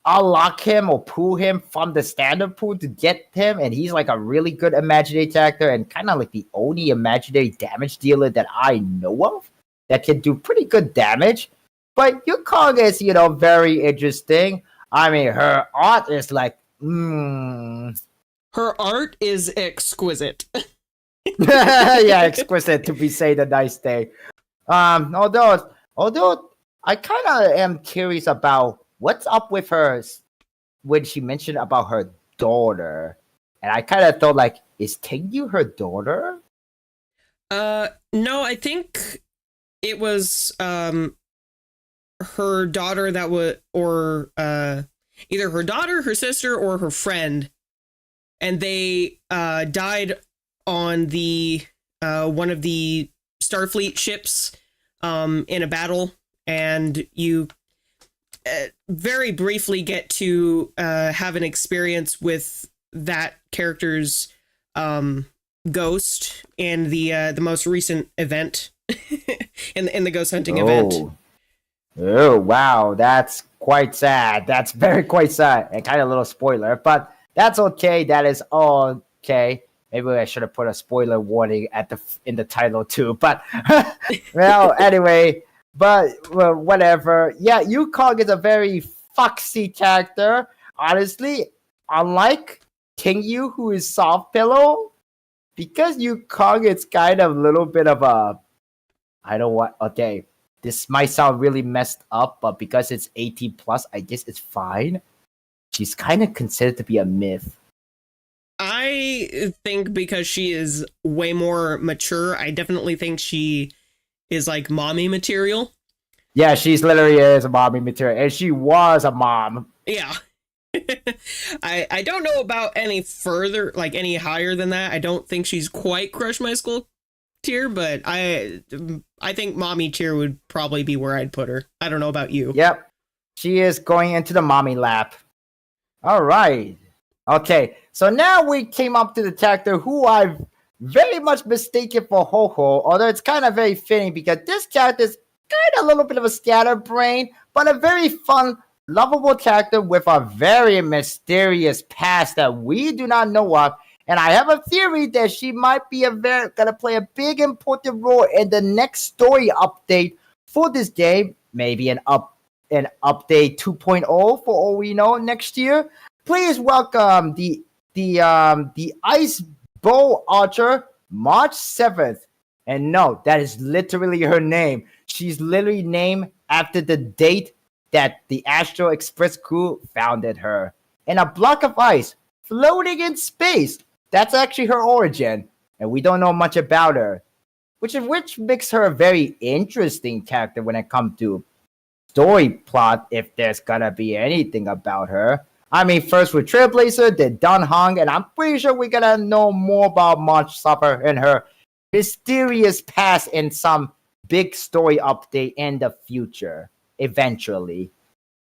unlock him or pull him from the standard pool to get him, and he's a really good imaginary character and kind of the only imaginary damage dealer that I know of that can do pretty good damage. But Yukong is, very interesting. I mean, her art is Her art is exquisite. Yeah, exquisite to be say the nice thing. Although I kind of am curious about what's up with her when she mentioned about her daughter, and I kind of thought is Tingyu her daughter? No, I think it was her daughter that was, or either her daughter, her sister, or her friend, and they died on the one of the Starfleet ships in a battle, and you very briefly get to have an experience with that character's ghost in the most recent event in the ghost hunting event. Oh wow, that's quite sad. That's very quite sad and kind of a little spoiler, but that's okay. That is all okay. Maybe I should have put a spoiler warning in the title too. But well, anyway, whatever. Yeah, Yukong is a very foxy character. Honestly, unlike Tingyu, who is soft pillow, because Yukong is kind of a little bit of a, okay, this might sound really messed up, but because it's 18 plus, I guess it's fine. She's kind of considered to be a myth. I think because she is way more mature, I definitely think she is mommy material. Yeah, she's literally is a mommy material, and she was a mom. Yeah. I don't know about any further, any higher than that. I don't think she's quite Crush My Skull tier, but I think mommy tier would probably be where I'd put her. I don't know about you. Yep. She is going into the mommy lap. All right. Okay, so now we came up to the character who I've very much mistaken for Ho-Ho, although it's kind of very fitting because this character is kind of a little bit of a scatterbrain, but a very fun, lovable character with a very mysterious past that we do not know of. And I have a theory that she might be gonna play a big important role in the next story update for this game, maybe an update 2.0 for all we know next year. Please welcome the Ice Bow Archer, March 7th. And no, that is literally her name. She's literally named after the date that the Astro Express crew founded her. And a block of ice floating in space. That's actually her origin. And we don't know much about her. Which makes her a very interesting character when it comes to story plot, if there's gonna be anything about her. I mean, first with Trailblazer, then Dun Hong, and I'm pretty sure we're gonna know more about March Supper and her mysterious past in some big story update in the future, eventually.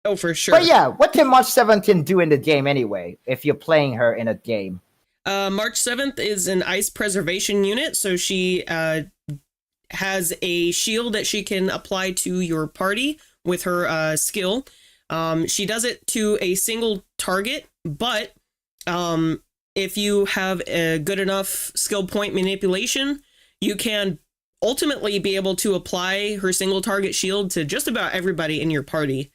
Oh, for sure. But yeah, what can March 7th do in the game anyway, if you're playing her in a game? March 7th is an ice preservation unit, so she has a shield that she can apply to your party with her skill. She does it to a single target, but if you have a good enough skill point manipulation, you can ultimately be able to apply her single target shield to just about everybody in your party.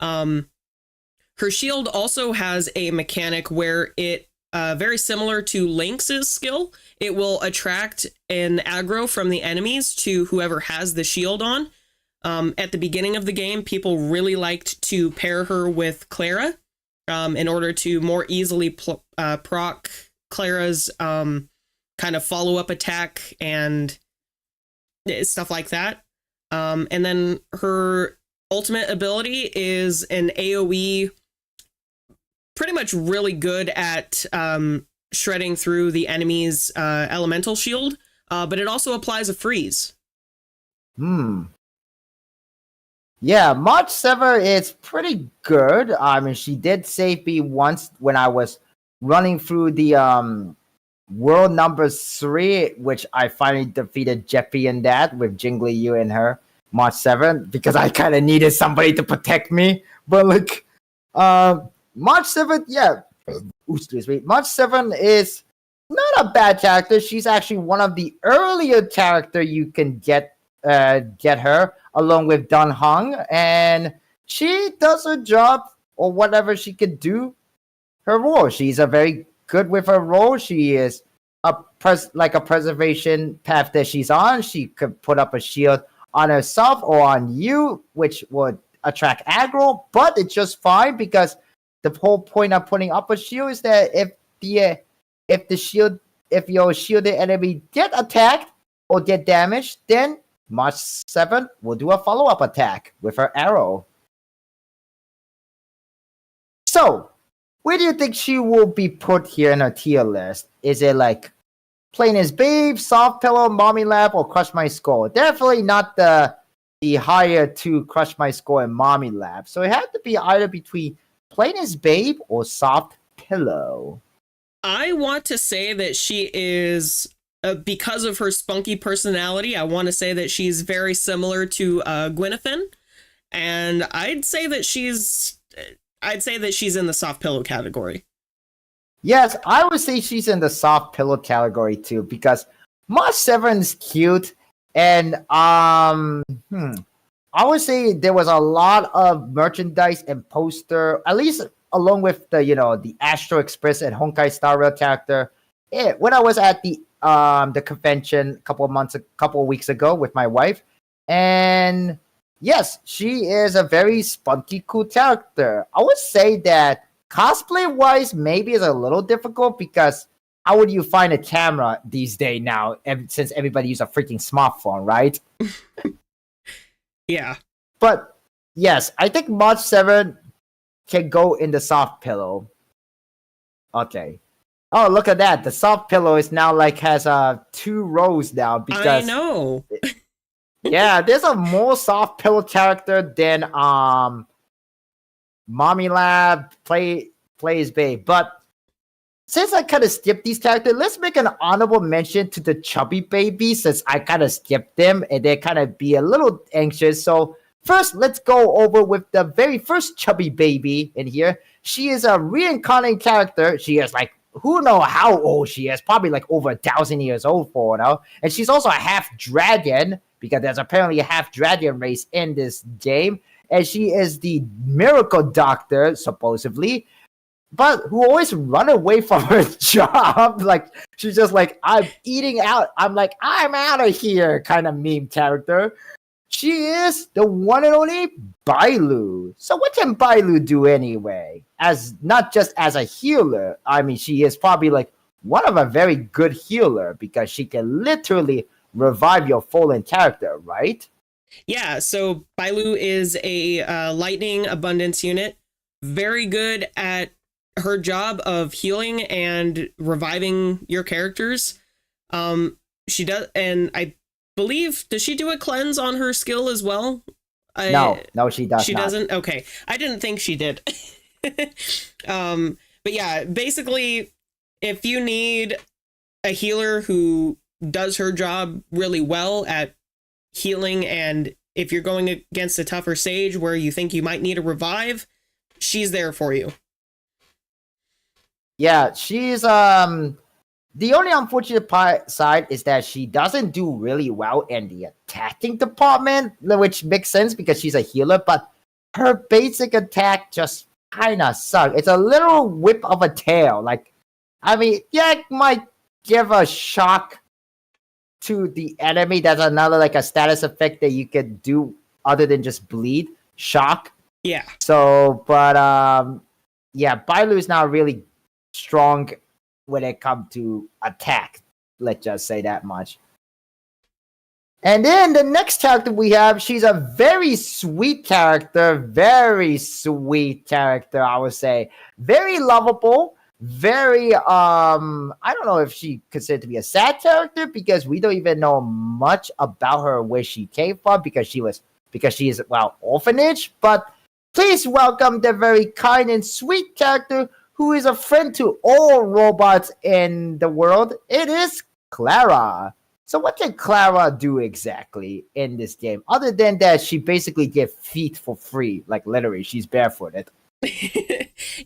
Her shield also has a mechanic where it, very similar to Lynx's skill, it will attract an aggro from the enemies to whoever has the shield on. At the beginning of the game, people really liked to pair her with Clara in order to more easily proc Clara's kind of follow-up attack and stuff like that. And then her ultimate ability is an AoE, pretty much really good at shredding through the enemy's elemental shield, but it also applies a freeze. Yeah, March 7 is pretty good. I mean, she did save me once when I was running through the world number 3, which I finally defeated Jeffy in that with Jingly Yu and her. March 7, because I kind of needed somebody to protect me. But like, March 7, yeah. Excuse me. March 7 is not a bad character. She's actually one of the earlier character you can get her, along with Dun Hong, and she does her job or whatever she could do. Her role. She's a very good with her role. She is a preservation path that she's on. She could put up a shield on herself or on you, which would attract aggro, but it's just fine because the whole point of putting up a shield is that if your shielded enemy get attacked or get damaged, then March 7 will do a follow-up attack with her arrow. So, where do you think she will be put here in her tier list? Is it like Plain as Babe, Soft Pillow, Mommy Lab, or Crush My Skull? Definitely not the higher two Crush My Skull and Mommy Lab. So it had to be either between Plain as Babe or Soft Pillow. I want to say that she is, because of her spunky personality, I want to say that she's very similar to Gwynethyn. And I'd say that she's in the Soft Pillow category. Yes, I would say she's in the Soft Pillow category too, because March 7 is cute, and I would say there was a lot of merchandise and poster, at least along with the Astro Express and Honkai Star Rail character. When I was at the convention a couple of weeks ago with my wife, and yes, she is a very spunky, cool character. I would say that cosplay-wise, maybe is a little difficult because how would you find a camera these days now, since everybody uses a freaking smartphone, right? Yeah. But yes, I think March 7 can go in the Soft Pillow. Okay. Oh, look at that. The Soft Pillow is now has 2 rows now because I know. Yeah, there's a more Soft Pillow character than Mommy Lab, Plays Babe. But since I kind of skipped these characters, let's make an honorable mention to the chubby baby, since I kind of skipped them and they kind of be a little anxious. So first, let's go over with the very first chubby baby in here. She is a reincarnated character. She is who knows how old she is, probably over 1,000 years old for now. And she's also a half dragon, because there's apparently a half dragon race in this game. And she is the miracle doctor, supposedly, but who always run away from her job. She's just I'm eating out. I'm out of here kind of meme character. She is the one and only Bailu. So what can Bailu do anyway? Not just as a healer. I mean, she is probably one of a very good healer, because she can literally revive your fallen character, right? Yeah, so Bailu is a lightning abundance unit. Very good at her job of healing and reviving your characters. She does, and I believe, does she do a cleanse on her skill as well? No, she does. She not. doesn't? Okay. I didn't think she did. But yeah, basically, if you need a healer who does her job really well at healing, and if you're going against a tougher stage where you think you might need a revive, she's there for you. Yeah, she's the only unfortunate side is that she doesn't do really well in the attacking department, which makes sense because she's a healer, but her basic attack just kind of sucks. It's a little whip of a tail. It might give a shock to the enemy. That's another a status effect that you could do other than just bleed, shock. Yeah. So, but yeah, Bailu is not really strong when it comes to attack. Let's just say that much. And then the next character we have, she's a very sweet character, I would say. Very lovable, very I don't know if she considered to be a sad character because we don't even know much about her, where she came from, because she is orphanage, but please welcome the very kind and sweet character who is a friend to all robots in the world. It is Clara. So what did Clara do exactly in this game? Other than that, she basically gets feet for free. Like literally, she's barefooted.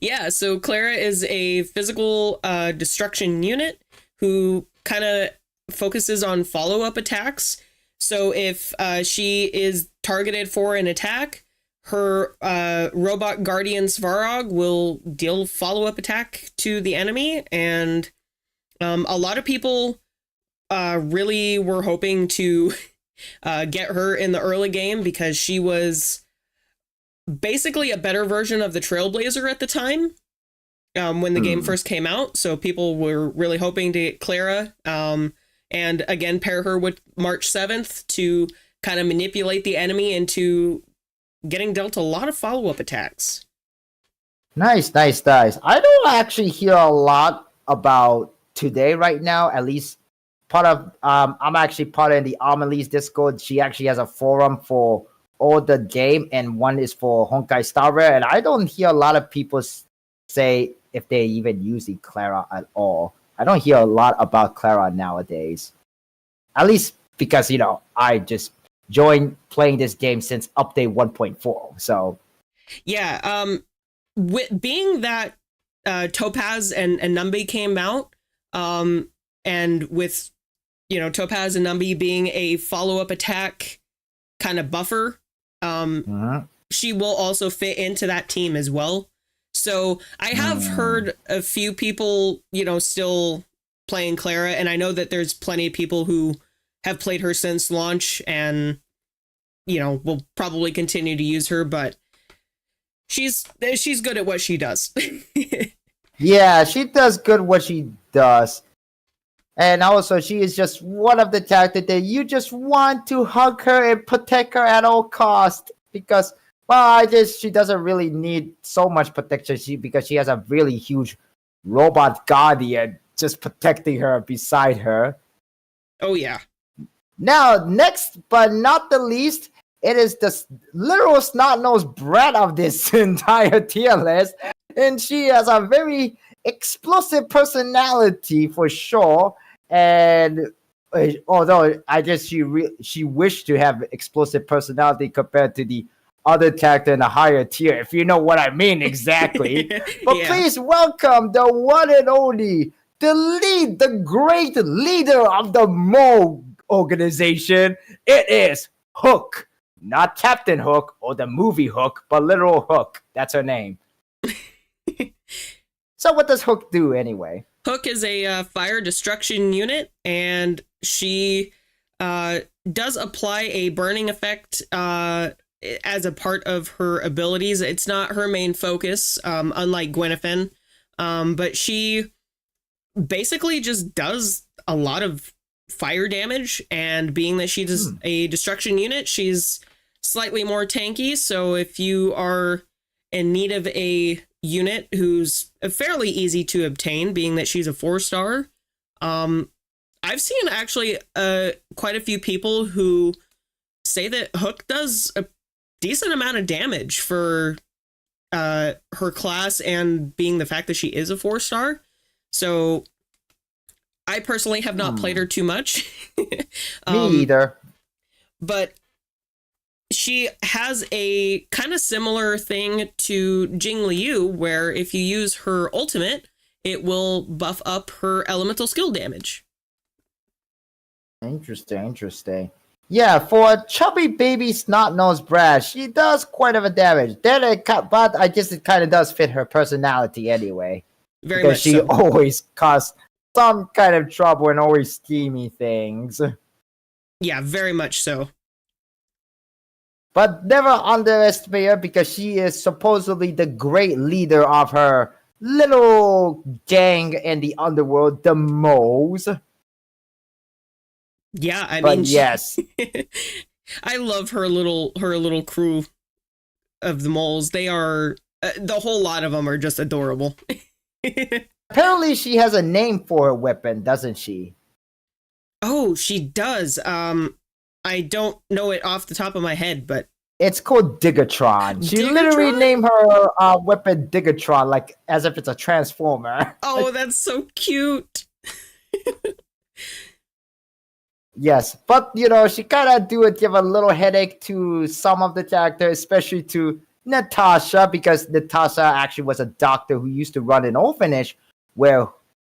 Yeah, so Clara is a physical destruction unit who kind of focuses on follow-up attacks. So if she is targeted for an attack, her robot guardian Svarog will deal follow-up attack to the enemy. And a lot of people really were hoping to get her in the early game because she was basically a better version of the Trailblazer at the time when the game first came out. So people were really hoping to get Clara and again pair her with March 7th to kind of manipulate the enemy into getting dealt a lot of follow-up attacks. Nice. I don't actually hear a lot about today right now, at least part of I'm actually part of the Amelie's Discord. She actually has a forum for all the game, and one is for Honkai Star Rail, and I don't hear a lot of people say if they even using Clara at all. I don't hear a lot about Clara nowadays. At least because, I just joined playing this game since update 1.4. So yeah, with being that Topaz and Numby came out, and with Topaz and Numby being a follow-up attack kind of buffer, she will also fit into that team as well. So I have heard a few people, still playing Clara, and I know that there's plenty of people who have played her since launch and, will probably continue to use her, but she's good at what she does. Yeah, she does good what she does. And also, she is just one of the characters that you just want to hug her and protect her at all costs. Because, she doesn't really need so much protection because she has a really huge robot guardian just protecting her beside her. Oh, yeah. Now, next but not the least, it is the literal snot-nosed brat of this entire tier list. And she has a very explosive personality for sure. And although I guess she wished to have explosive personality compared to the other character in the higher tier, if you know what I mean exactly. But yeah. Please welcome the one and only, the great leader of the Mo organization. It is Hook. Not Captain Hook or the movie Hook, but literal Hook. That's her name. So what does Hook do anyway? Hook is a fire destruction unit, and she does apply a burning effect as a part of her abilities. It's not her main focus, unlike Gwenephen, but she basically just does a lot of fire damage, and being that she does a destruction unit, she's slightly more tanky. So if you are in need of a unit who's fairly easy to obtain, being that she's a 4-star, I've seen actually quite a few people who say that Hook does a decent amount of damage for her class, and being the fact that she is a 4-star. So I personally have not played her too much. Me either. But she has a kind of similar thing to Jing Liu, where if you use her ultimate, it will buff up her elemental skill damage. Interesting. Yeah, for a chubby baby snot-nosed brat, she does quite a damage. But I guess it kind of does fit her personality anyway. Very because much she so. always causes some kind of trouble and always schemy things. Yeah, very much so. But never underestimate her because she is supposedly the great leader of her little gang in the underworld, the moles. Yeah, I But mean, yes. I love her little crew of the moles. They are the whole lot of them are just adorable. Apparently she has a name for her weapon, doesn't she? Oh, she does. I don't know it off the top of my head, but It's called Digatron. She literally Digatron? named her weapon Digatron, like as if it's a transformer. oh, that's so cute. Yes, but she kind of do give a little headache to some of the characters, especially to Natasha, because Natasha actually was a doctor who used to run an orphanage where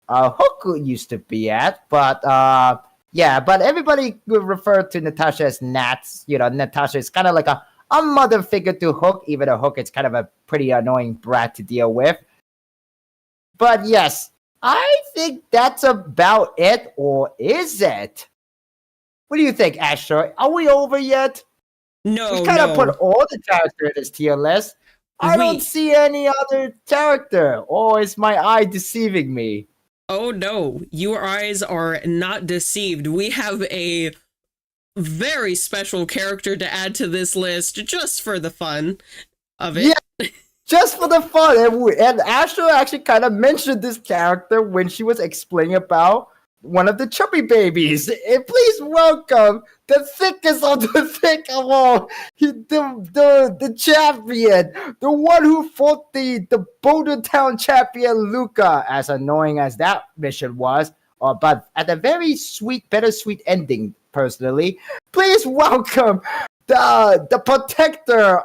Hook used to be at. But but everybody would refer to Natasha as Nats. Natasha is kind of like a mother figure to Hook, even though Hook is kind of a pretty annoying brat to deal with. But yes, I think that's about it, or is it? What do you think, Asher? Are we over yet? No, We kind of no. put all the characters in this tier list. I don't see any other character. Or is my eye deceiving me? Oh no, your eyes are not deceived. We have a very special character to add to this list just for the fun of it. Yeah, just for the fun. And Asher actually kind of mentioned this character when she was explaining about one of the chubby babies. And please welcome the thickest of the thick of all, the champion, the one who fought the Boulder Town champion Luca, as annoying as that mission was. But at a very bittersweet ending, personally. Please welcome the protector,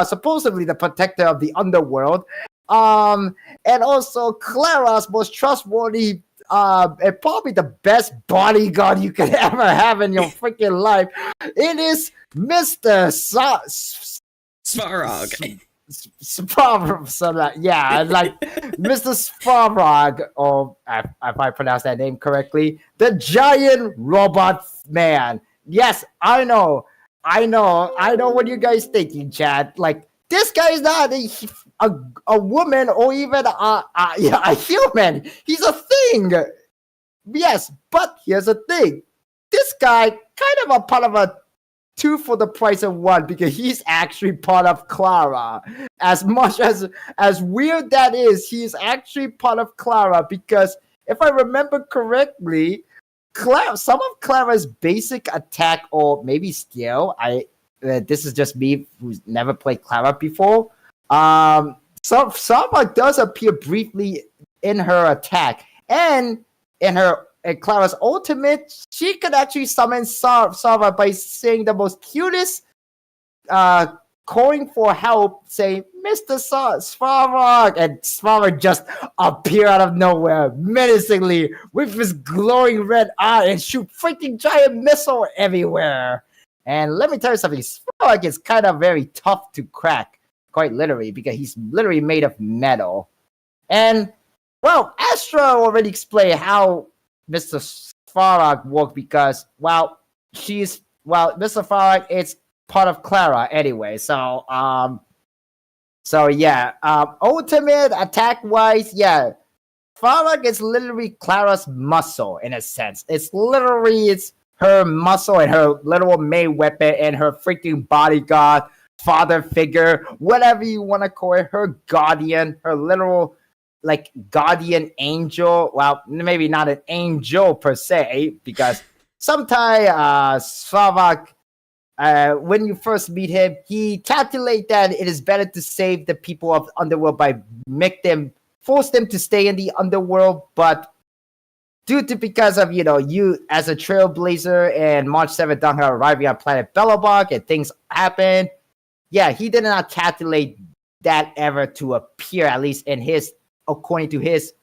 supposedly the protector of the underworld, and also Clara's most trustworthy, and probably the best bodyguard you could ever have in your freaking life. It is Mr. Svarog. Svarog, yeah, like Mr. Svarog, or if I pronounce that name correctly, the giant robot man. Yes, I know what you guys thinking, Chad. Like, this guy is not a woman or even a human. He's a thing. Yes, but here's the thing. This guy kind of a part of a 2 for the price of 1 because he's actually part of Clara. As much as weird that is, he's actually part of Clara because if I remember correctly, some of Clara's basic attack or maybe skill, this is just me who's never played Clara before. Sama does appear briefly in her attack, and in Clara's ultimate, she could actually summon Sava by saying the most cutest, calling for help, saying, Mr. Svarog, and Svarog just appear out of nowhere, menacingly, with his glowing red eye and shoot freaking giant missile everywhere. And let me tell you something, Svarog is kind of very tough to crack, quite literally, because he's literally made of metal. And, well, Astra already explained how Mr. Svarog worked because, Mr. Svarog is part of Clara anyway. So ultimate attack wise, Farag is literally Clara's muscle in a sense. It's her muscle and her literal main weapon and her freaking bodyguard, father figure, whatever you want to call it, her guardian, her literal guardian angel. Well, maybe not an angel per se, because sometimes Savak, when you first meet him, he calculates that it is better to save the people of the underworld by force them to stay in the underworld. But because of you as a trailblazer and March 7th Danga arriving on planet Belobog and things happen, he did not calculate that ever to appear, at least according to his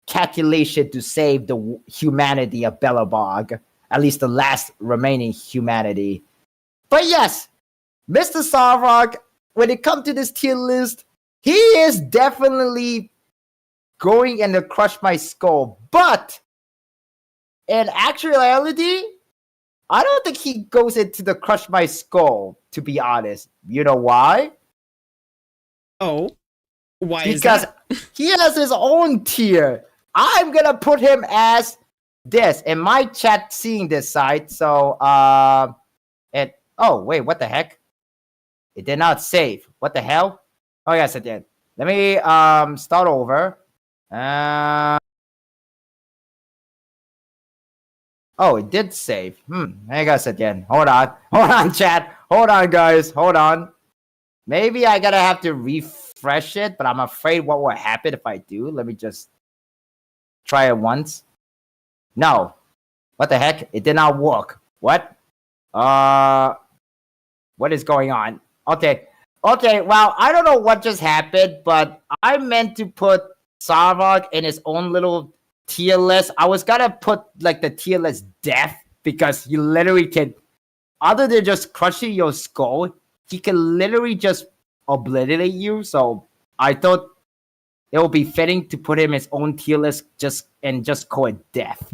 calculation, to save the humanity of Belobog, at least the last remaining humanity. But yes, Mr. Sarvog, when it comes to this tier list, he is definitely going in to crush my skull. But in actuality, I don't think he goes into the Crush My Skull, to be honest. You know why? Oh, why is Because that? he has his own tier. I'm gonna put him as this in my chat seeing this site. So it oh wait, what the heck? It did not save. What the hell? Oh yes, it did. Let me start over. Oh, it did save. I guess again. Hold on, chat. Hold on, guys. Hold on. Maybe I gotta have to refresh it, but I'm afraid what will happen if I do. Let me just try it once. No. What the heck? It did not work. What? What is going on? Okay. Okay, well, I don't know what just happened, but I meant to put Sarvok in his own little tier list. I was gonna put like the tier list death because he literally can, other than just crushing your skull, he can literally just obliterate you. So I thought it would be fitting to put him in his own tier list just call it death.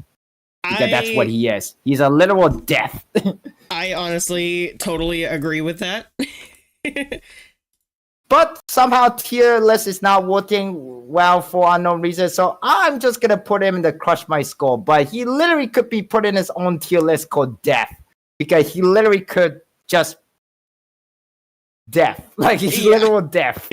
Because that's what he is. He's a literal death. I honestly totally agree with that. But somehow tier list is not working well for unknown reasons. So I'm just gonna put him in the Crush My Skull. But he literally could be put in his own tier list called death. Because he literally could just death. Like he's literal death.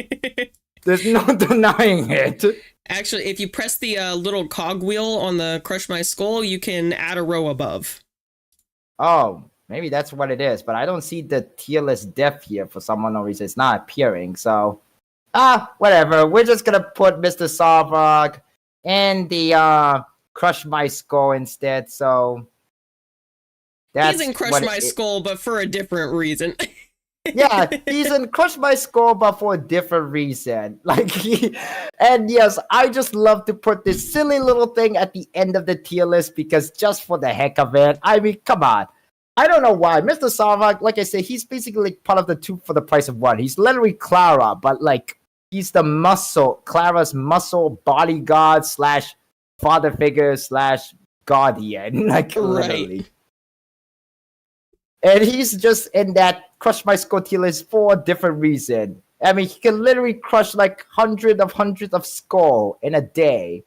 There's no denying it. Actually, if you press the little cog wheel on the Crush My Skull, you can add a row above. Oh, maybe that's what it is. But I don't see the tier list death here for some unknown reason. It's not appearing. So, whatever. We're just going to put Mr. Sarvok in the Crush My Skull instead. So, he's in Crush My Skull, but for a different reason. Yeah, he's in Crush My Skull, but for a different reason. And yes, I just love to put this silly little thing at the end of the tier list because just for the heck of it. I mean, come on. I don't know why. Mr. Sarvok, like I said, he's basically like part of the two for the price of one. He's literally Clara, but like he's the Clara's muscle bodyguard / father figure / guardian. Like literally. Right. And he's just in that Crush My Skull tier list for a different reason. I mean, he can literally crush like hundreds of skull in a day.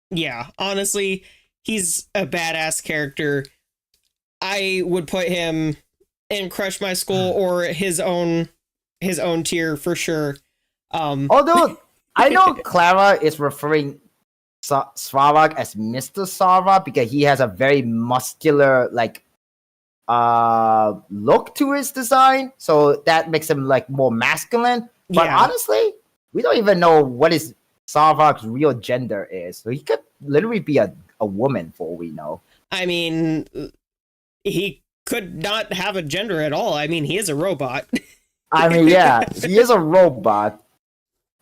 Yeah, honestly, he's a badass character. I would put him in Crush My Skull or his own tier for sure. Although I know Clara is referring Sarvok as Mr. Sarvok because he has a very muscular look to his design, so that makes him like more masculine. But honestly, we don't even know what his Sarvok's real gender is, so he could literally be a woman for all we know. I mean, he could not have a gender at all. I mean, he is a robot. I mean, yeah, he is a robot,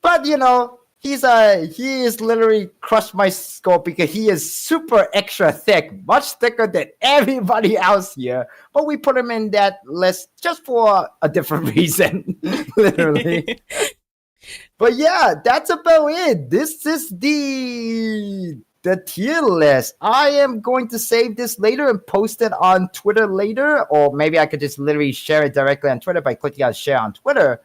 but you know, he is literally Crush My Skull because he is super extra thick, much thicker than everybody else here. But we put him in that list just for a different reason, literally. But yeah, that's about it. This is the tier list. I am going to save this later and post it on Twitter later, or maybe I could just literally share it directly on Twitter by clicking on share on Twitter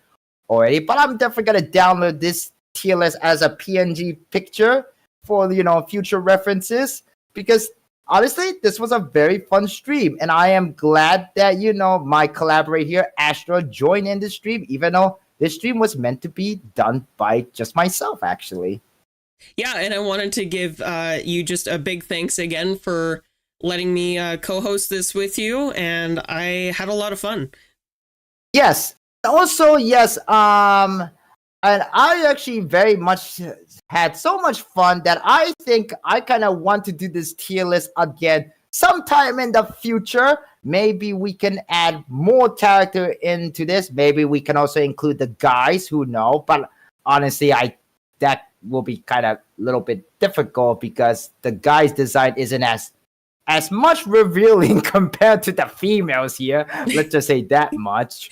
already. But I'm definitely gonna download this tier list as a PNG picture for future references because honestly this was a very fun stream and I am glad that my collaborator here Astro joined in the stream even though this stream was meant to be done by just myself actually. Yeah, and I wanted to give you just a big thanks again for letting me co-host this with you, and I had a lot of fun. Yes, also yes, and I actually very much had so much fun that I think I kind of want to do this tier list again sometime in the future. Maybe we can add more character into this. Maybe we can also include the guys who know. But honestly, that will be kind of a little bit difficult because the guys' design isn't as much revealing compared to the females here. Let's just say that much.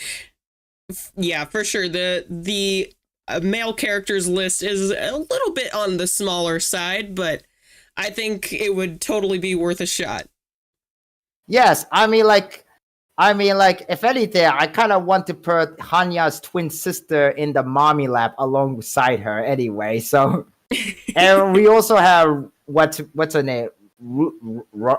Yeah, for sure. The male characters list is a little bit on the smaller side, but I think it would totally be worth a shot. Yes, if anything, I kind of want to put Hanya's twin sister in the mommy lap alongside her anyway. So, and we also have what's her name? Rume?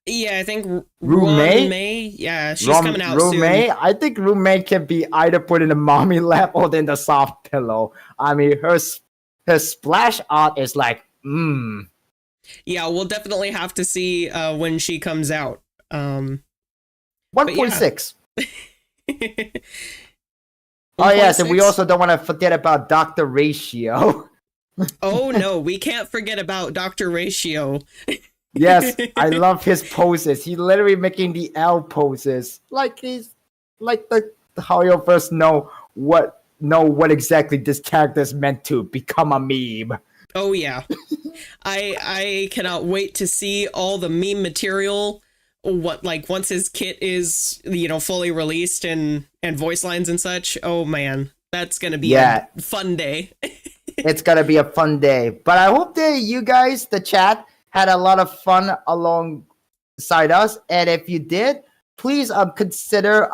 Yeah, I think Rume? May. Yeah, she's coming out soon. I think Rume can be either put in the mommy lap or in the soft pillow. I mean, her splash art is like, Yeah, we'll definitely have to see when she comes out. 1.6. Oh, 1.6? yes, and we also don't want to forget about Dr. Ratio. Oh, no, we can't forget about Dr. Ratio. Yes, I love his poses. He's literally making the L poses. Like he's like how you'll first know what exactly this character is meant to become a meme. Oh, yeah. I cannot wait to see all the meme material. Once his kit is, fully released and voice lines and such. Oh man, that's gonna be a fun day. It's gonna be a fun day. But I hope that you guys, the chat, had a lot of fun alongside us. And if you did, please consider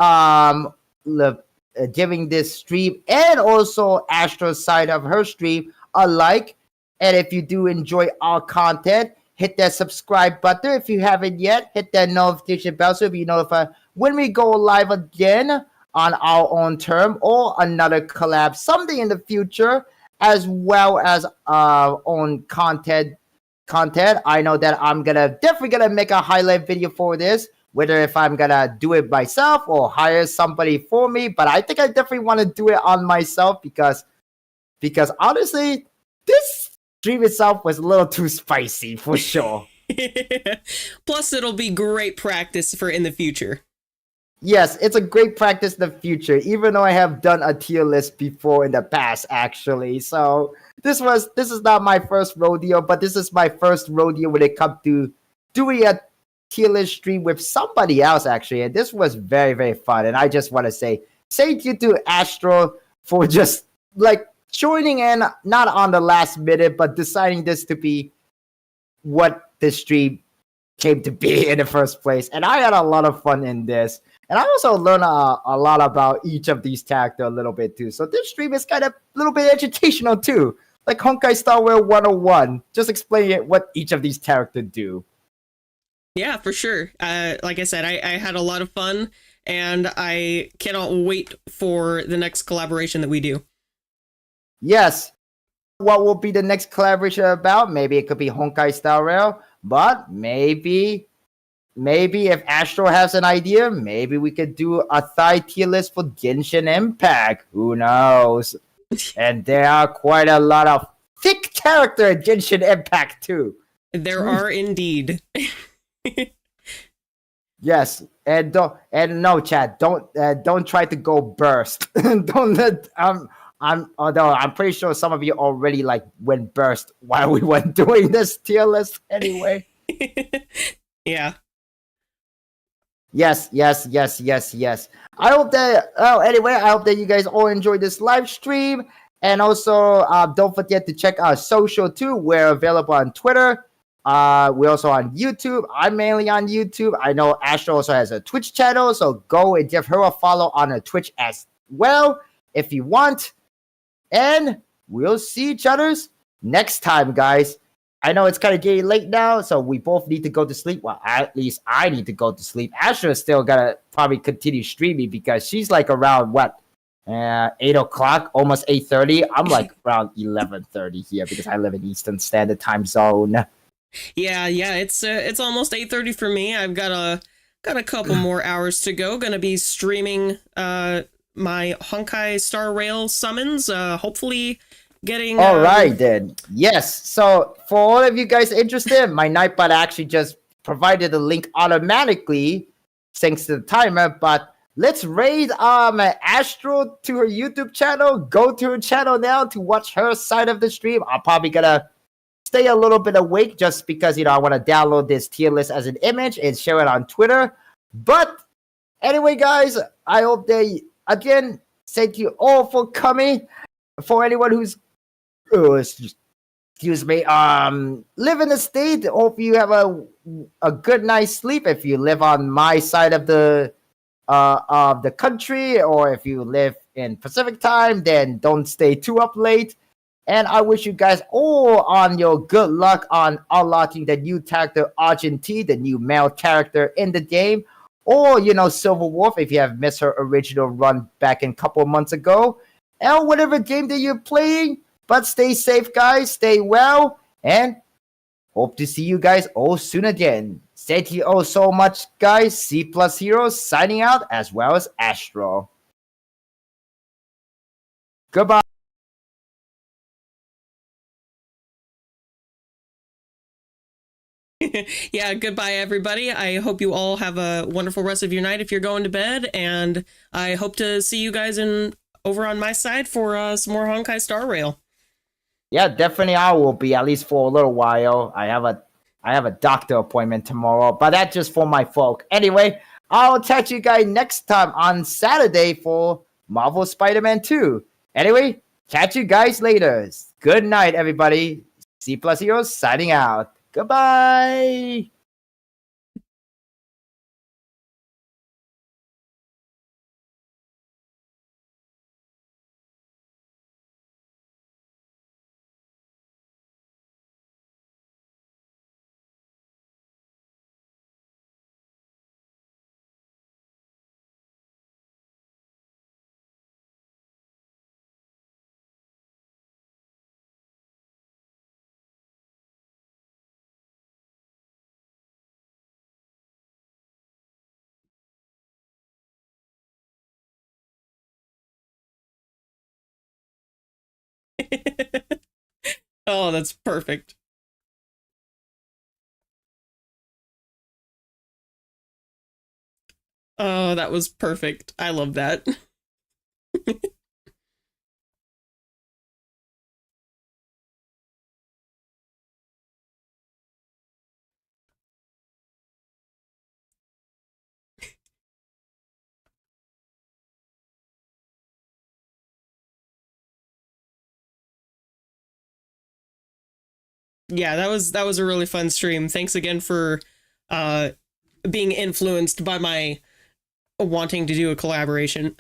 giving this stream and also Astro's side of her stream a like. And if you do enjoy our content, hit that subscribe button. If you haven't yet, hit that notification bell so you'll be notified when we go live again on our own term or another collab someday in the future, as well as own content. I know that I'm definitely gonna make a highlight video for this, whether if I'm gonna do it myself or hire somebody for me. But I think I definitely want to do it on myself because honestly, this stream itself was a little too spicy for sure. Plus, it'll be great practice for in the future. Yes, it's a great practice in the future, even though I have done a tier list before in the past, actually. So this is not my first rodeo, but this is my first rodeo when it comes to doing a tier list stream with somebody else, actually. And this was very, very fun. And I just want to say thank you to Astro for just joining in, not on the last minute, but deciding this to be what the stream came to be in the first place. And I had a lot of fun in this. And I also learned a lot about each of these characters a little bit too. So this stream is kind of a little bit educational too. Like Honkai Star Rail 101. Just explaining what each of these characters do. Yeah, for sure. Like I said, I had a lot of fun. And I cannot wait for the next collaboration that we do. Yes. What will be the next collaboration about? Maybe it could be Honkai Star Rail. But maybe if Astro has an idea, maybe we could do a thigh tier list for Genshin Impact. Who knows? And there are quite a lot of thick character in Genshin Impact too. There are indeed. Yes, and no, Chad, don't try to go burst. Don't let although I'm pretty sure some of you already went burst while we were doing this tier list anyway. Yeah. Yes. I hope that. Oh, anyway, I hope that you guys all enjoyed this live stream, and also don't forget to check our social too. We're available on Twitter. We're also on YouTube. I'm mainly on YouTube. I know Astro also has a Twitch channel, so go and give her a follow on her Twitch as well if you want. And we'll see each other's next time, guys. I know it's kind of getting late now, so we both need to go to sleep. Well, at least I need to go to sleep. Astra is still gonna probably continue streaming because she's around 8 o'clock, almost 8:30. I'm around 11:30 here because I live in Eastern Standard Time Zone. Yeah. It's almost 8:30 for me. I've got a couple more hours to go. Gonna be streaming my Honkai Star Rail summons. Hopefully getting all right then. Yes, so for all of you guys interested, my Nightbot actually just provided the link automatically thanks to the timer. But let's raid Astro to her YouTube channel. Go to her channel now to watch her side of the stream. I'm probably gonna stay a little bit awake just because I want to download this tier list as an image and share it on Twitter. But anyway, guys, I hope they again thank you all for coming. For anyone who's excuse me, live in the state. Hope you have a good night's sleep if you live on my side of the country, or if you live in Pacific time, then don't stay too up late. And I wish you guys all on your good luck on unlocking the new character Argentine, the new male character in the game, or Silver Wolf if you have missed her original run back in a couple of months ago, and whatever game that you're playing. But stay safe, guys. Stay well, and hope to see you guys all soon again. Thank you all so much, guys. C Plus Heroes signing out, as well as Astro. Goodbye. Yeah, goodbye, everybody. I hope you all have a wonderful rest of your night if you're going to bed, and I hope to see you guys over on my side for some more Honkai Star Rail. Yeah, definitely I will be, at least for a little while. I have a doctor appointment tomorrow, but that's just for my folk. Anyway, I'll catch you guys next time on Saturday for Marvel Spider-Man 2. Anyway, catch you guys later. Good night, everybody. C Plus Heroes signing out. Goodbye. Oh, that's perfect. Oh, that was perfect. I love that. Yeah, that was a really fun stream. Thanks again for being influenced by my wanting to do a collaboration.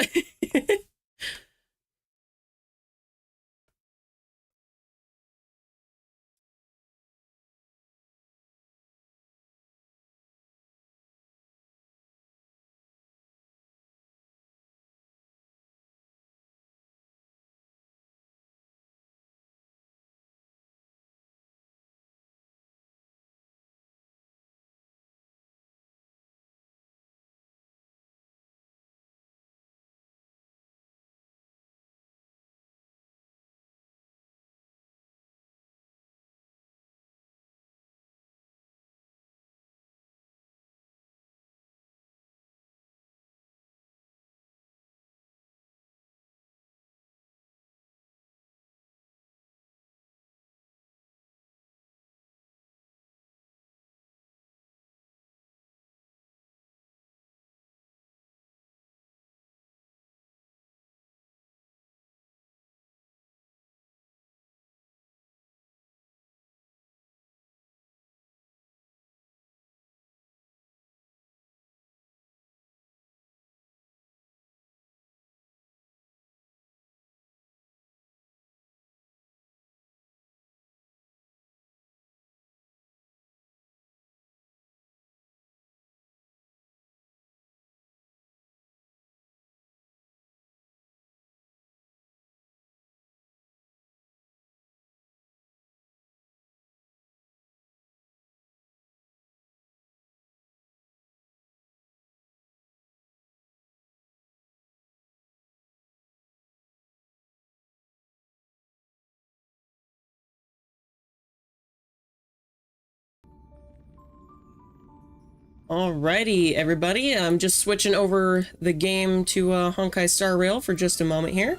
Alrighty, everybody. I'm just switching over the game to Honkai Star Rail for just a moment here.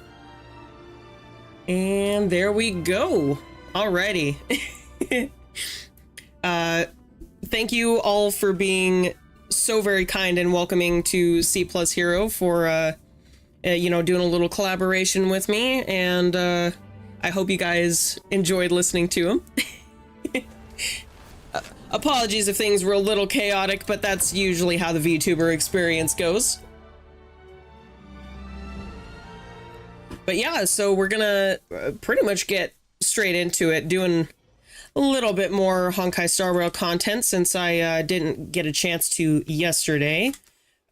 And there we go. Alrighty. Thank you all for being so very kind and welcoming to C Plus Hero for, doing a little collaboration with me. And I hope you guys enjoyed listening to him. Apologies if things were a little chaotic, but that's usually how the VTuber experience goes. But yeah, so we're gonna pretty much get straight into it, doing a little bit more Honkai Star Rail content since I didn't get a chance to yesterday.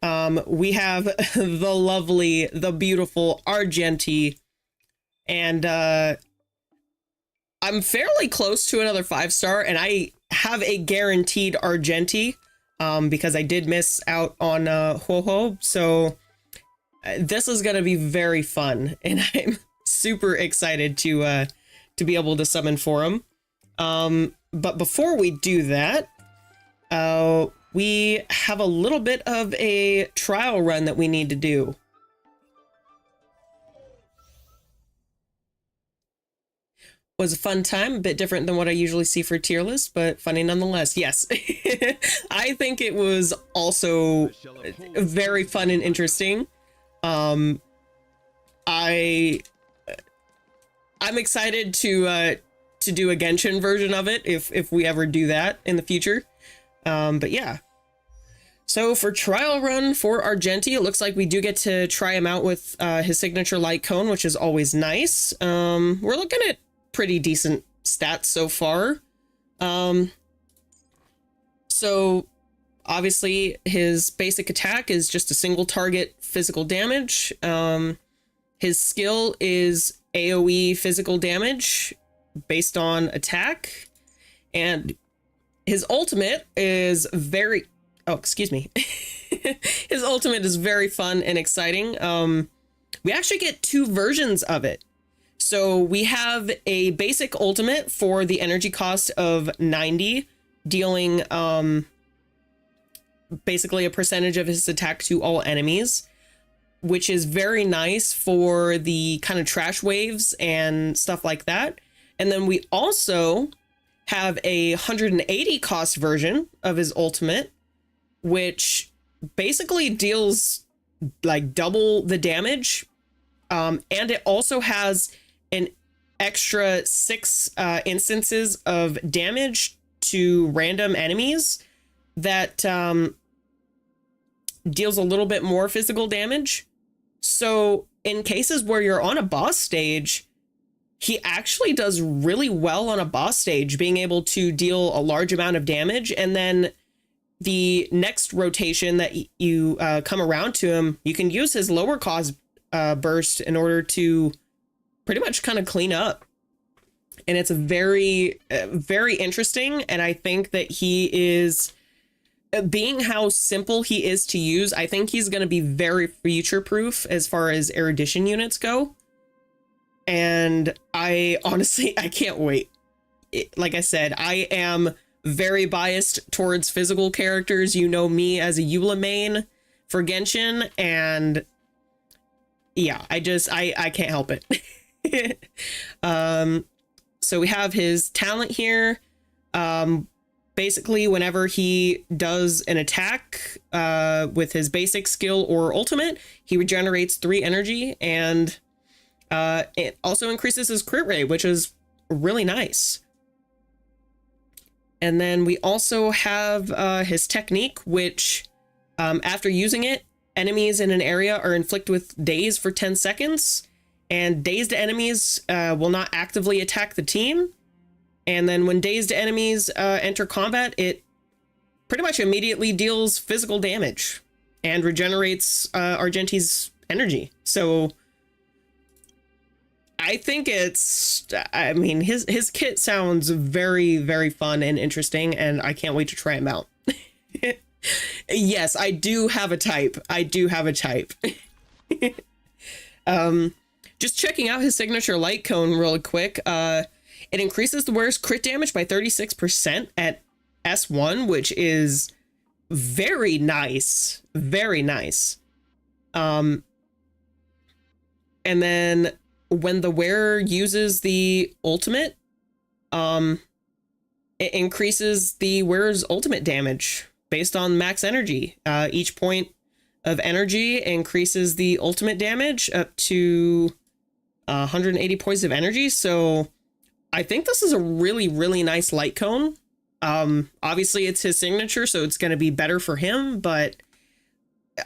We have the lovely, the beautiful Argenti, and I'm fairly close to another 5-star, and I have a guaranteed Argenti because I did miss out on Ho-Ho, so this is going to be very fun, and I'm super excited to be able to summon for him. But before we do that, we have a little bit of a trial run that we need to do. Was a fun time, a bit different than what I usually see for Tierlist, but funny nonetheless. Yes, I think it was also very fun and interesting. I'm excited to do a Genshin version of it if we ever do that in the future. But yeah. So for trial run for Argenti, it looks like we do get to try him out with his signature light cone, which is always nice. We're looking at pretty decent stats so far. So obviously his basic attack is just a single target physical damage. His skill is AoE physical damage based on attack, and his ultimate is very his ultimate is very fun and exciting. We actually get 2 versions of it. So we have a basic ultimate for the energy cost of 90, dealing basically a percentage of his attack to all enemies, which is very nice for the kind of trash waves and stuff like that. And then we also have a 180 cost version of his ultimate, which basically deals like double the damage. And it also has an extra 6 instances of damage to random enemies that deals a little bit more physical damage. So in cases where you're on a boss stage, he actually does really well on a boss stage, being able to deal a large amount of damage. And then the next rotation that you come around to him, you can use his lower cost burst in order to pretty much kind of clean up. And it's a very, very interesting. And I think that he is, being how simple he is to use, I think he's going to be very future proof as far as erudition units go. And I honestly, I can't wait. Like I said, I am very biased towards physical characters. You know me as a Eula main for Genshin, and yeah, I can't help it. So we have his talent here. Basically, whenever he does an attack with his basic skill or ultimate, he regenerates 3 energy, and it also increases his crit rate, which is really nice. And then we also have his technique, which after using it, enemies in an area are inflicted with daze for 10 seconds, and dazed enemies will not actively attack the team. And then when dazed enemies enter combat, it pretty much immediately deals physical damage and regenerates Argenti's energy. So I think I mean, his kit sounds very, very fun and interesting, and I can't wait to try him out. Yes, I do have a type. Just checking out his signature light cone real quick. It increases the wearer's crit damage by 36% at S1, which is very nice. Very nice. And then when the wearer uses the ultimate, it increases the wearer's ultimate damage based on max energy. Each point of energy increases the ultimate damage up to 180 points of energy. So I think this is a really, really nice light cone. Obviously it's his signature, so it's going to be better for him. But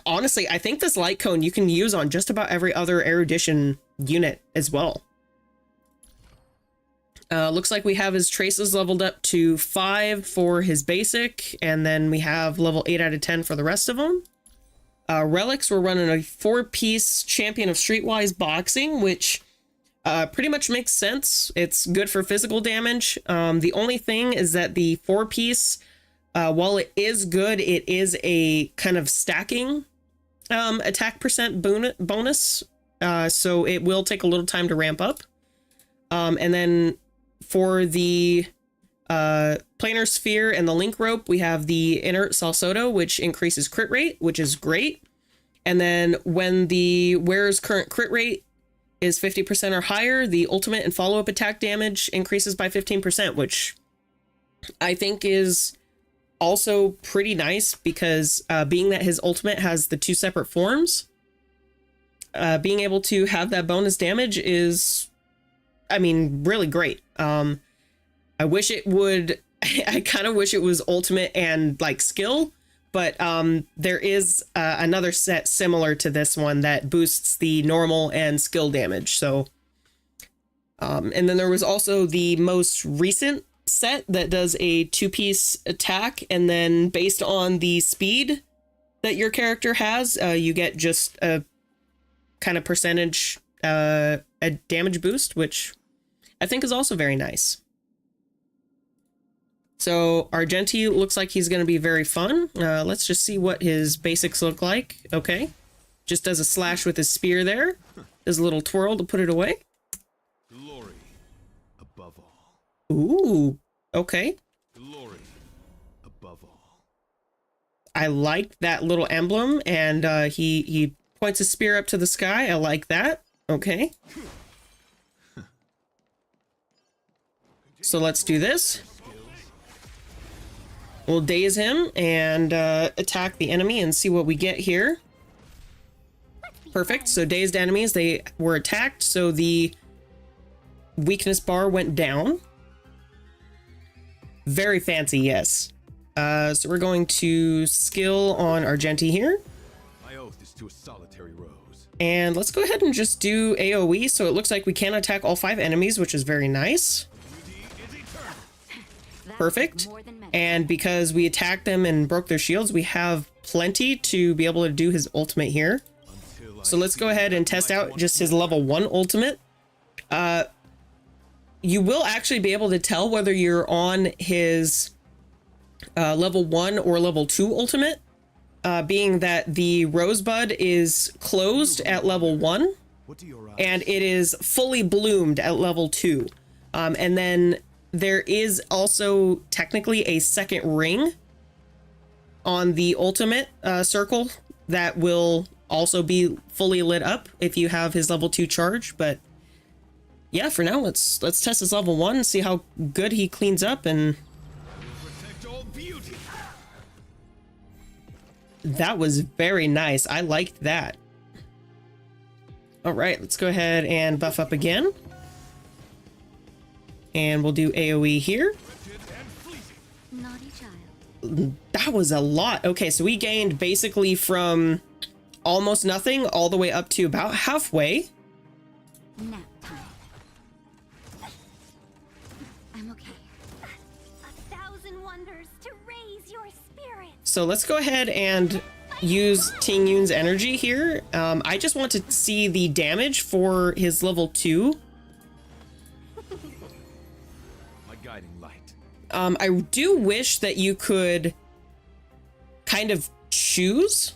honestly, I think this light cone you can use on just about every other erudition unit as well. Looks like we have his traces leveled up to 5 for his basic, and then we have level 8 out of 10 for the rest of them. Relics, we're running a 4-piece Champion of Streetwise Boxing, which pretty much makes sense. It's good for physical damage. The only thing is that the 4-piece, while it is good, it is a kind of stacking attack percent bonus. So it will take a little time to ramp up. And then for the planar sphere and the link rope, we have the inert salsodo, which increases crit rate, which is great. And then when the wearer's current crit rate is 50% or higher, the ultimate and follow-up attack damage increases by 15%, which I think is also pretty nice because being that his ultimate has the 2 separate forms, being able to have that bonus damage is, I mean, really great. I wish it would, I kind of wish it was ultimate and like skill, but there is another set similar to this one that boosts the normal and skill damage. So, and then there was also the most recent set that does a 2-piece attack, and then based on the speed that your character has, you get just a kind of percentage a damage boost, which I think is also very nice. So Argenti looks like he's going to be very fun. Let's just see what his basics look like. Okay. Just does a slash with his spear there. Does a little twirl to put it away. Glory above all. Ooh. Okay. Glory above all. I like that little emblem, and he points his spear up to the sky. I like that. Okay. So let's do this. We'll daze him and attack the enemy and see what we get here. Perfect. So dazed enemies, they were attacked, so the weakness bar went down. Very fancy, yes. So we're going to skill on Argenti here. My oath is to a solitary rose. And let's go ahead and just do AoE. So it looks like we can attack all 5 enemies, which is very nice. Perfect. And because we attacked them and broke their shields, we have plenty to be able to do his ultimate here. So let's go ahead and test out just his level 1 ultimate. You will actually be able to tell whether you're on his level 1 or level 2 ultimate, being that the rosebud is closed at level 1 and it is fully bloomed at level 2. And then there is also technically a second ring on the ultimate circle that will also be fully lit up if you have his level 2 charge. But yeah, for now, let's test his level 1 and see how good he cleans up. And that was very nice. I liked that. All right, let's go ahead and buff up again. And we'll do AoE here. Naughty child. That was a lot. Okay, so we gained basically from almost nothing all the way up to about halfway. Nap time. I'm okay. 1,000 wonders to raise your spirit. So let's go ahead and use Ting Yun's energy here. I just want to see the damage for his level 2. Guiding light. I do wish that you could kind of choose.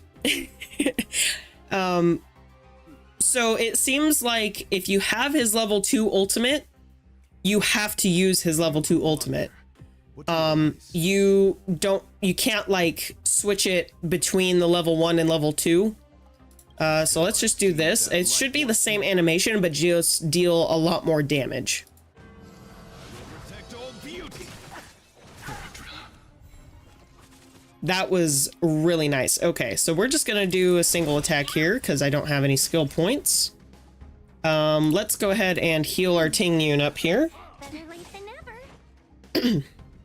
So it seems like if you have his level 2 ultimate, you have to use his level 2 ultimate. You can't like switch it between the level 1 and level 2. So let's just do this. It should be the same animation, but just deal a lot more damage. That was really nice. Okay, so we're just gonna do a single attack here because I don't have any skill points. Let's go ahead and heal our Ting Yun up here. Better late than never.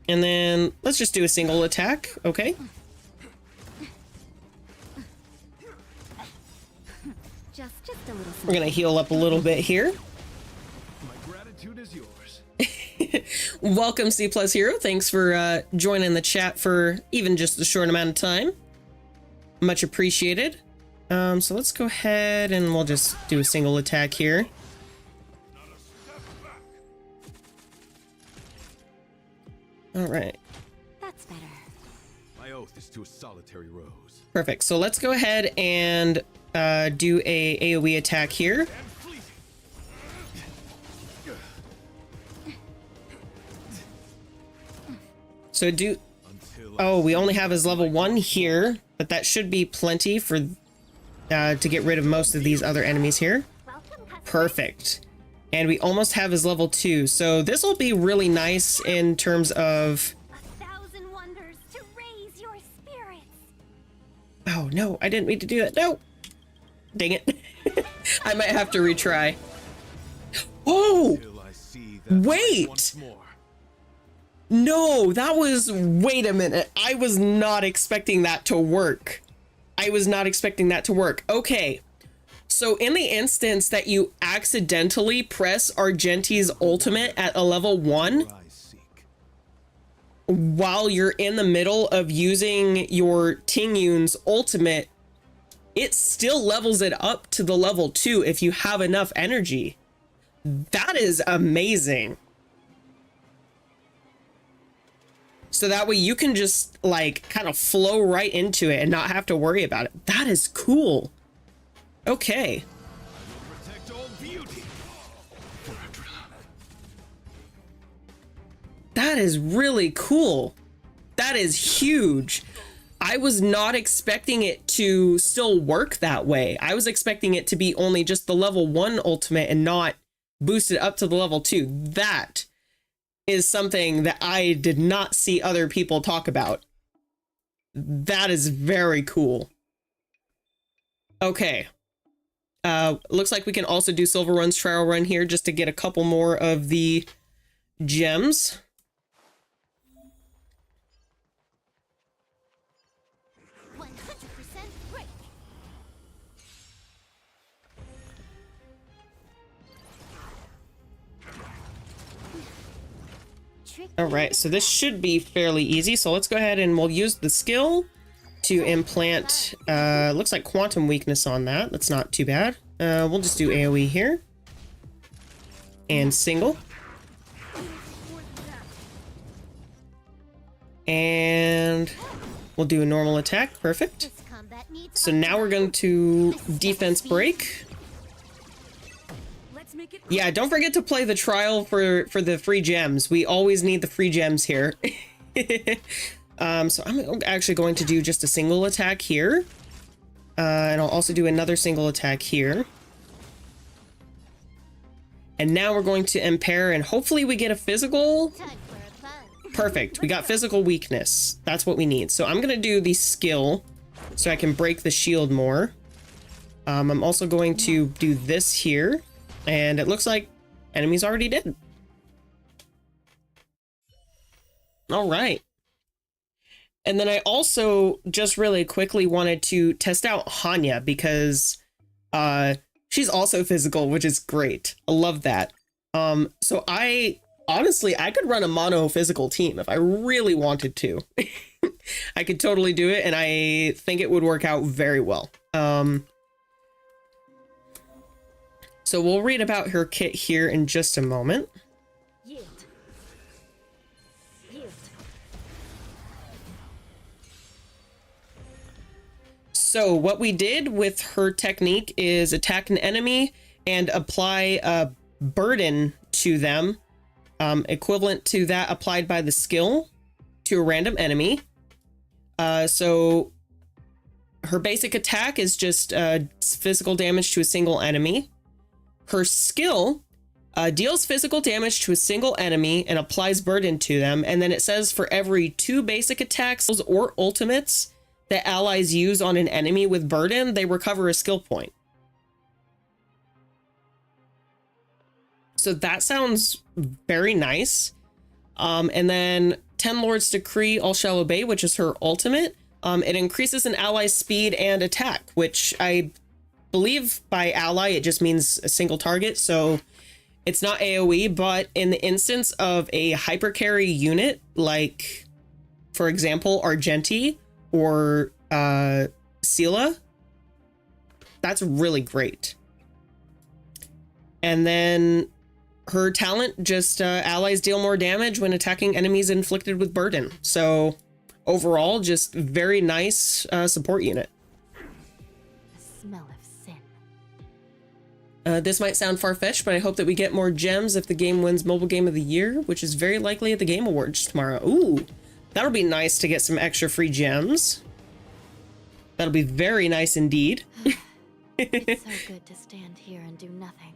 And then let's just do a single attack, okay? Just a little. We're gonna heal up a little bit here. My gratitude is yours. Welcome, C Plus Hero. Thanks for joining the chat for even just a short amount of time. Much appreciated. So let's go ahead and we'll just do a single attack here. All right. That's better. My oath is to a solitary rose. Perfect. So let's go ahead and do a AoE attack here. And fleeting. So do... Until Oh, we only have his level 1 here, but that should be plenty for to get rid of most of these other enemies here. Welcome, customer. Perfect. And we almost have his level 2. So this will be really nice in terms of... 1,000 wonders to raise your spirits. Oh, no, I didn't mean to do that. No. Dang it. I might have to retry. Oh! until I see that light Wait! once more. No, that was... Wait a minute. I was not expecting that to work. I was not expecting that to work. Okay. So in the instance that you accidentally press Argenti's ultimate at a level 1, I seek. while you're in the middle of using your Ting Yun's ultimate, it still levels it up to the level 2 if you have enough energy. That is amazing. So that way you can just like kind of flow right into it and not have to worry about it. That is cool. Okay. Protect all beauty. That is really cool. That is huge. I was not expecting it to still work that way. I was expecting it to be only just the level 1 ultimate and not boosted up to the level 2. That is something that I did not see other people talk about. That is very cool. Okay. Looks like we can also do Silver Run's trial run here just to get a couple more of the gems. 100% break. All right, so this should be fairly easy. So let's go ahead and we'll use the skill to implant, looks like quantum weakness on that. That's not too bad. We'll just do AoE here. And single. And we'll do a normal attack. Perfect. This combat needs So now we're going to defense break. Let's make it Yeah, don't forget to play the trial for the free gems. We always need the free gems here. So I'm actually going to do just a single attack here. And I'll also do another single attack here. And now we're going to impair and hopefully we get a physical. time for a fun. Perfect. We got physical weakness. That's what we need. So I'm going to do the skill so I can break the shield more. I'm also going to do this here. And it looks like enemies already dead. All right. And then I also just really quickly wanted to test out Hanya because she's also physical, which is great. I love that. So I honestly could run a mono physical team if I really wanted to. I could totally do it, and I think it would work out very well. So we'll read about her kit here in just a moment. Yield. Yield. So what we did with her technique is attack an enemy and apply a burden to them, equivalent to that applied by the skill to a random enemy. So her basic attack is just physical damage to a single enemy. Her skill deals physical damage to a single enemy and applies burden to them. And then it says for every 2 basic attacks or ultimates that allies use on an enemy with burden, they recover a skill point. So that sounds very nice. And then 10 Lord's Decree, All Shall Obey, which is her ultimate. It increases an ally's speed and attack, which I believe by ally, it just means a single target. So it's not AoE, but in the instance of a hypercarry unit, like, for example, Argenti or Sela, that's really great. And then her talent just allies deal more damage when attacking enemies inflicted with burden. So overall, just very nice support unit. The smell of sin. This might sound far-fetched, but I hope that we get more gems if the game wins Mobile Game of the Year, which is very likely at the Game Awards tomorrow. Ooh, that'll be nice to get some extra free gems. That'll be very nice indeed. It's so good to stand here and do nothing.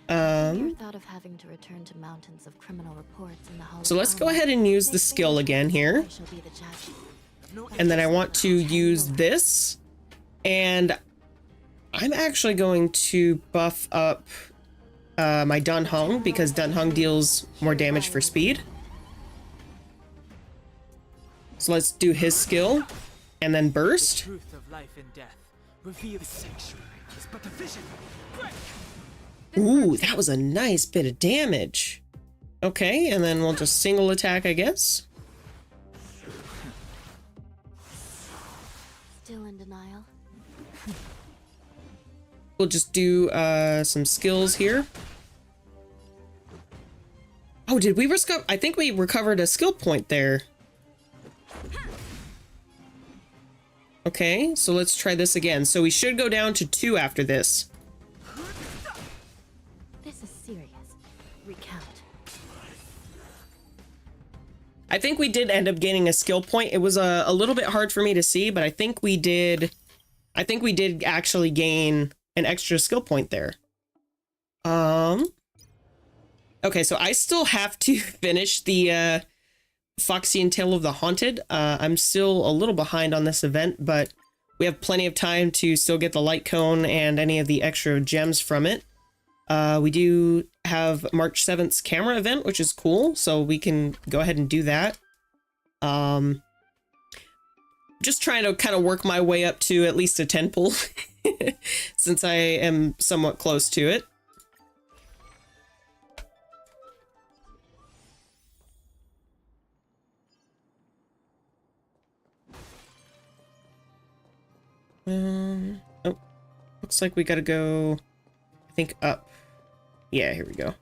Never thought of having to return to mountains of criminal reports in the Hall So of let's go Honor. ahead and use the skill again here. I shall be the judge. And then I want to use this. And I'm actually going to buff up my Dun Hung, because Dun Hung deals more damage for speed. So let's do his skill and then burst. Truth of life and death. Reveal the sanctuary is but a vision. Break! Ooh, that was a nice bit of damage. Okay, and then we'll just single attack, I guess. Still in denial. We'll just do some skills here. Oh, did we recover? I think we recovered a skill point there. Okay, so let's try this again. So we should go down to 2 after this. This is serious. Recount. I think we did end up gaining a skill point. It was a little bit hard for me to see, but I think we did actually gain an extra skill point there. Okay, so I still have to finish the Foxy and Tale of the Haunted. I'm still a little behind on this event, but we have plenty of time to still get the light cone and any of the extra gems from it. We do have March 7th's camera event, which is cool, so we can go ahead and do that. Just trying to kind of work my way up to at least a 10 pull, since I am somewhat close to it. Oh, looks like we gotta go, I think, up. Yeah, here we go.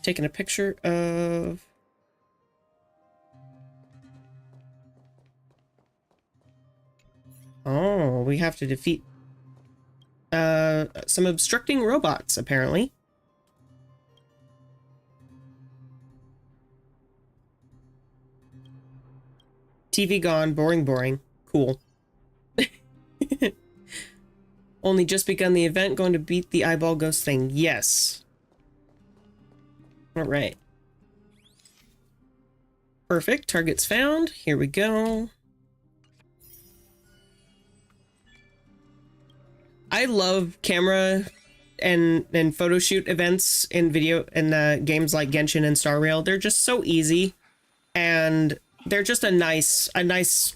Taking a picture of... Oh, we have to defeat some obstructing robots, apparently. TV gone, boring, boring. Cool. Only just begun the event, going to beat the eyeball ghost thing. Yes. All right. Perfect. Targets found. Here we go. I love camera and photo shoot events in video and games like Genshin and Star Rail. They're just so easy, and they're just a nice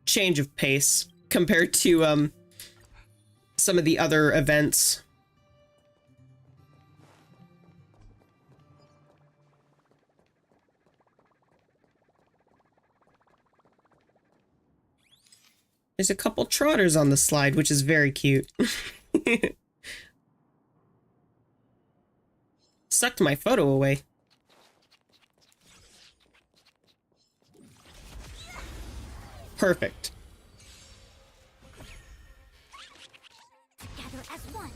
change of pace compared to some of the other events. There's a couple trotters on the slide, which is very cute. Sucked my photo away. Perfect. Together as one.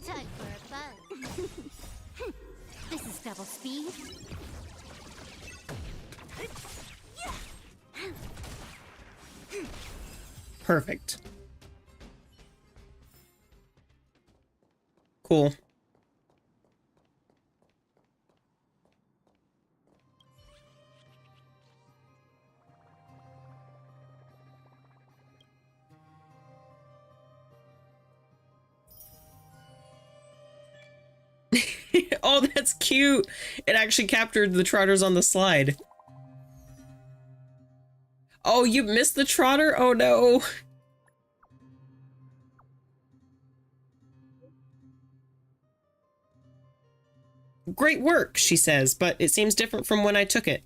Time for a buzz. This is double speed. Perfect. Cool. That's cute. It actually captured the trotters on the slide. Oh, you missed the trotter? Oh no. Great work, she says, but it seems different from when I took it.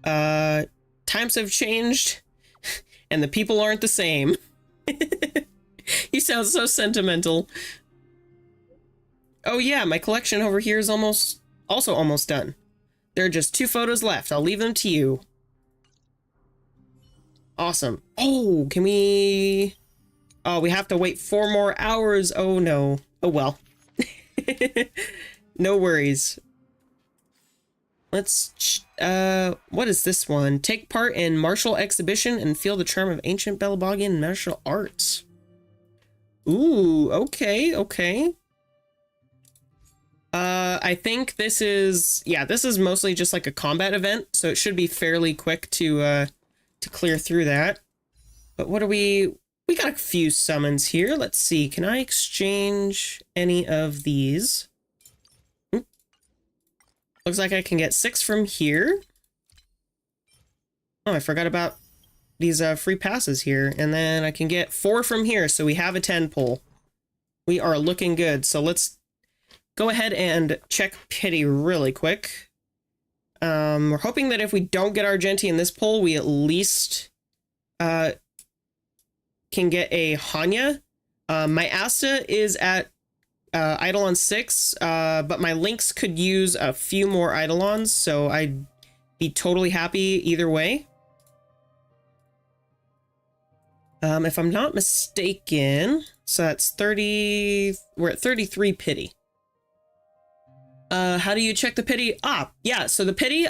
Times have changed, and the people aren't the same. You sound so sentimental. Oh yeah, my collection over here is also almost done. There are just 2 photos left. I'll leave them to you. Awesome. Oh, can we... Oh, we have to wait 4 more hours. Oh no. Oh well. No worries. Let's, what is this one? Take part in martial exhibition and feel the charm of ancient Belabogian martial arts. Ooh, okay, okay. I think this is, yeah, this is mostly just like a combat event, so it should be fairly quick to clear through that. But what are we got a few summons here. Let's see, can I exchange any of these? Looks like I can get 6 from here. Oh, I forgot about these free passes here. And then I can get 4 from here, so we have a 10 pull. We are looking good. So let's go ahead and check pity really quick. We're hoping that if we don't get Argenti in this pull, we at least can get a Hanya. My Asta is at Eidolon 6, but my Lynx could use a few more Eidolons, so I'd be totally happy either way. If I'm not mistaken, so that's 30, we're at 33 pity. How do you check the pity? Ah, yeah, so the pity,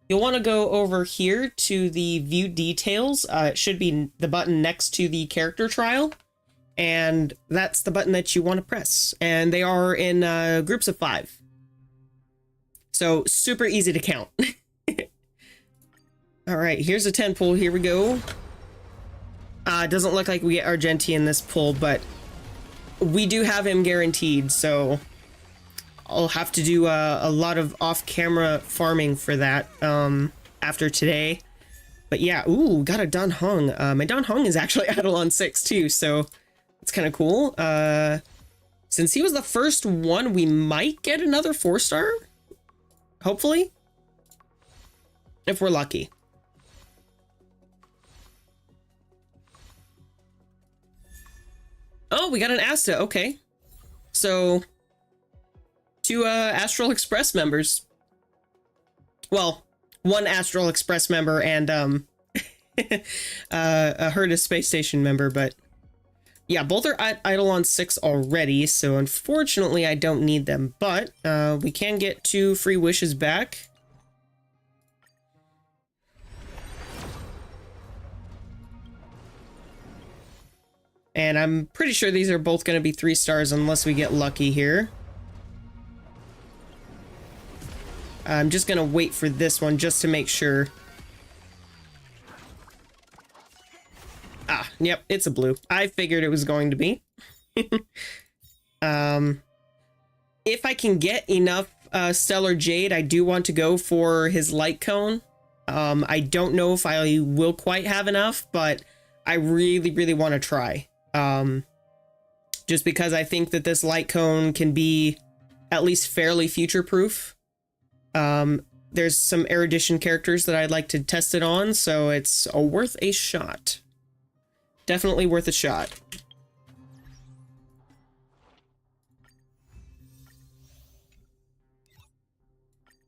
you'll want to go over here to the view details. It should be the button next to the character trial. And that's the button that you want to press. And they are in groups of 5. So super easy to count. All right, here's a 10 pull. Here we go. It doesn't look like we get Argenti in this pull, but we do have him guaranteed. So I'll have to do a lot of off-camera farming for that after today. But yeah, ooh, got a Dan Hong. My Dan Hong is actually Eidolon 6 too, so it's kind of cool. Since he was the first one, we might get another 4-star. Hopefully. If we're lucky. Oh, we got an Asta. Okay. So, 2 Astral Express members. Well, 1 Astral Express member and a Herda Space Station member, but yeah, both are Eidolon 6 already, so unfortunately I don't need them, but we can get 2 free wishes back. And I'm pretty sure these are both going to be 3 stars unless we get lucky here. I'm just going to wait for this one just to make sure. Ah, yep, it's a blue. I figured it was going to be. If I can get enough Stellar Jade, I do want to go for his light cone. I don't know if I will quite have enough, but I really, really want to try. Just because I think that this light cone can be at least fairly future-proof. There's some erudition characters that I'd like to test it on, so it's worth a shot. Definitely worth a shot.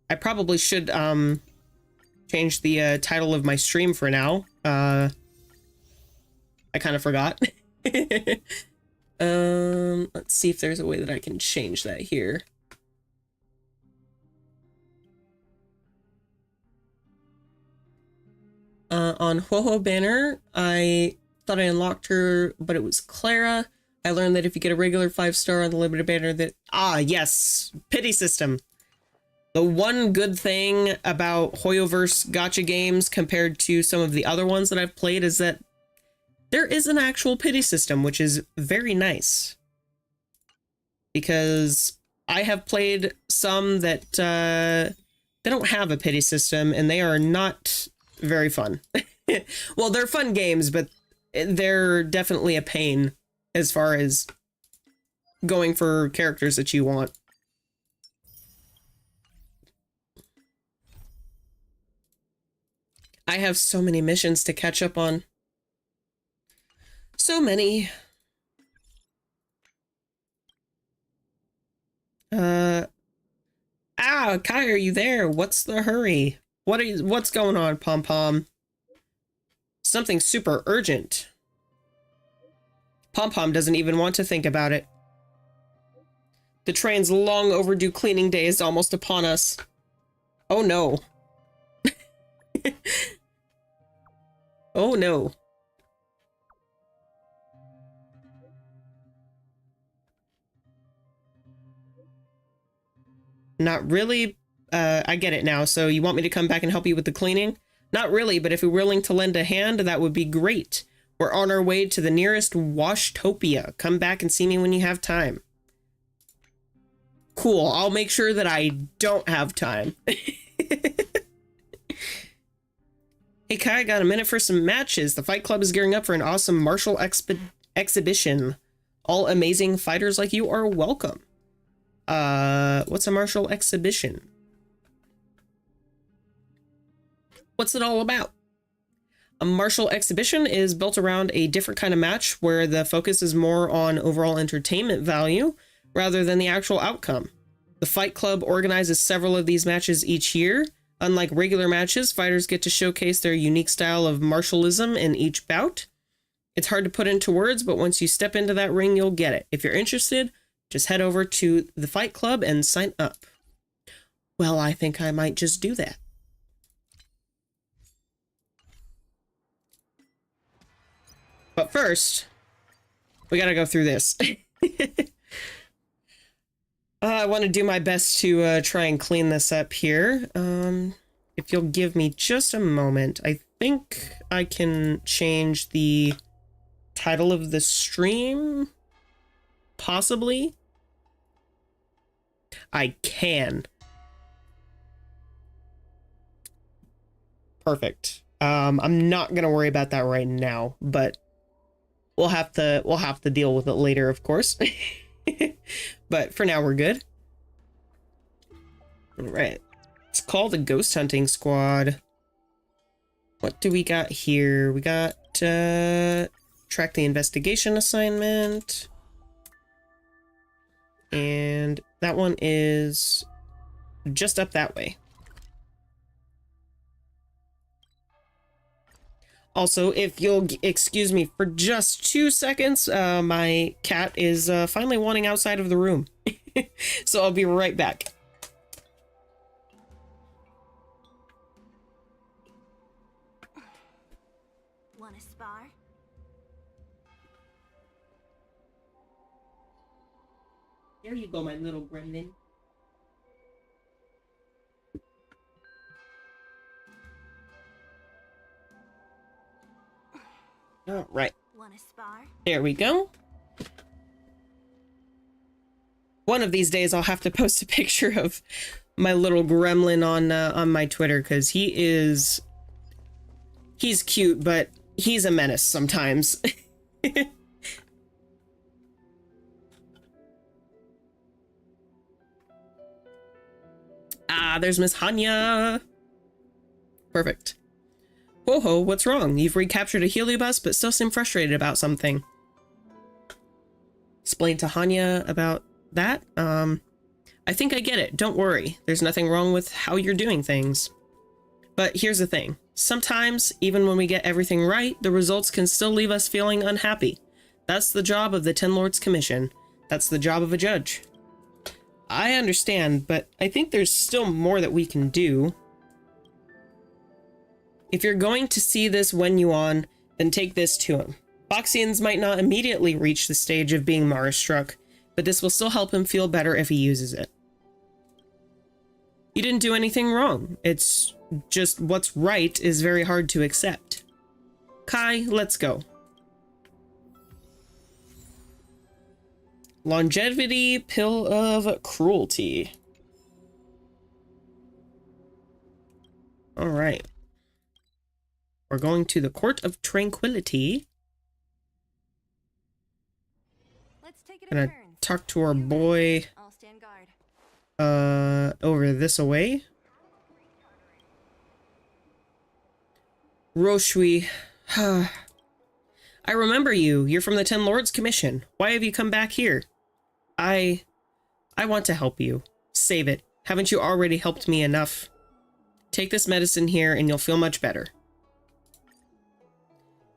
I probably should change the title of my stream for now. I kind of forgot. Let's see if there's a way that I can change that here. On Ho-Ho Banner, I thought I unlocked her, but it was Clara. I learned that if you get a regular 5-star on the limited banner that... Ah, yes! Pity system. The one good thing about Hoyoverse gacha games compared to some of the other ones that I've played is that there is an actual pity system, which is very nice. Because I have played some that they don't have a pity system, and they are not very fun. Well, they're fun games, but they're definitely a pain as far as going for characters that you want. I have so many missions to catch up on. So many. Kai, are you there? What's the hurry? What's going on, Pom Pom? Something super urgent. Pom Pom doesn't even want to think about it. The train's long overdue cleaning day is almost upon us. Oh no. Oh no. Not really. I get it now. So you want me to come back and help you with the cleaning? Not really, but if you're willing to lend a hand, that would be great. We're on our way to the nearest Washtopia. Come back and see me when you have time. Cool. I'll make sure that I don't have time. Hey Kai, got a minute for some matches. The Fight Club is gearing up for an awesome martial exhibition. All amazing fighters like you are welcome. What's a martial exhibition? What's it all about? A martial exhibition is built around a different kind of match where the focus is more on overall entertainment value rather than the actual outcome. The Fight Club organizes several of these matches each year. Unlike regular matches, fighters get to showcase their unique style of martialism in each bout. It's hard to put into words, but once you step into that ring, you'll get it. If you're interested, just head over to the Fight Club and sign up. Well, I think I might just do that. But first, we gotta go through this. I want to do my best to try and clean this up here. If you'll give me just a moment, I think I can change the title of the stream. Possibly. I can. Perfect. I'm not gonna worry about that right now, but we'll have to deal with it later, of course. But for now, we're good. All right. It's called the Ghost Hunting Squad. What do we got here? We got track the investigation assignment. And that one is just up that way. Also, if you'll excuse me for just 2 seconds, my cat is finally wanting outside of the room. So I'll be right back. Wanna spar? Here you go, my little gremlin. All right. Wanna spar? There we go. One of these days I'll have to post a picture of my little gremlin on my Twitter, because he's cute, but he's a menace sometimes. Ah, there's Miss Hanya. Perfect. Whoa, what's wrong? You've recaptured a heliobus, but still seem frustrated about something. Explain to Hanya about that. I think I get it. Don't worry. There's nothing wrong with how you're doing things. But here's the thing. Sometimes, even when we get everything right, the results can still leave us feeling unhappy. That's the job of the Ten Lords Commission. That's the job of a judge. I understand, but I think there's still more that we can do. If you're going to see this Wen Yuan, then take this to him. Boxians might not immediately reach the stage of being Mara-struck, but this will still help him feel better if he uses it. You didn't do anything wrong. It's just what's right is very hard to accept. Kai, let's go. Longevity pill of cruelty. All right. We're going to the Court of Tranquility. Let's take it Gonna talk to our boy I'll stand guard. over this away. Roshui. I remember you. You're from the Ten Lords Commission. Why have you come back here? I want to help you. Save it. Haven't you already helped me enough? Take this medicine here and you'll feel much better.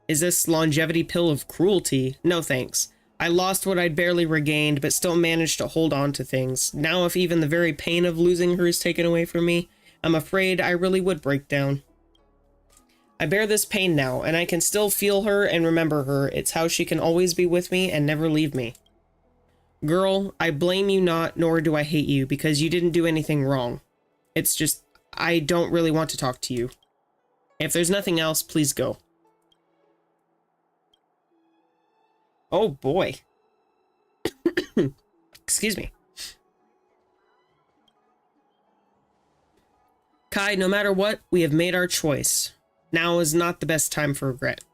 Is this longevity pill of cruelty? No thanks. I lost what I'd barely regained, but still managed to hold on to things. Now if even the very pain of losing her is taken away from me, I'm afraid I really would break down. I bear this pain now, and I can still feel her and remember her. It's how she can always be with me and never leave me. Girl, I blame you not, nor do I hate you, because you didn't do anything wrong. It's just, I don't really want to talk to you. If there's nothing else, please go. Oh boy. Excuse me. Kai, no matter what, we have made our choice. Now is not the best time for regret.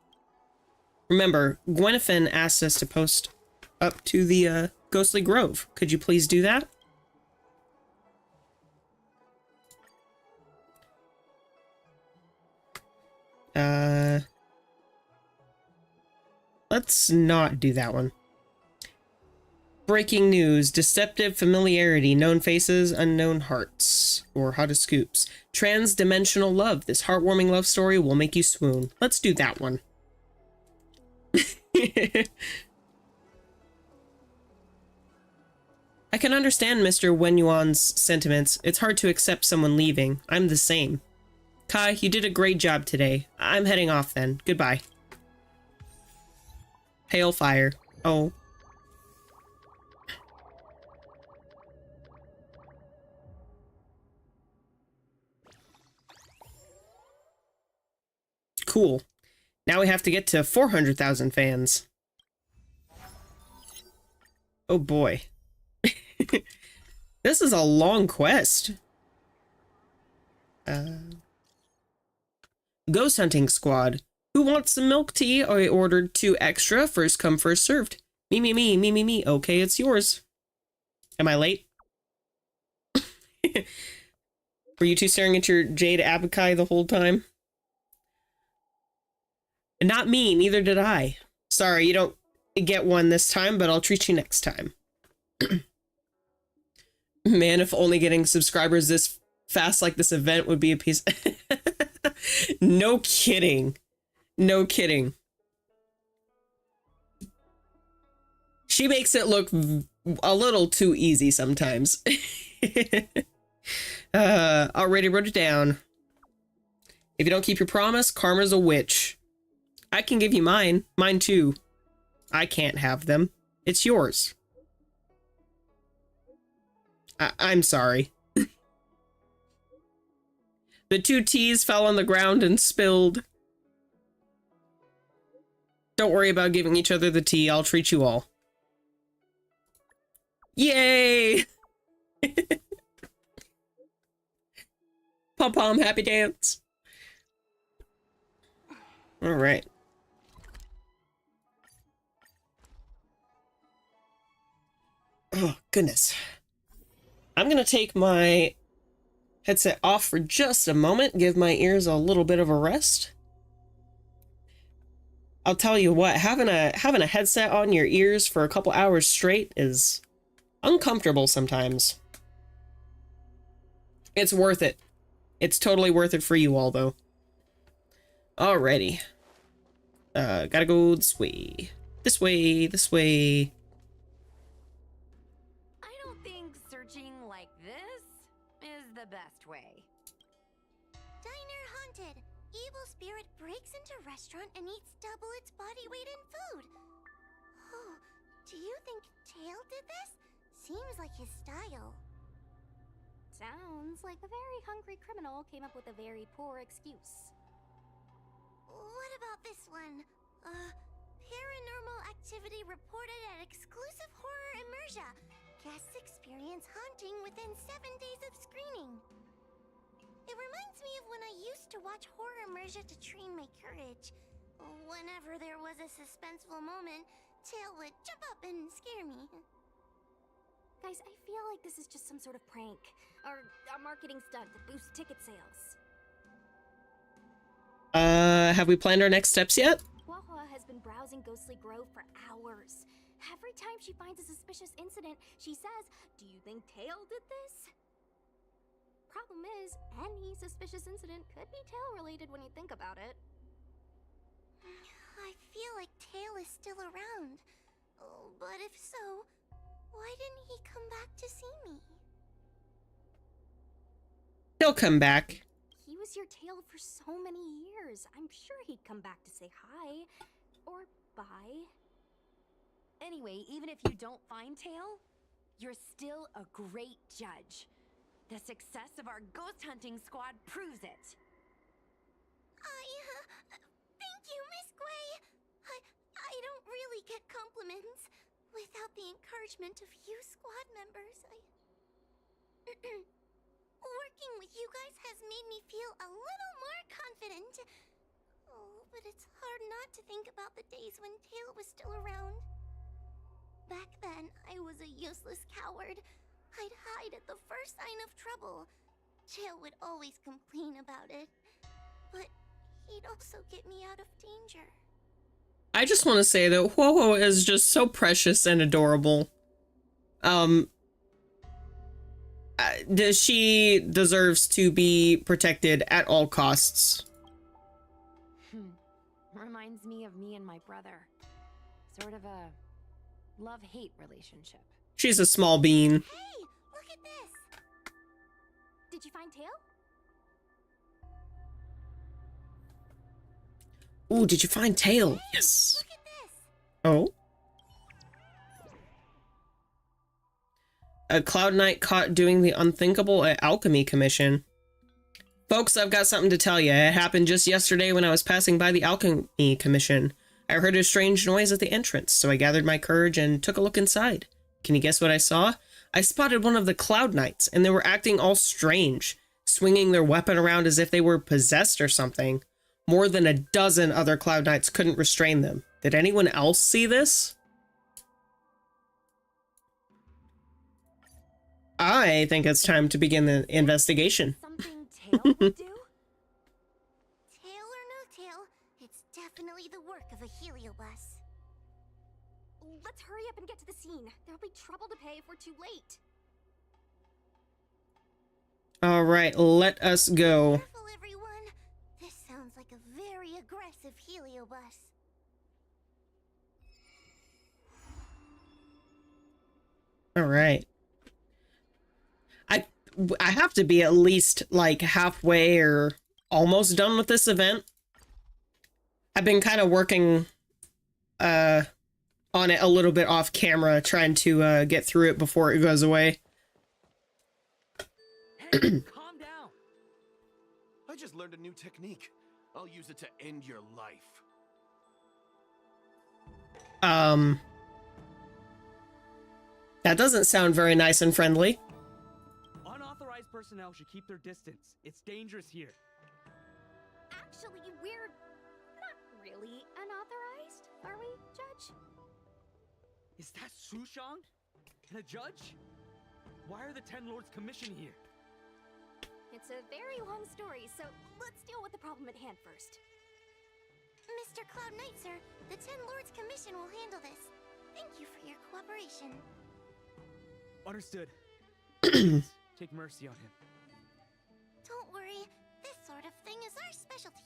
Remember, Gwenfin asked us to post up to the Ghostly Grove. Could you please do that? Let's not do that one. Breaking news. Deceptive familiarity. Known faces, unknown hearts. Or how to scoops. Trans-dimensional love. This heartwarming love story will make you swoon. Let's do that one. I can understand Mr. Wenyuan's sentiments. It's hard to accept someone leaving. I'm the same. Kai, you did a great job today. I'm heading off then. Goodbye. Hail fire. Oh. Cool. Now we have to get to 400,000 fans. Oh boy. This is a long quest. Ghost hunting squad. Who wants some milk tea? I ordered 2 extra. First come, first served. Me. Okay, it's yours. Am I late? Were you two staring at your Jade Abakai the whole time? Not me, neither did I. Sorry, you don't get one this time, but I'll treat you next time. Man, if only getting subscribers this fast like this event would be a piece... No kidding. No kidding. She makes it look a little too easy sometimes. Already wrote it down. If you don't keep your promise, karma's a witch. I can give you mine. Mine too. I can't have them. It's yours. I'm sorry. The 2 teas fell on the ground and spilled. Don't worry about giving each other the tea. I'll treat you all. Yay! Pom-pom, happy dance. All right. Oh, goodness. I'm going to take my headset off for just a moment, give my ears a little bit of a rest. I'll tell you what, having a headset on your ears for a couple hours straight is uncomfortable sometimes. It's worth it. It's totally worth it for you all, though. Alrighty. Gotta go this way. This way, this way. I don't think searching like this is the best way. Diner haunted. Evil spirit breaks into restaurant and eats double its body weight in food. Oh, do you think Tail did this? Seems like his style. Sounds like a very hungry criminal came up with a very poor excuse. What about this one? Paranormal activity reported at exclusive horror immersion. Guests experience haunting within 7 days of screening. It reminds me of when I used to watch horror immersion to train my courage. Whenever there was a suspenseful moment, Tail would jump up and scare me. Guys, I feel like this is just some sort of prank. Or a marketing stunt to boost ticket sales. Have we planned our next steps yet? Wahua has been browsing Ghostly Grove for hours. Every time she finds a suspicious incident, she says, "Do you think Tail did this?" Problem is, any suspicious incident could be Tail-related when you think about it. I feel like Tail is still around. Oh, but if so, why didn't he come back to see me? He'll come back. He was your Tail for so many years. I'm sure he'd come back to say hi. Or bye. Anyway, even if you don't find Tail, you're still a great judge. The success of our ghost hunting squad proves it. Thank you, Miss Gwei. I don't really get compliments. Without the encouragement of you squad members, working with you guys has made me feel a little more confident. Oh, but it's hard not to think about the days when Tail was still around. Back then, I was a useless coward. I'd hide at the first sign of trouble. Tail would always complain about it. But he'd also get me out of danger. I just want to say that Huohuo is just so precious and adorable. She deserves to be protected at all costs. Reminds me of me and my brother. Sort of a love-hate relationship. She's a small bean. Hey, look at this! Did you find Tail? Ooh, did you find Tail? Yes. Look at this! Oh? A Cloud Knight caught doing the unthinkable at Alchemy Commission. Folks, I've got something to tell you. It happened just yesterday when I was passing by the Alchemy Commission. I heard a strange noise at the entrance, so I gathered my courage and took a look inside. Can you guess what I saw? I spotted one of the Cloud Knights, and they were acting all strange, swinging their weapon around as if they were possessed or something. More than a dozen other Cloud Knights couldn't restrain them. Did anyone else see this? I think it's time to begin the investigation. Something Tail would do? Tail or no tail, it's definitely the work of a heliobus. Let's hurry up and get to the scene. There'll be trouble to pay if we're too late. All right, let us go. Careful, everyone. This sounds like a very aggressive heliobus. All right. I have to be at least like halfway or almost done with this event. I've been kind of working on it a little bit off camera, trying to get through it before it goes away. Hey, calm down. I just learned a new technique. I'll use it to end your life. That doesn't sound very nice and friendly. Unauthorized personnel should keep their distance. It's dangerous here. Actually, we're not really unauthorized, are we, Judge? Is that Sushang? And a judge? Why are the Ten Lords Commission here? It's a very long story, so let's deal with the problem at hand first. Mr. Cloud Knight, sir, the Ten Lords Commission will handle this. Thank you for your cooperation. Understood. Please, take mercy on him. Don't worry, this sort of thing is our specialty.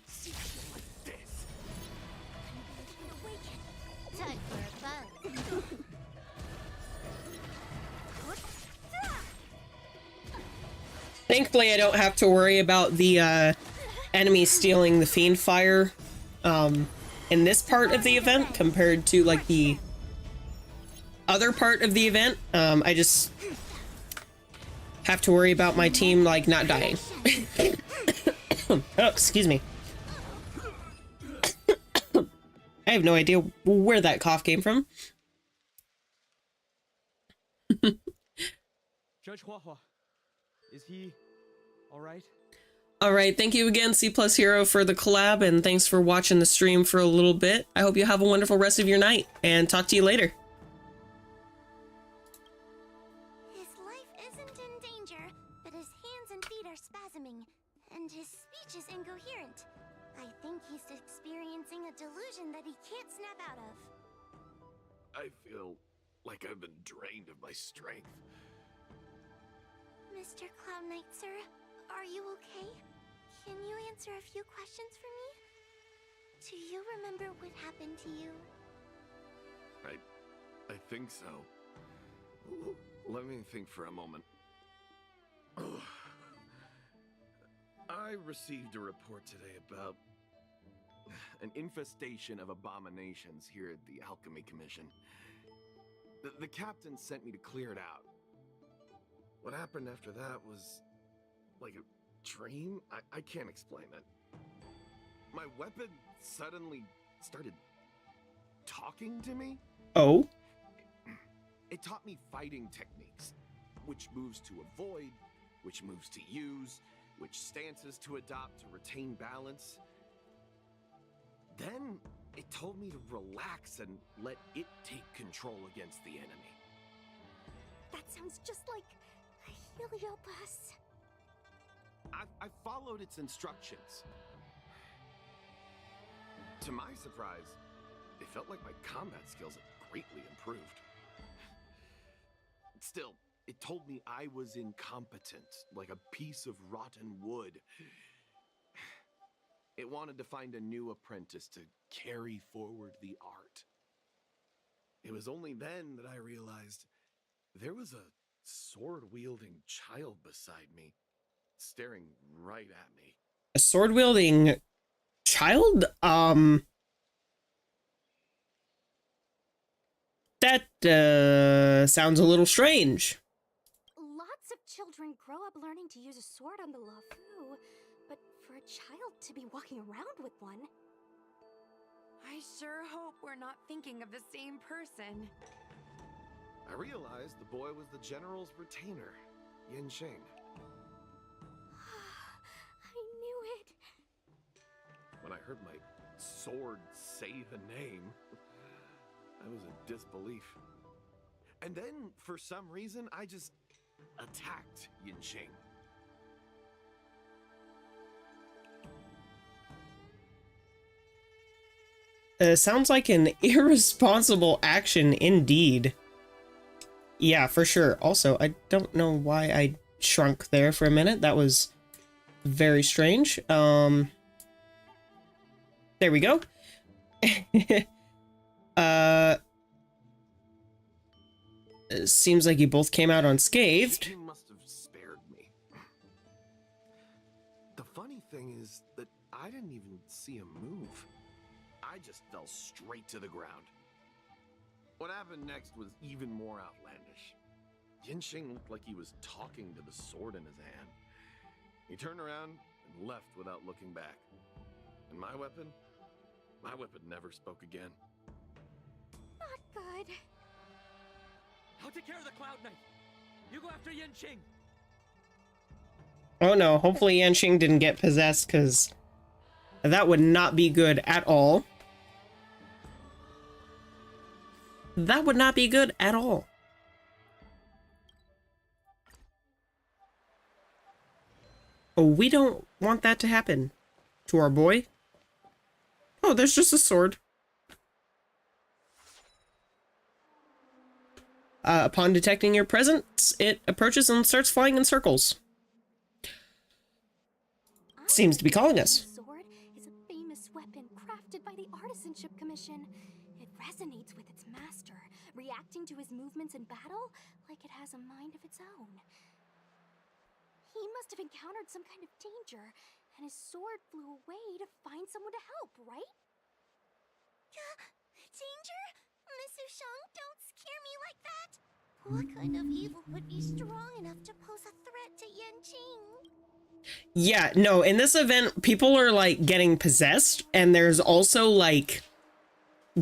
See shit like this. Time for a buzz. Thankfully, I don't have to worry about the enemy stealing the Fiend Fire in this part of the event compared to like the other part of the event. I just have to worry about my team like not dying. Oh, excuse me. I have no idea where that cough came from. Judge Huahua, is he all right? All right, thank you again, C Plus Hero, for the collab, and thanks for watching the stream for a little bit. I hope you have a wonderful rest of your night, and talk to you later. His life isn't in danger, but his hands and feet are spasming, and his speech is incoherent. I think he's experiencing a delusion that he can't snap out of. I feel like I've been drained of my strength. Mr. Cloud Knight, sir, are you okay? Can you answer a few questions for me? Do you remember what happened to you? I think so. Let me think for a moment. I received a report today about an infestation of abominations here at the Alchemy Commission. The captain sent me to clear it out. What happened after that was like a dream? I can't explain it. My weapon suddenly started talking to me. Oh? It taught me fighting techniques, which moves to avoid, which moves to use, which stances to adopt to retain balance. Then it told me to relax and let it take control against the enemy. That sounds just like Heliobus. I followed its instructions. To my surprise, it felt like my combat skills had greatly improved. Still, it told me I was incompetent, like a piece of rotten wood. It wanted to find a new apprentice to carry forward the art. It was only then that I realized there was a sword-wielding child beside me, staring right at me. A sword-wielding child? That, sounds a little strange. Lots of children grow up learning to use a sword on the Waifu, but for a child to be walking around with one... I sure hope we're not thinking of the same person. I realized the boy was the general's retainer, Yin Shing. I knew it. When I heard my sword say the name, I was in disbelief. And then, for some reason, I just attacked Yin Shing. Sounds like an irresponsible action indeed. Yeah, for sure. Also, I don't know why I shrunk there for a minute. That was very strange. There we go. It seems like you both came out unscathed. He must have spared me. The funny thing is that I didn't even see him move. I just fell straight to the ground. What happened next was even more outlandish. Yin Shing looked like he was talking to the sword in his hand. He turned around and left without looking back. And my weapon never spoke again. Not good. I'll take care of the Cloud Knight. You go after Yin Shing. Oh no, hopefully Yanxing didn't get possessed, because that would not be good at all. That would not be good at all. Oh, we don't want that to happen to our boy. Oh, there's just a sword. Upon detecting your presence, it approaches and starts flying in circles. Seems to be calling us. The sword is a famous weapon crafted by the Artisanship Commission. It resonates with its master, reacting to his movements in battle like it has a mind of its own. He must have encountered some kind of danger, and his sword flew away to find someone to help, right? Danger? Miss Ushang, don't scare me like that! What kind of evil would be strong enough to pose a threat to Yanqing? Yeah, no, in this event, people are, like, getting possessed, and there's also, like,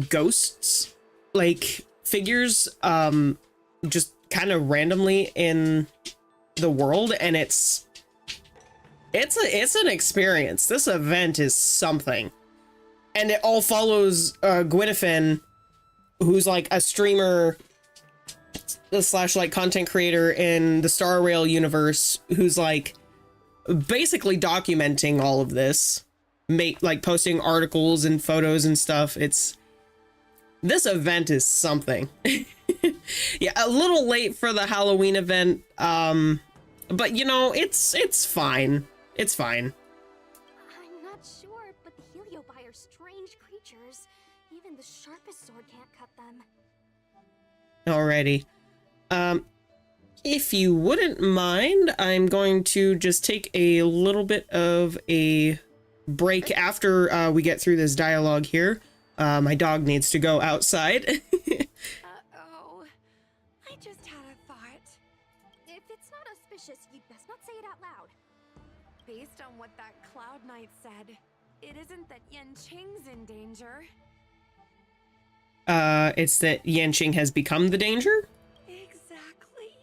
ghosts, like figures, just kind of randomly in the world, and it's an experience. This event is something, and it all follows Gwyneth, who's like a streamer slash like content creator in the Star Rail universe, who's like basically documenting all of this, like posting articles and photos and stuff. This event is something. Yeah, a little late for the Halloween event, but you know, it's fine. It's fine. I'm not sure, but the Heliobi are strange creatures. Even the sharpest sword can't cut them. Alrighty. If you wouldn't mind, I'm going to just take a little bit of a break after we get through this dialogue here. My dog needs to go outside. Uh-oh. I just had a thought. If it's not auspicious, you'd best not say it out loud. Based on what that Cloud Knight said, it isn't that Yen Qing's in danger. It's that Yanqing has become the danger? Exactly.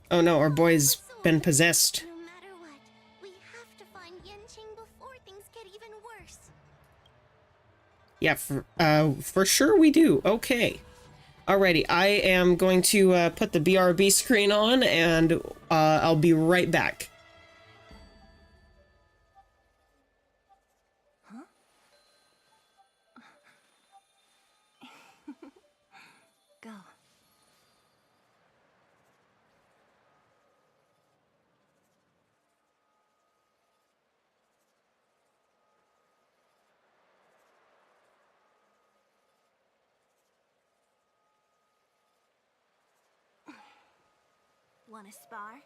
Oh no, our boy's been possessed. No matter what, we have to find Yanqing before things get even worse. Yeah, for sure we do. Okay. Alrighty, I am going to put the BRB screen on, and I'll be right back. Go. Wanna spar?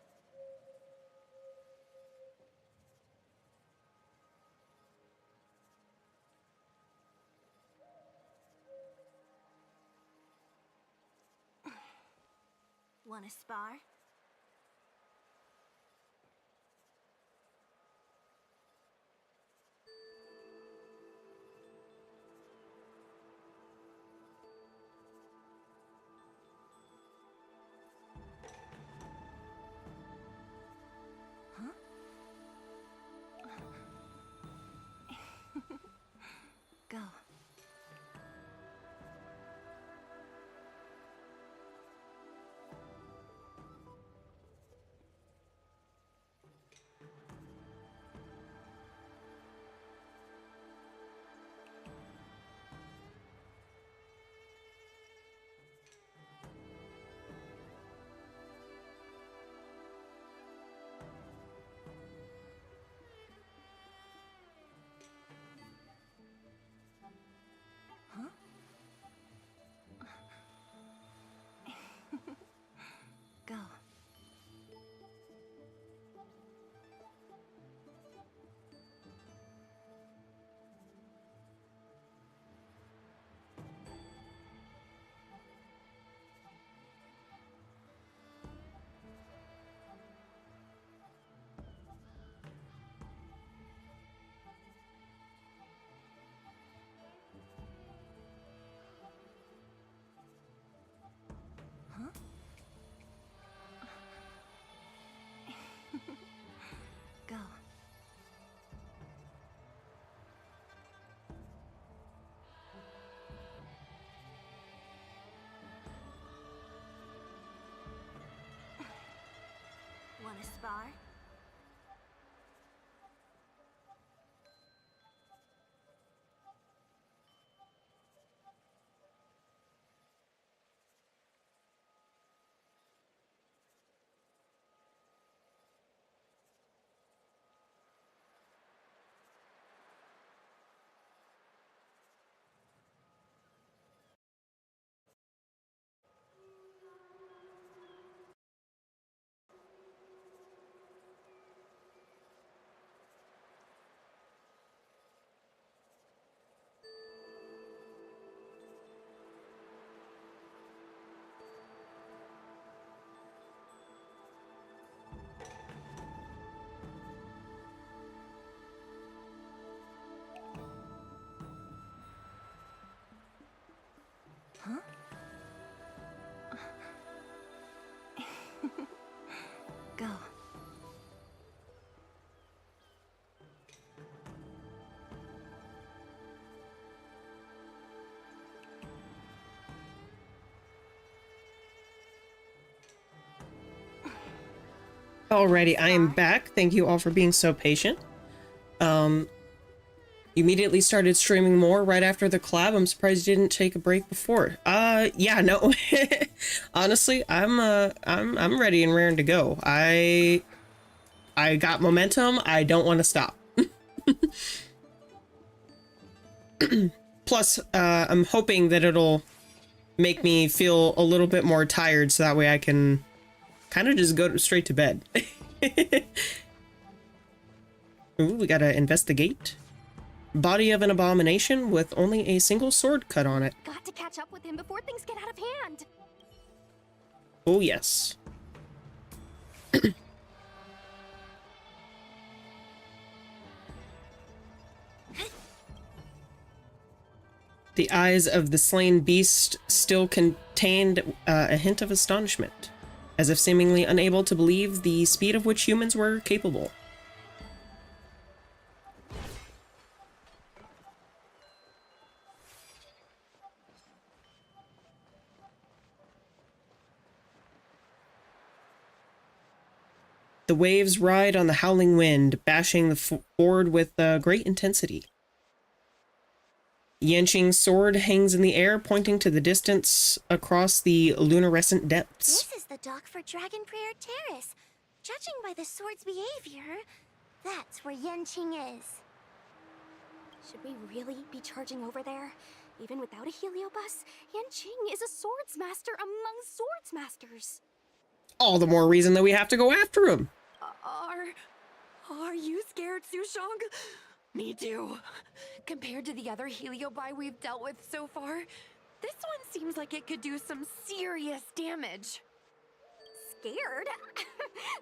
Wanna spar? Go. Go. Go. Wanna spar? Alrighty, I am back. Thank you all for being so patient. You immediately started streaming more right after the collab. I'm surprised you didn't take a break before. Yeah, no. Honestly, I'm ready and raring to go. I got momentum. I don't want to stop. Plus, I'm hoping that it'll make me feel a little bit more tired so that way I can kind of just go straight to bed. Ooh, we gotta investigate. Body of an abomination with only a single sword cut on it. Got to catch up with him before things get out of hand. Oh, yes. The eyes of the slain beast still contained a hint of astonishment, as if seemingly unable to believe the speed of which humans were capable. The waves ride on the howling wind, bashing the board with great intensity. Yanqing's sword hangs in the air, pointing to the distance across the luminescent depths. This is the dock for Dragon Prayer Terrace. Judging by the sword's behavior, that's where Yanqing is. Should we really be charging over there? Even without a heliobus, Yanqing is a swords master among swords masters. All the more reason that we have to go after him. Are you scared, Sushong? Me too. Compared to the other heliobi we've dealt with so far, this one seems like it could do some serious damage. Scared?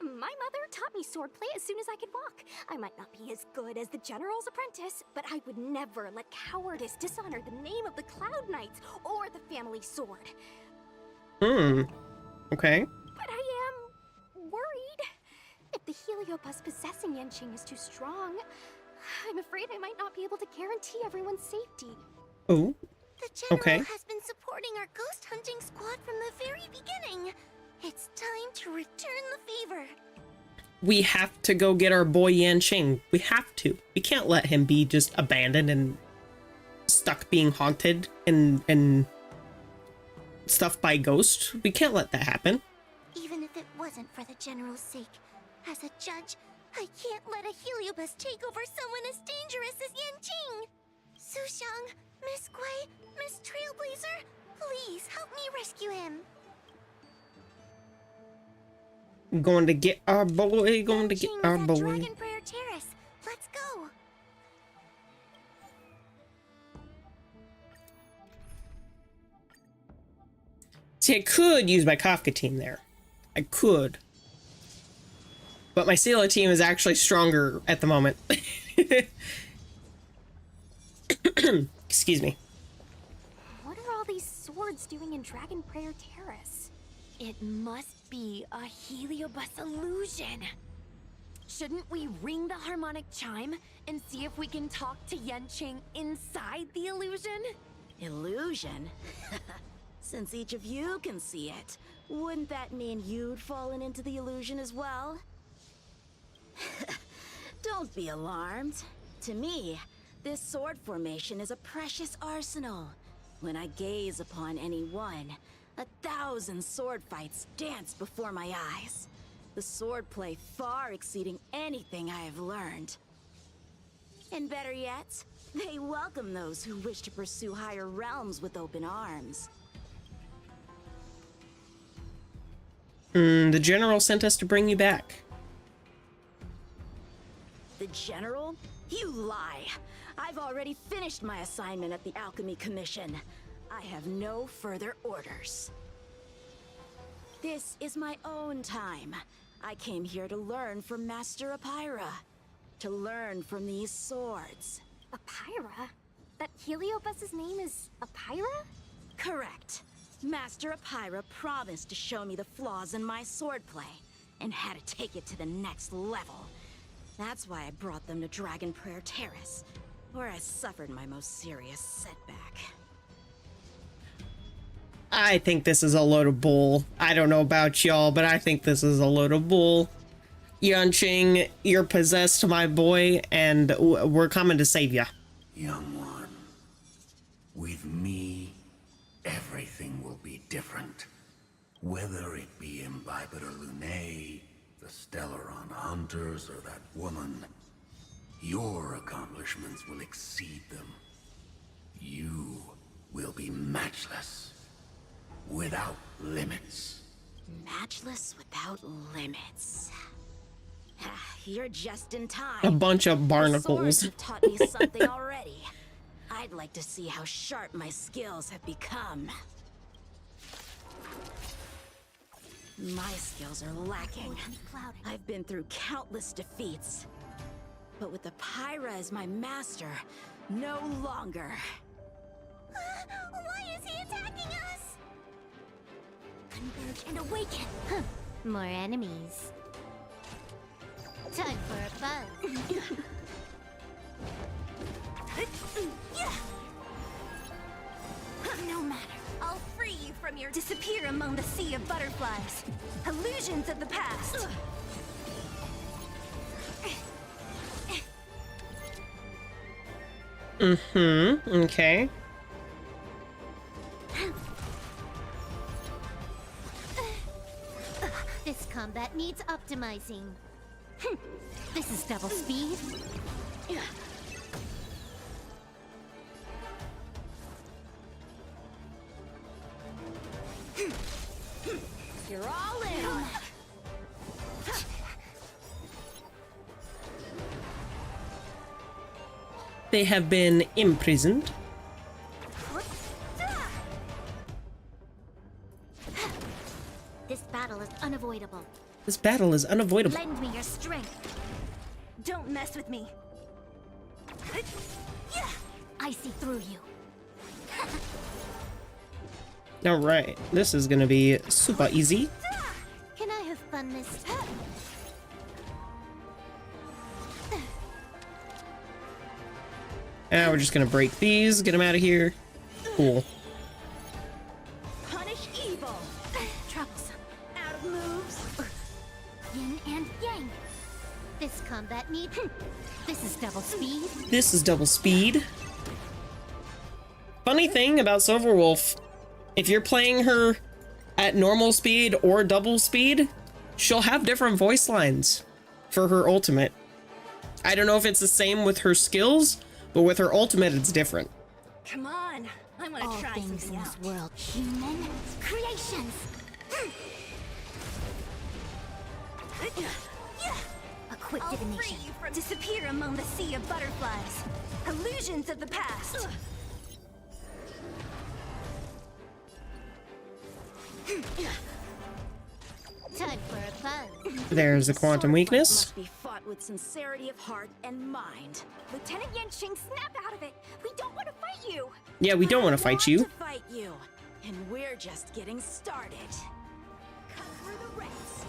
My mother taught me swordplay as soon as I could walk. I might not be as good as the general's apprentice, but I would never let cowardice dishonor the name of the Cloud Knights or the family sword. Okay. But I am worried. If the heliobus possessing Yanqing is too strong, I'm afraid I might not be able to guarantee everyone's safety. Oh. The general Okay. has been supporting our ghost hunting squad from the very beginning. It's time to return the favor. We have to go get our boy Yanqing. We have to. We can't let him be just abandoned and stuck being haunted and stuff by ghosts. We can't let that happen. Even if it wasn't for the general's sake, as a judge, I can't let a heliobus take over someone as dangerous as Yanqing. Sushang, Miss Gui, Miss Trailblazer, please help me rescue him. Going to get our boy. Going to get Yanqing our is at boy. Dragon Prayer Terrace. Let's go. See, I could use my Kafka team there. I could. But my Sela team is actually stronger at the moment. Excuse me. What are all these swords doing in Dragon Prayer Terrace? It must be a heliobus illusion. Shouldn't we ring the harmonic chime and see if we can talk to Yanqing inside the illusion? Illusion? Since each of you can see it, wouldn't that mean you'd fallen into the illusion as well? Don't be alarmed. To me, this sword formation is a precious arsenal. When I gaze upon any one, 1,000 sword fights dance before my eyes. The swordplay far exceeding anything I have learned. And better yet, they welcome those who wish to pursue higher realms with open arms. The general sent us to bring you back. The General? You lie! I've already finished my assignment at the Alchemy Commission. I have no further orders. This is my own time. I came here to learn from Master Apira. To learn from these swords. Apira? That heliobus's name is Apira? Correct. Master Apira promised to show me the flaws in my swordplay, and had to take it to the next level. That's why I brought them to Dragon Prayer Terrace, where I suffered my most serious setback. I think this is a load of bull. I don't know about y'all, but I think this is a load of bull. Yanqing, you're possessed, my boy, and we're coming to save you. Young one, with me, everything will be different. Whether it be Imbibitor Lunae, the Stellaron Hunters, or that woman, your accomplishments will exceed them. You will be matchless, without limits. Matchless without limits. You're just in time. A bunch of The barnacles. swords have taught me something already. I'd like to see how sharp my skills have become. My skills are lacking. I've been through countless defeats. But with the Pyra as my master, no longer. Why is he attacking us? Converge and awaken. More enemies. Time for a buzz. No matter. I'll free you from your disappear among the sea of butterflies. Illusions of the past. Okay. This combat needs optimizing. This is double speed. You're all in. They have been imprisoned. This battle is unavoidable. This battle is unavoidable. Lend me your strength. Don't mess with me. I see through you. All right, this is gonna be super easy. Can I have fun this time? Now we're just gonna break these, get them out of here. Cool. Punish evil. Troublesome. Out of moves. Yin and yang. This combat need. This is double speed. This is double speed. Funny thing about Silverwolf, if you're playing her at normal speed or double speed, she'll have different voice lines for her ultimate. I don't know if it's the same with her skills, but with her ultimate, it's different. Come on, I want All to try things something in out. this world. Human creations. A quick divination. Disappear among the sea of butterflies. Illusions of the past. Time for a buzz. There's a quantum weakness. Must be fought with sincerity of heart and mind. Lieutenant Yanqing, snap out of it. We don't want to fight you. Yeah, we don't want to fight you. To fight you, and we're just getting started. Cut through the ranks.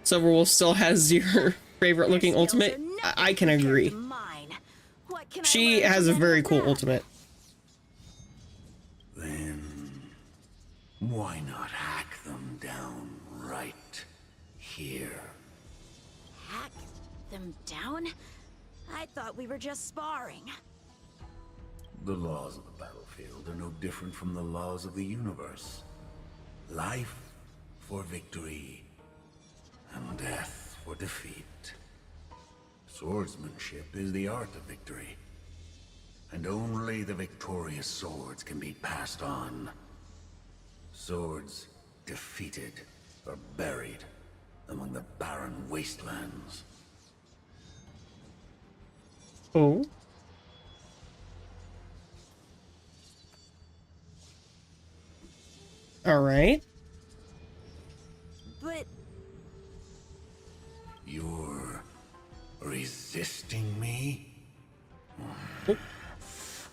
Silverwolf still has your favorite looking ultimate. I can agree. She has a very cool ultimate. Then, why not hack them down right here? Hack them down? I thought we were just sparring. The laws of the battlefield are no different from the laws of the universe. Life for victory, and death for defeat. Swordsmanship is the art of victory, and only the victorious swords can be passed on. Swords defeated are buried among the barren wastelands. Oh. All right. But You're resisting me?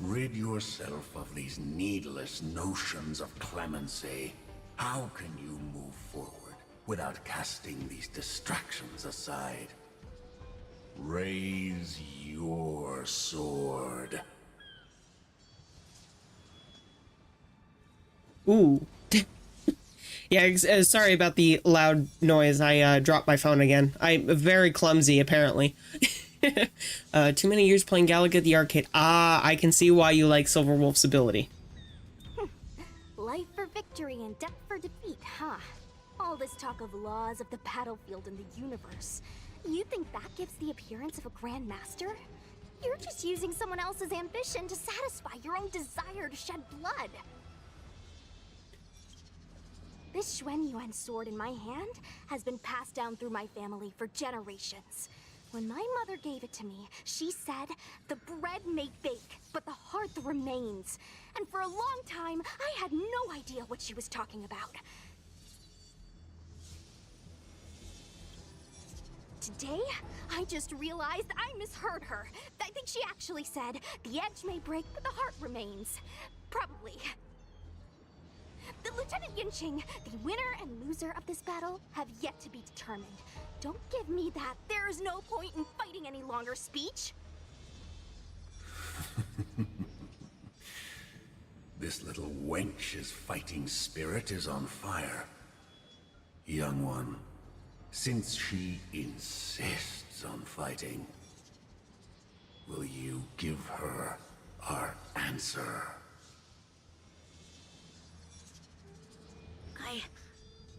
Rid yourself of these needless notions of clemency. How can you move forward without casting these distractions aside? Raise your sword. Yeah, sorry about the loud noise. I dropped my phone again. I'm very clumsy, apparently. Too many years playing Galaga at the arcade. Ah, I can see why you like Silverwolf's ability. Life for victory and death for defeat, huh? All this talk of laws of the battlefield and the universe. You think that gives the appearance of a Grand Master? You're just using someone else's ambition to satisfy your own desire to shed blood. This Xuanyuan sword in my hand has been passed down through my family for generations. When my mother gave it to me, she said, the bread may bake, but the hearth remains. And for a long time, I had no idea what she was talking about. Today, I just realized I misheard her. I think she actually said, the edge may break, but the heart remains. Probably. The Lieutenant Yinqing, the winner and loser of this battle, have yet to be determined. Don't give me that "there is no point in fighting any longer" speech. This little wench's fighting spirit is on fire. Young one, since she insists on fighting, will you give her our answer?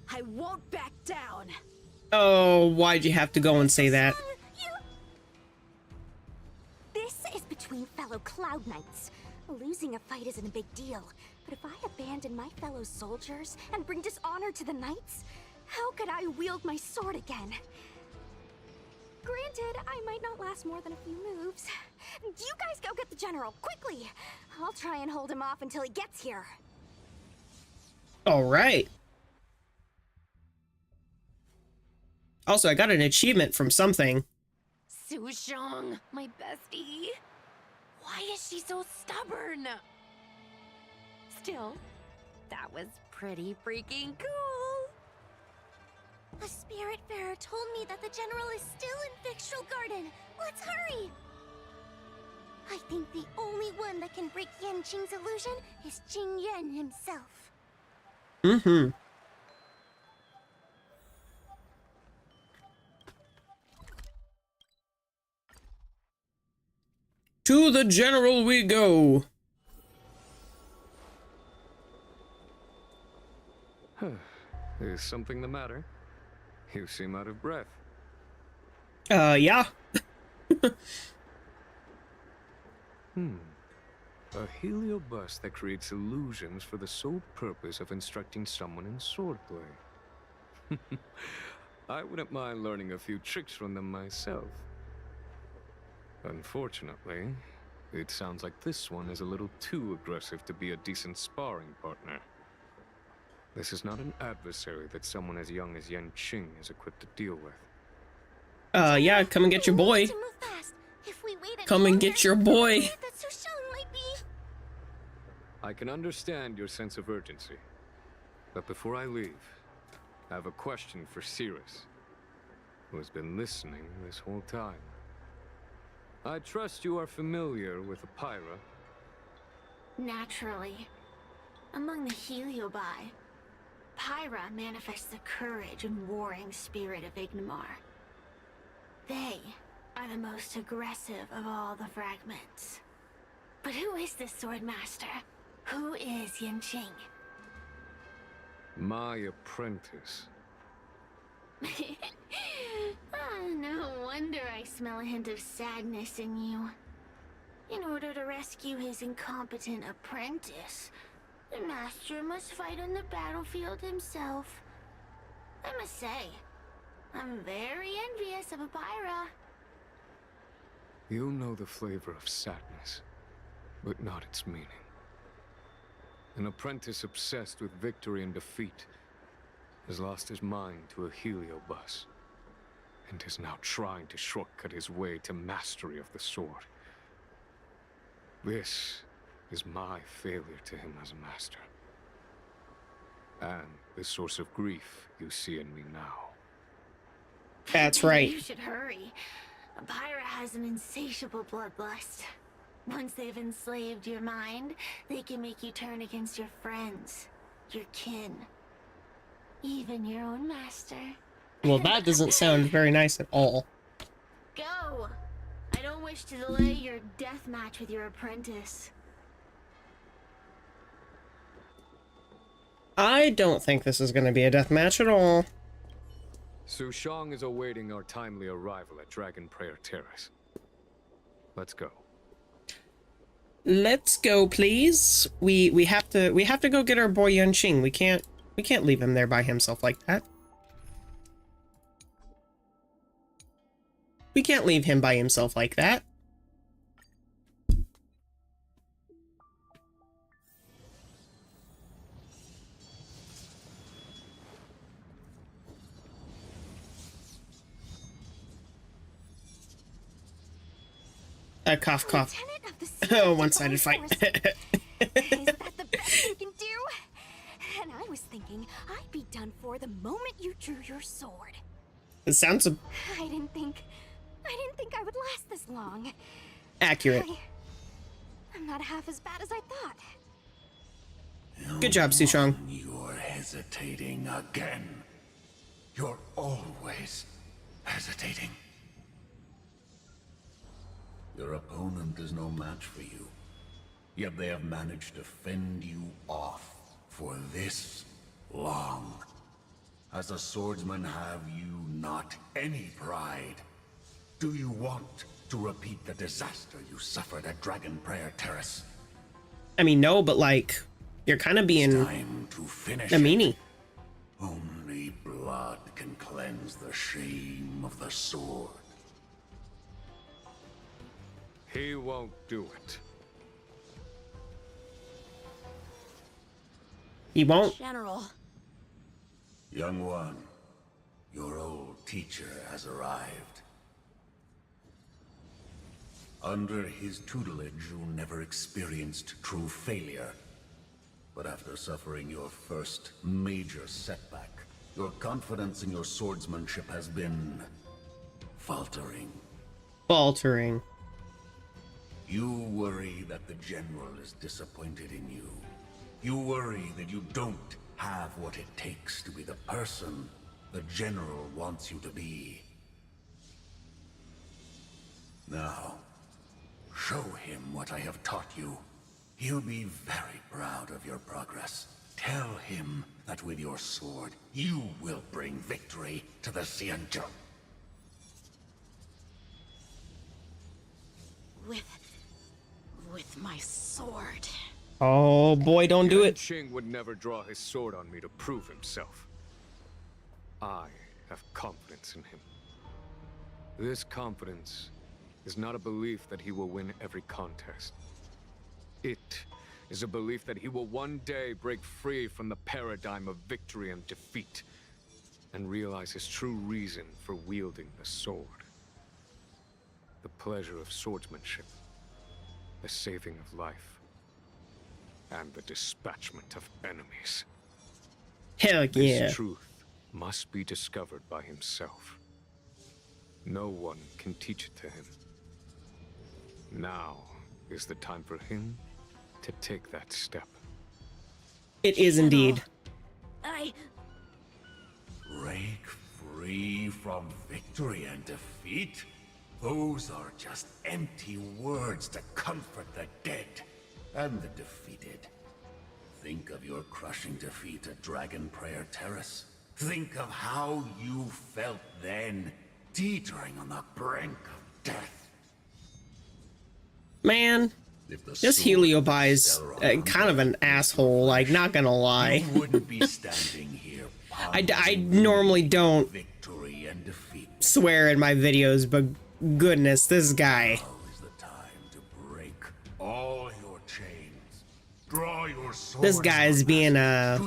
I won't back down. Oh, why'd you have to go and say that? This is between fellow Cloud Knights. Losing a fight isn't a big deal, but if I abandon my fellow soldiers and bring dishonor to the Knights, how could I wield my sword again? Granted, I might not last more than a few moves. You guys go get the general, quickly! I'll try and hold him off until he gets here. Alright. Also, I got an achievement from something. Sushong, my bestie. Why is she so stubborn? Still, that was pretty freaking cool. A Spiritfarer told me that the general is still in Victual Garden. Let's hurry! I think the only one that can break Yanqing's illusion is Jing Yuan himself. Mm-hmm. To the general we go. Is something the matter? You seem out of breath. Yeah. A heliobus that creates illusions for the sole purpose of instructing someone in swordplay. I wouldn't mind learning a few tricks from them myself. Unfortunately, it sounds like this one is a little too aggressive to be a decent sparring partner. This is not an adversary that someone as young as Yanqing is equipped to deal with. Yeah, come and get your boy. Come and get your boy. I can understand your sense of urgency. But before I leave, I have a question for Cirrus, who has been listening this whole time. I trust you are familiar with Apira. Naturally. Among the Heliobi, Pyra manifests the courage and warring spirit of Ignomar. They are the most aggressive of all the fragments. But who is this sword master? Who is Yanqing? My apprentice. Oh, no wonder I smell a hint of sadness in you. In order to rescue his incompetent apprentice, the master must fight on the battlefield himself. I must say, I'm very envious of Apira. You know the flavor of sadness, but not its meaning. An apprentice obsessed with victory and defeat has lost his mind to a heliobus, and is now trying to shortcut his way to mastery of the sword. This is my failure to him as a master, and the source of grief you see in me now. That's right. You should hurry. Apira has an insatiable bloodlust. Once they've enslaved your mind, they can make you turn against your friends, your kin. Even your own master. Well, that doesn't sound very nice at all. Go! I don't wish to delay your death match with your apprentice. I don't think this is going to be a death match at all. Su Shang is awaiting our timely arrival at Dragon Prayer Terrace. Let's go. Let's go, please. We have to go get our boy Yunqing. We can't leave him there by himself like that. We can't leave him by himself like that. Cough, cough. Oh, one-sided fight. Is that the best you can do? And I was thinking I'd be done for the moment you drew your sword. It sounds I didn't think I would last this long. accurate. I'm not half as bad as I thought. Good job, Su Shang. You're hesitating again. You're always hesitating. Your opponent is no match for you. Yet they have managed to fend you off for this long. As a swordsman, have you not any pride? Do you want to repeat the disaster you suffered at Dragon Prayer Terrace? I mean, no, but like, you're kind of being Time to finish a meanie. Only blood can cleanse the shame of the sword. He won't do it. He won't. General. Young one, your old teacher has arrived. Under his tutelage, you never experienced true failure. But after suffering your first major setback, your confidence in your swordsmanship has been faltering. Faltering. You worry that the general is disappointed in you. You worry that you don't have what it takes to be the person the general wants you to be. Now, show him what I have taught you. He'll be very proud of your progress. Tell him that with your sword, you will bring victory to the Xianzhou. With my sword. Oh boy, don't do it. Ching would never draw his sword on me to prove himself. I have confidence in him. This confidence is not a belief that he will win every contest. It is a belief that he will one day break free from the paradigm of victory and defeat, and realize his true reason for wielding the sword. The pleasure of swordsmanship, the saving of life, and the dispatchment of enemies. Hell yeah. This truth must be discovered by himself. No one can teach it to him. Now is the time for him to take that step. It is indeed. Break free from victory and defeat? Those are just empty words to comfort the dead and the defeated. Think of your crushing defeat at Dragon Prayer Terrace. Think of how you felt then, teetering on the brink of death. Man, this Heliobi is kind of an asshole, like, not gonna lie. You wouldn't be standing here. I normally don't Victory and defeat. swear in my videos, but goodness, this guy. Now is the time to break all your chains. Draw your sword. This guy's being a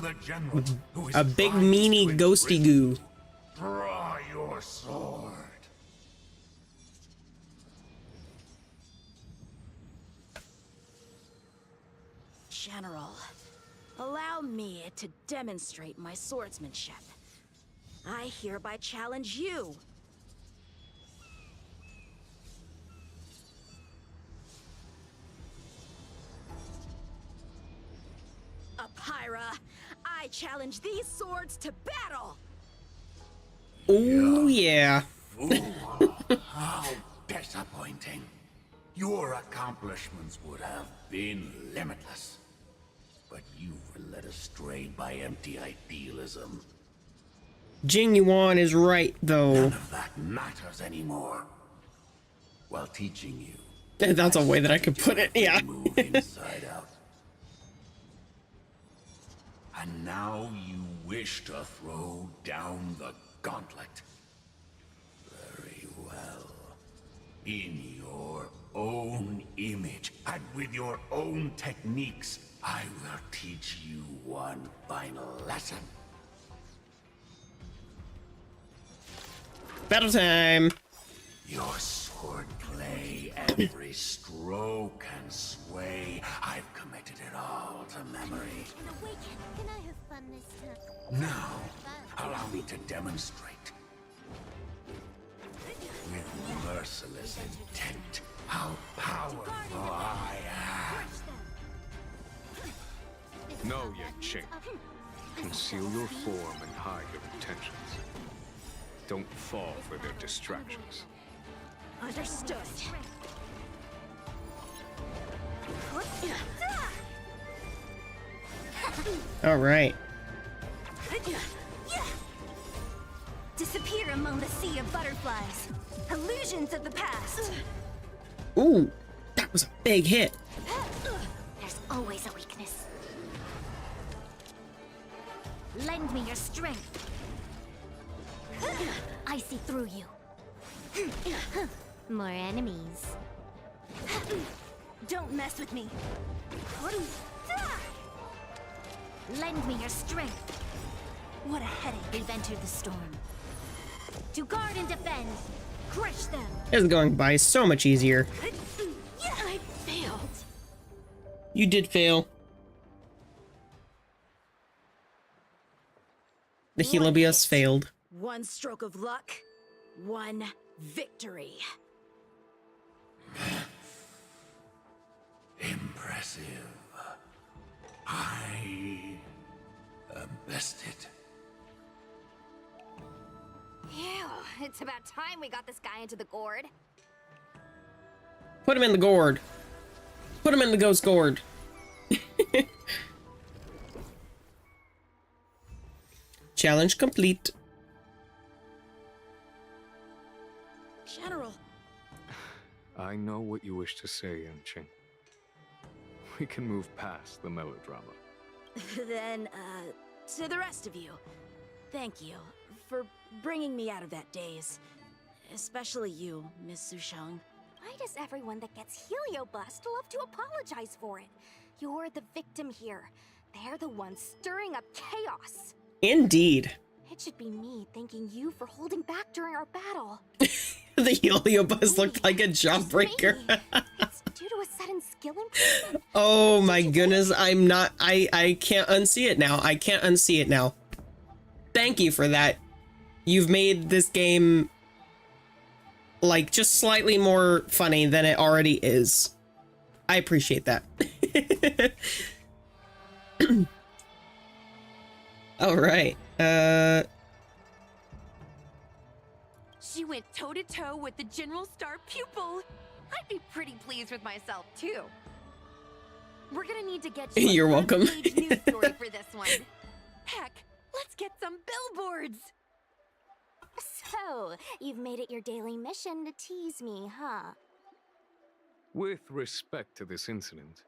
big meanie ghosty goo. Draw your sword. General, allow me to demonstrate my swordsmanship. I hereby challenge you. Apyra, I challenge these swords to battle! battle. Oh, yeah. Fool. How disappointing. Your accomplishments would have been limitless. But you were led astray by empty idealism. Jing Yuan is right, though. None of that matters anymore. While teaching you, That's a way that I could put it, yeah. move inside out. And now you wish to throw down the gauntlet. Very well. In your own image and with your own techniques, I will teach you one final lesson. Battle time. Your sword play, every stroke and sway, I've committed it all to memory. Can I have fun this time? Now, allow me to demonstrate. With merciless intent, how powerful I am. No, Yanqing. Conceal your form and hide your intentions. Don't fall for their distractions. Understood. All right. Disappear among the sea of butterflies. Illusions of the past. Ooh, that was a big hit. There's always a weakness. Lend me your strength. I see through you. More enemies. Don't mess with me. Lend me your strength. What a headache. They've entered the storm. To guard and defend. Crush them. This is going by so much easier. I failed. You did fail. The Heliobus failed. One stroke of luck. One victory. Impressive. I am bested. Ew, it's about time we got this guy into the gourd. Put him in the gourd. Put him in the ghost gourd. Challenge complete. General. I know what you wish to say, Yanqing. We can move past the melodrama. Then, to the rest of you, thank you for bringing me out of that daze. Especially you, Miss Sushang. Why does everyone that gets heliobust love to apologize for it? You're the victim here. They're the ones stirring up chaos. Indeed. It should be me thanking you for holding back during our battle. The Heliobus looked like a jawbreaker. It's due to a sudden skill improvement. Oh my goodness, I'm not, I can't unsee it now. I can't unsee it now. Thank you for that. You've made this game like just slightly more funny than it already is. I appreciate that. All right. She went toe-to-toe with the General Star pupil. I'd be pretty pleased with myself, too. We're gonna need to get you You're welcome. front-page news story for this one. Heck, let's get some billboards. So, you've made it your daily mission to tease me, huh? With respect to this incident,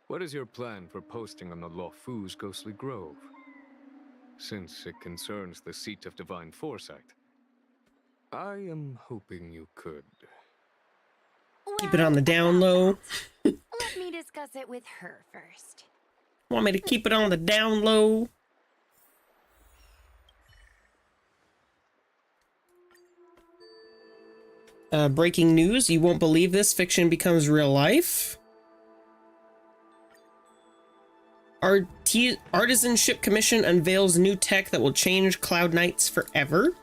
what is your plan for posting on the Waifus' Ghostly Grove? Since it concerns the seat of divine foresight, I am hoping you could. Keep it on the down low. Let me discuss it with her first. Want me to keep it on the down low? Breaking news, you won't believe this, fiction becomes real life. Artisanship Commission unveils new tech that will change Cloud Knights forever.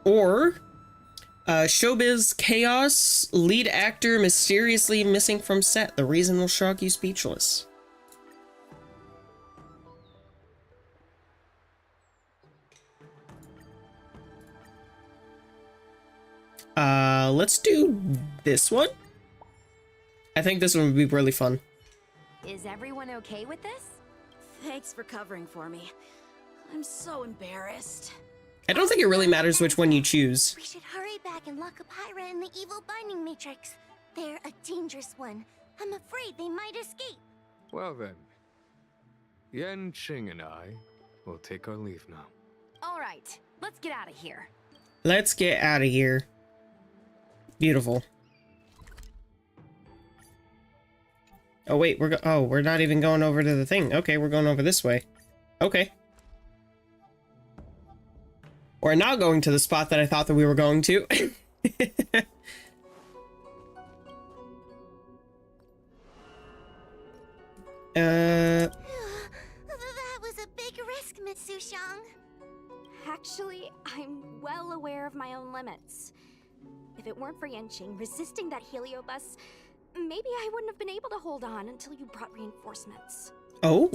Or, Showbiz Chaos, lead actor mysteriously missing from set. The reason will shock you speechless. Let's do this one. I think this one would be really fun. Is everyone okay with this? Thanks for covering for me. I'm so embarrassed. I don't think it really matters which one you choose. We should hurry back and lock up Hyra in the evil binding matrix. They're a dangerous one. I'm afraid they might escape. Well then, Yan Qing and I will take our leave now. All right, let's get out of here. Let's get out of here. Beautiful. Oh wait, we're not even going over to the thing. Okay, we're going over this way. Okay. We're not going to the spot that I thought that we were going to. That was a big risk, Miss Sushang. Actually, I'm well aware of my own limits. If it weren't for Yanqing resisting that heliobus, maybe I wouldn't have been able to hold on until you brought reinforcements. Oh.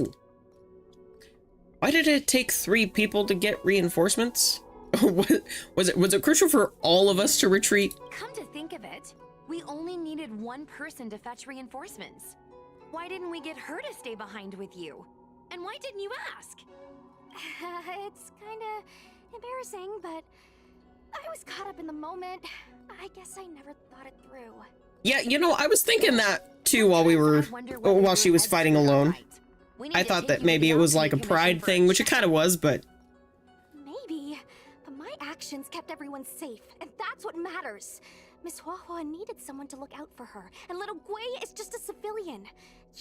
Why did it take 3 people to get reinforcements? Was it crucial for all of us to retreat? Come to think of it, we only needed 1 person to fetch reinforcements. Why didn't we get her to stay behind with you? And why didn't you ask? It's kinda embarrassing, but I was caught up in the moment. I guess I never thought it through. Yeah, you know, I was thinking that too while she was fighting alone. I thought that maybe it was like a pride thing, which it kind of was, but... Maybe, but my actions kept everyone safe, and that's what matters. Miss Huahua needed someone to look out for her, and little Gui is just a civilian.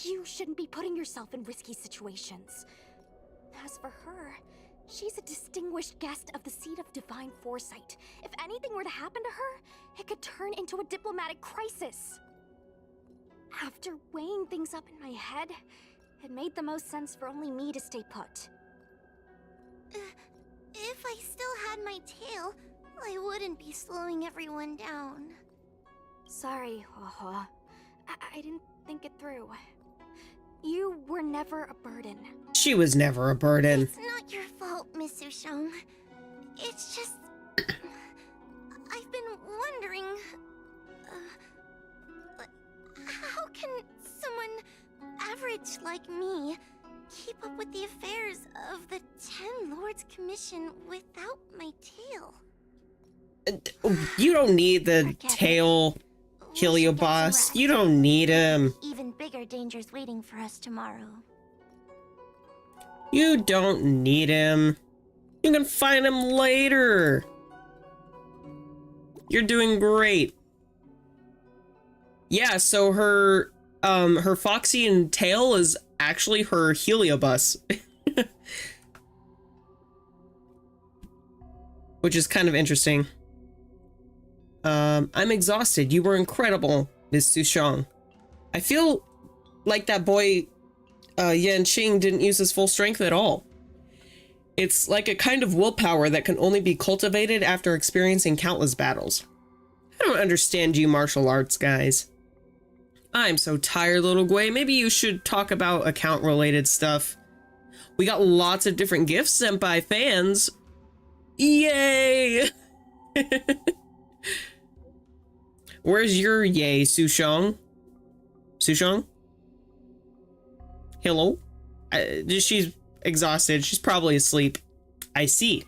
You shouldn't be putting yourself in risky situations. As for her, she's a distinguished guest of the Seat of Divine Foresight. If anything were to happen to her, it could turn into a diplomatic crisis. After weighing things up in my head, it made the most sense for only me to stay put. If I still had my tail, I wouldn't be slowing everyone down. Sorry, Huahua. I didn't think it through. You were never a burden. She was never a burden. It's not your fault, Miss Sushang. It's just... I've been wondering... how can someone average like me keep up with the affairs of the 10 Lords Commission without my tail? You don't need the tail, Heliobos. You don't need him. Even bigger dangers waiting for us tomorrow. You don't need him. You can find him later. You're doing great. Yeah, so her Foxy and tail is actually her Heliobus. Which is kind of interesting. I'm exhausted. You were incredible, Miss Sushang. I feel like that boy, Yan Qing, didn't use his full strength at all. It's like a kind of willpower that can only be cultivated after experiencing countless battles. I don't understand you martial arts guys. I'm so tired, little Gui. Maybe you should talk about account-related stuff. We got lots of different gifts sent by fans. Yay! Where's your yay, Sushang? Sushang? Hello? She's exhausted. She's probably asleep. I see.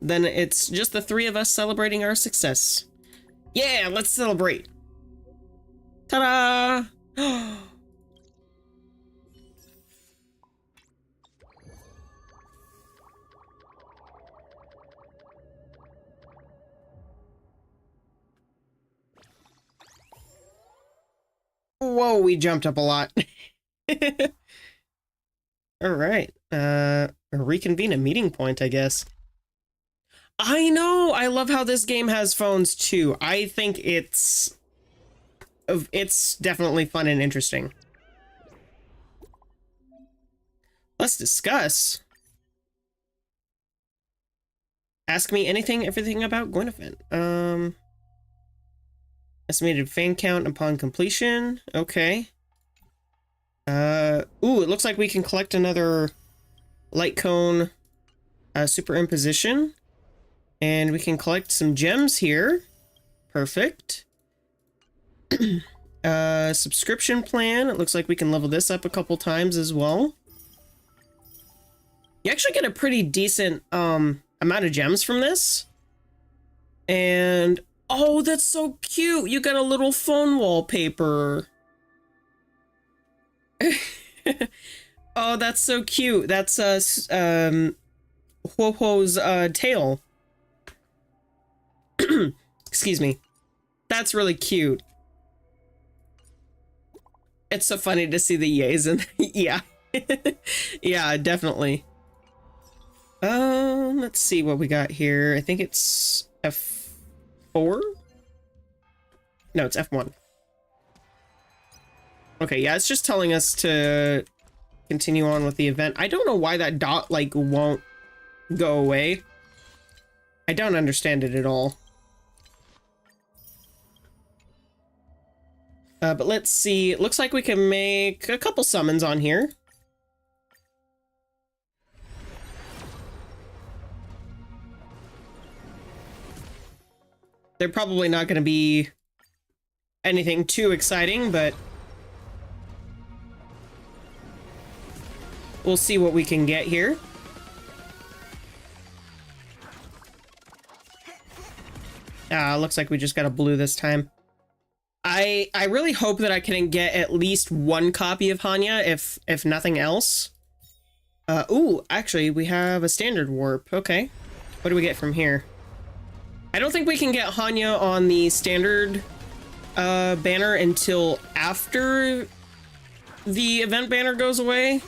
Then it's just the 3 of us celebrating our success. Yeah, let's celebrate. Ta-da! Whoa, we jumped up a lot. All right. Reconvene a meeting point, I guess. I know. I love how this game has phones too. I think it's definitely fun and interesting. Let's discuss. Ask me everything about Gwynnevent. Estimated fan count upon completion. Okay. Ooh, it looks like we can collect another light cone superimposition. And we can collect some gems here. Perfect. Subscription plan. It looks like we can level this up a couple times as well. You actually get a pretty decent amount of gems from this. And oh, that's so cute. You got a little phone wallpaper. Oh, that's so cute. That's Ho-Ho's tail. Excuse me. That's really cute. It's so funny to see the yays and yeah. Yeah, definitely. Let's see what we got here. I think it's F4? No, it's F1. Okay, yeah, it's just telling us to continue on with the event. I don't know why that dot, like, won't go away. I don't understand it at all. But let's see. It looks like we can make a couple summons on here. They're probably not going to be anything too exciting, but we'll see what we can get here. Looks like we just got a blue this time. I really hope that I can get at least one copy of Hanya, if nothing else. Ooh, actually, we have a standard warp. Okay. What do we get from here? I don't think we can get Hanya on the standard banner until after the event banner goes away.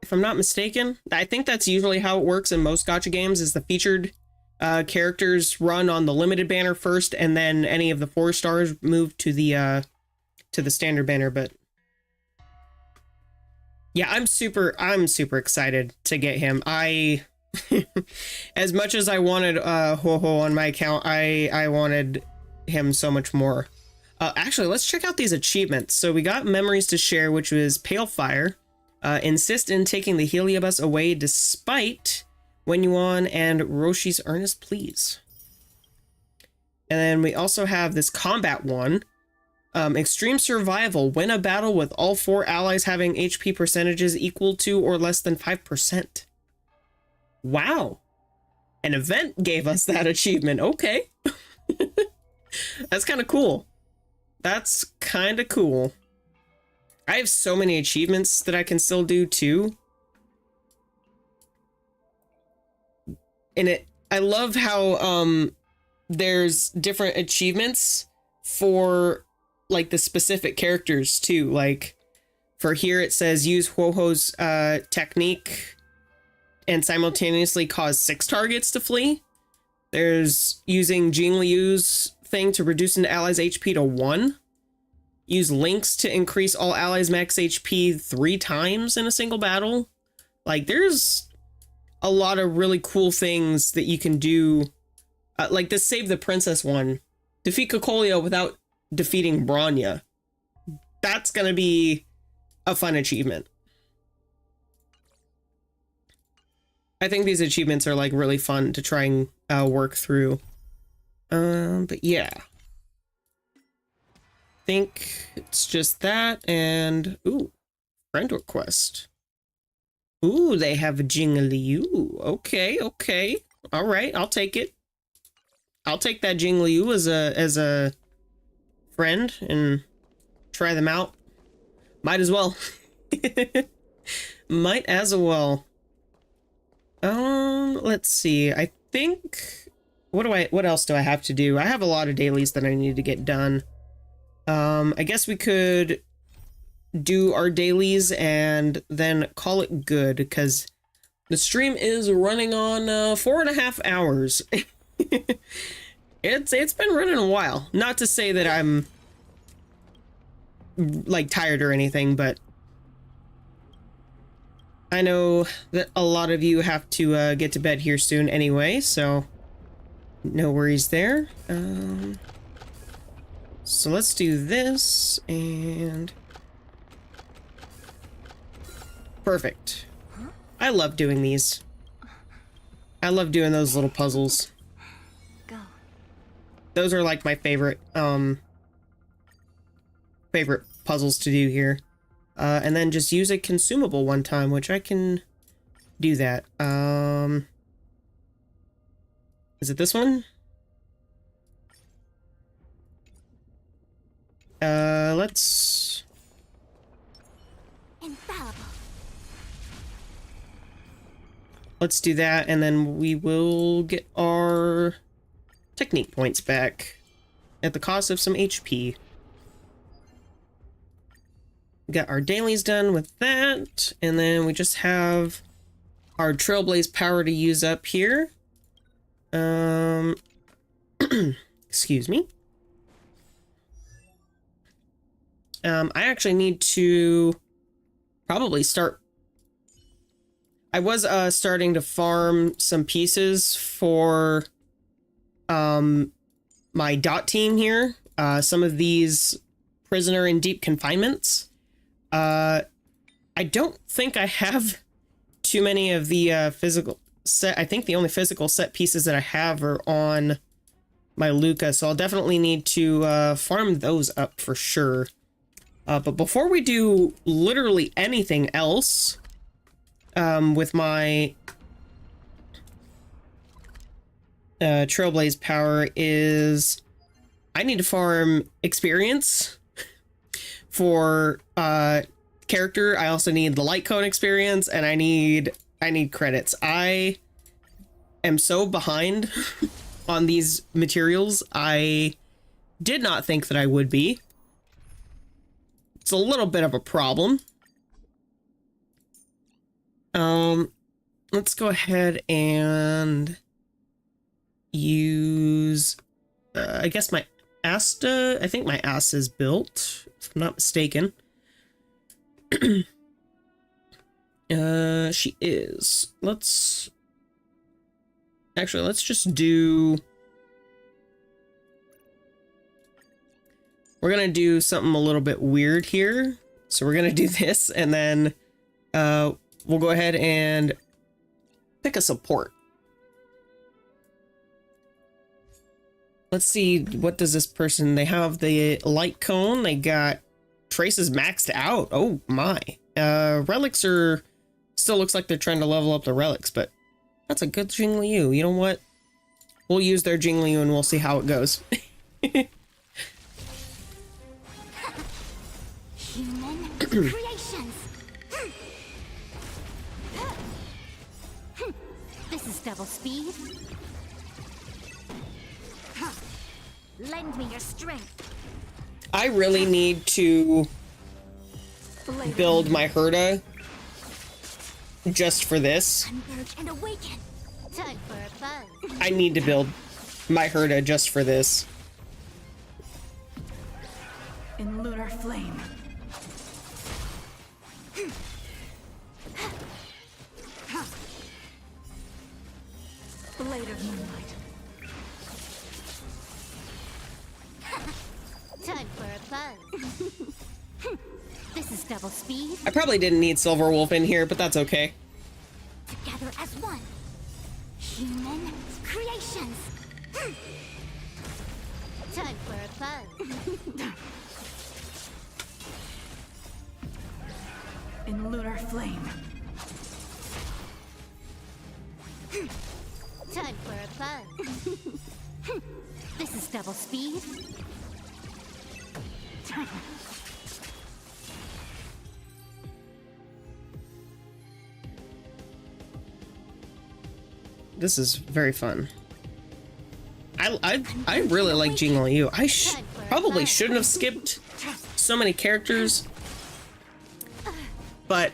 If I'm not mistaken. I think that's usually how it works in most gacha games, is the featured characters run on the limited banner first, and then any of the 4 stars move to the standard banner. But yeah, I'm super excited to get him. As much as I wanted Ho-Ho on my account, I wanted him so much more. Actually, let's check out these achievements. So we got Memories to Share, which was Pale Fire. Insist in taking the Heliobus away despite Wenyuan and Roshi's earnest pleas. And then we also have this combat one. Extreme Survival. Win a battle with all 4 allies having HP percentages equal to or less than 5%. Wow. An event gave us that achievement. Okay. That's kind of cool. That's kind of cool. I have so many achievements that I can still do too. And I love how there's different achievements for like the specific characters too. Like for here it says use Ho-Ho's technique and simultaneously cause 6 targets to flee. There's using Jingliu's thing to reduce an ally's HP to 1. Use links to increase all allies max HP 3 times in a single battle. Like there's a lot of really cool things that you can do. Like this Save the Princess one. Defeat Kokolio without defeating Bronya. That's gonna be a fun achievement. I think these achievements are like really fun to try and work through. But yeah. I think it's just that and ooh, friend request. Ooh, they have a Jingliu. Okay, okay. All right, I'll take it. I'll take that Jingliu as a friend and try them out. Might as well. Might as well. Let's see. I think what else do I have to do? I have a lot of dailies that I need to get done. I guess we could do our dailies and then call it good because the stream is running on 4.5 hours. It's been running a while. Not to say that I'm like tired or anything, but I know that a lot of you have to get to bed here soon anyway, so no worries there. So let's do this and perfect. I love doing these. I love doing those little puzzles. Go. Those are like my favorite puzzles to do here. And then just use a consumable one time, which I can do that. Is it this one? Let's... Infallible. Let's do that, and then we will get our technique points back at the cost of some HP. Got our dailies done with that, and then we just have our Trailblaze power to use up here. Excuse me. I actually need to probably start. I was starting to farm some pieces for my dot team here. Some of these prisoner in deep confinements. I don't think I have too many of the physical set. I think the only physical set pieces that I have are on my Luca, so I'll definitely need to farm those up for sure. But before we do literally anything else with my Trailblaze power is I need to farm experience for character. I also need the light cone experience, and I need credits. I am so behind on these materials. I did not think that I would be. It's a little bit of a problem. Let's go ahead and use, I guess my Asta. I think my Asta is built, if I'm not mistaken. She is. Let's just do. We're gonna do something a little bit weird here. So we're gonna do this, and then we'll go ahead and pick a support. Let's see, what does this person, they have the light cone, they got traces maxed out. Oh my. Relics are, still looks like they're trying to level up the relics, but that's a good Jingliu. You know what? We'll use their Jingliu and we'll see how it goes. Human creations. This is double speed. Lend me your strength. I really need to build my Herda just for this. Converge and awaken. Time for a buzz. I need to build my Herda just for this. In lunar flame. Blade of moonlight. Time for a buzz. This is double speed. I probably didn't need Silverwolf in here, but that's okay. Together as one. Human creations. Time for a buzz. In lunar flame. Time for a buzz. This is double speed. This is very fun. I really like Jingliu. I probably shouldn't have skipped so many characters, but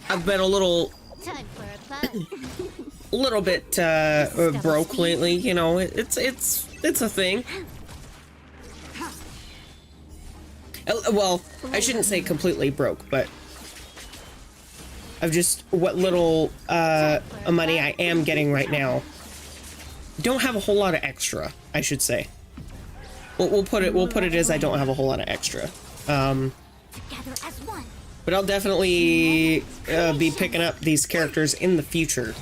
I've been a little bit broke lately. You know, it's a thing. Well, I shouldn't say completely broke, but of just what little money I am getting right now. Don't have a whole lot of extra, I should say. We'll put it as I don't have a whole lot of extra. But I'll definitely be picking up these characters in the future.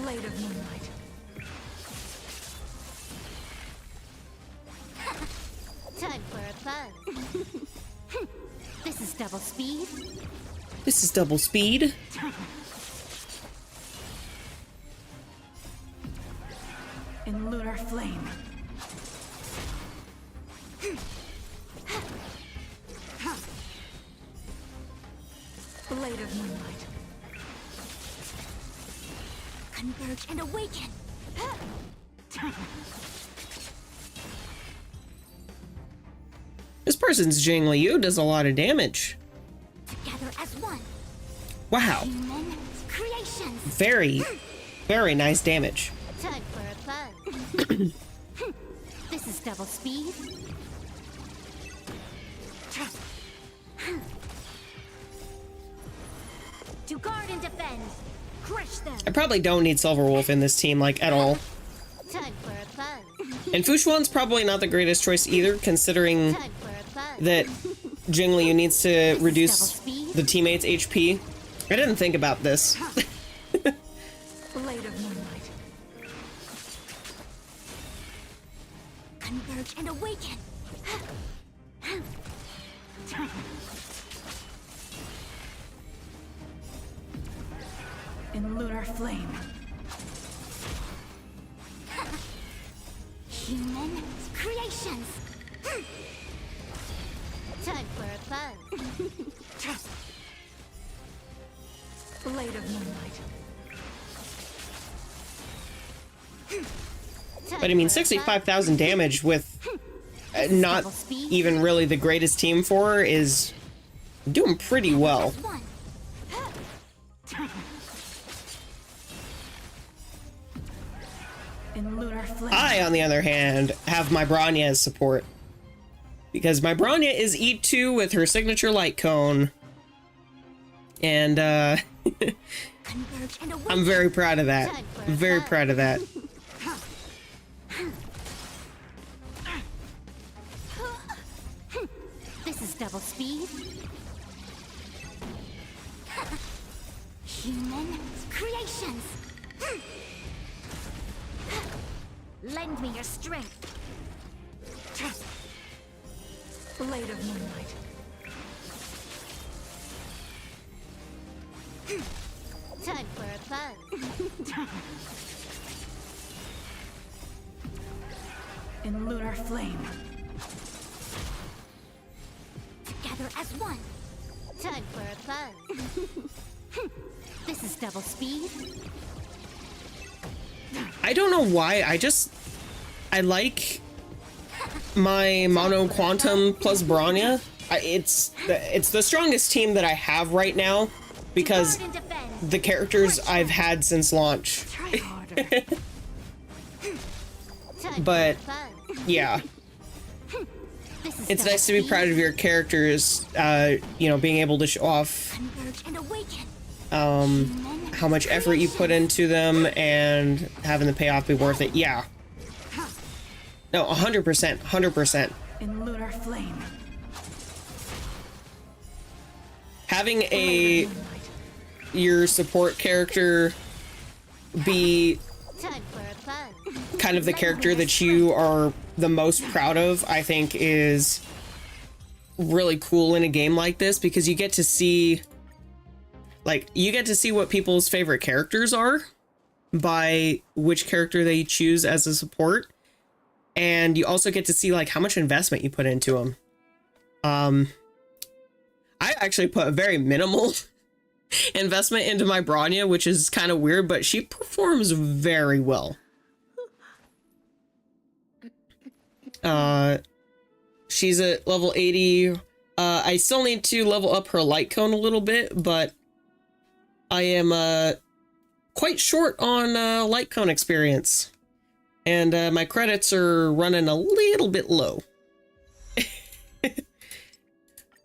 Blade of moonlight. Time for a fun. This is double speed. This is double speed. In lunar flame. Blade of moonlight. Converge and awaken. This person's Jing Liu does a lot of damage. Together as one. Wow. Human creations. Very, very nice damage. Time for a fun. This is double speed. To guard and defend. Crush them. I probably don't need Silverwolf in this team, like, at all. Time for a fun. And Fushuan's probably not the greatest choice either, considering Time for a fun. that Jing Liu needs to reduce the teammates' HP. I didn't think about this. Blade of moonlight. Converge and awaken. In lunar flame. Human creations. Time for a fun. Blade of moonlight. But I mean, 65,000 damage with not even really the greatest team for her is doing pretty well. In lunar flame. I, on the other hand, have my Bronya as support. Because my Bronya is E2 with her signature light cone. And, I'm very proud of that. Very proud of that. This is double speed. Human creations. Lend me your strength. Blade of moonlight. Time for a fun. In lunar flame. Together as one. Time for a fun. This is double speed. I don't know why, I like my Mono Quantum plus Bronya. It's the strongest team that I have right now because the characters I've had since launch. But yeah, it's nice to be proud of your characters, you know, being able to show off how much effort you put into them and having the payoff be worth it. Yeah. No, 100%, 100%. In lunar flame. Having your support character be kind of the character that you are the most proud of, I think is really cool in a game like this, because you get to see what people's favorite characters are by which character they choose as a support. And you also get to see like how much investment you put into them. I actually put a very minimal investment into my Bronya, which is kind of weird, but she performs very well. She's at level 80. I still need to level up her light cone a little bit, but I am quite short on light cone experience. And my credits are running a little bit low.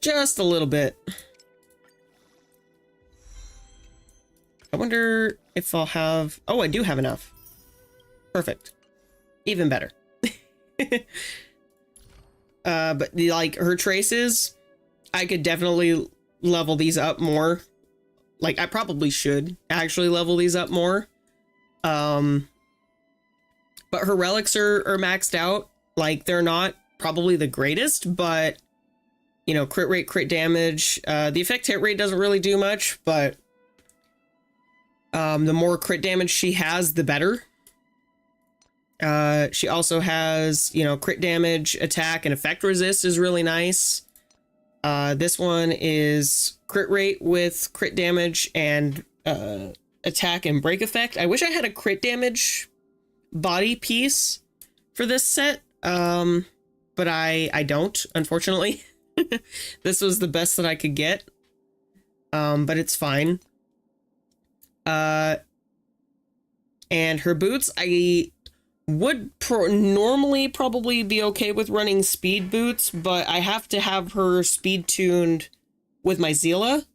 Just a little bit. I wonder if I'll have... Oh, I do have enough. Perfect. Even better. But like her traces, I could definitely level these up more. Like I probably should actually level these up more. But her relics are maxed out. Like, they're not probably the greatest, but, you know, crit rate, crit damage. The effect hit rate doesn't really do much, but the more crit damage she has, the better. She also has, you know, crit damage, attack, and effect resist is really nice. This one is crit rate with crit damage and attack and break effect. I wish I had a crit damage body piece for this set, but I don't, unfortunately. This was the best that I could get, but it's fine. And her boots, I would normally probably be okay with running speed boots, but I have to have her speed tuned with my Zila.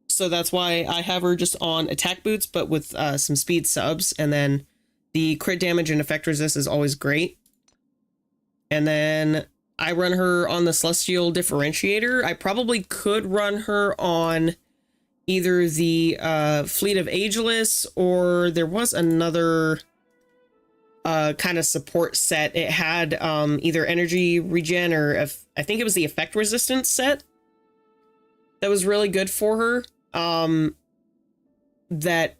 So that's why I have her just on attack boots, but with some speed subs. And then the crit damage and effect resist is always great. And then I run her on the Celestial Differentiator. I probably could run her on either the Fleet of Ageless, or there was another kind of support set. It had either energy regen or I think it was the effect resistance set that was really good for her. That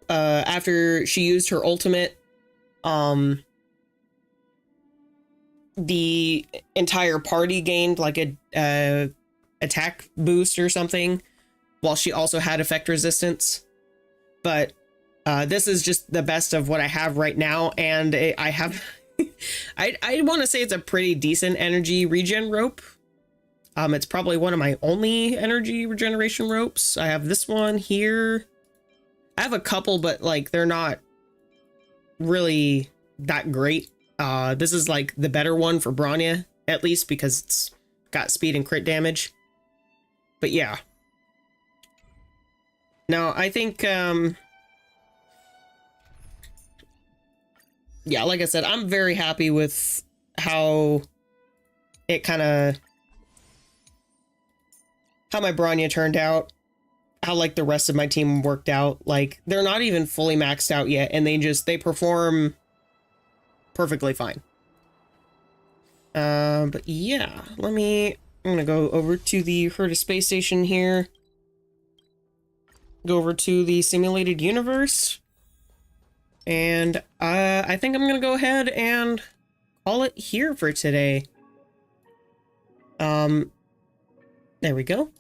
after she used her ultimate, the entire party gained like a attack boost or something, while she also had effect resistance. But this is just the best of what I have right now, and I have I want to say it's a pretty decent energy regen rope. It's probably one of my only energy regeneration ropes. I have this one here. I have a couple, but like they're not really that great. This is like the better one for Bronya, at least because it's got speed and crit damage. But yeah. Now, I think, yeah, like I said, I'm very happy with how it how my Bronya turned out, how like the rest of my team worked out. Like, they're not even fully maxed out yet, and they perform perfectly fine. But yeah, I'm gonna go over to the Herta space station here. Go over to the simulated universe. And I think I'm gonna go ahead and call it here for today. There we go.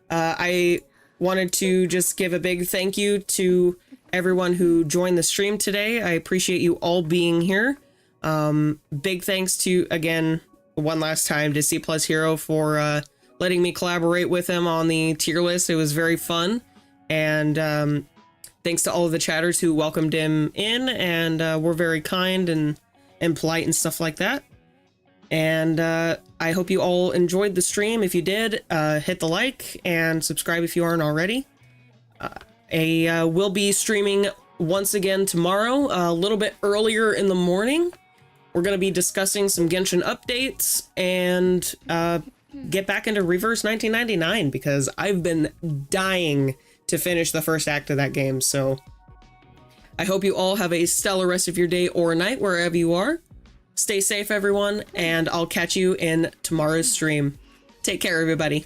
I wanted to just give a big thank you to everyone who joined the stream today. I appreciate you all being here. Big thanks to, again, one last time, to C+ Hero for letting me collaborate with him on the tier list. It was very fun. And thanks to all of the chatters who welcomed him in and were very kind and polite and stuff like that. And I hope you all enjoyed the stream. If you did, hit the like and subscribe if you aren't already. We'll be streaming once again tomorrow, a little bit earlier in the morning. We're going to be discussing some Genshin updates and get back into Reverse 1999 because I've been dying to finish the first act of that game. So I hope you all have a stellar rest of your day or night wherever you are. Stay safe, everyone, and I'll catch you in tomorrow's stream. Take care, everybody.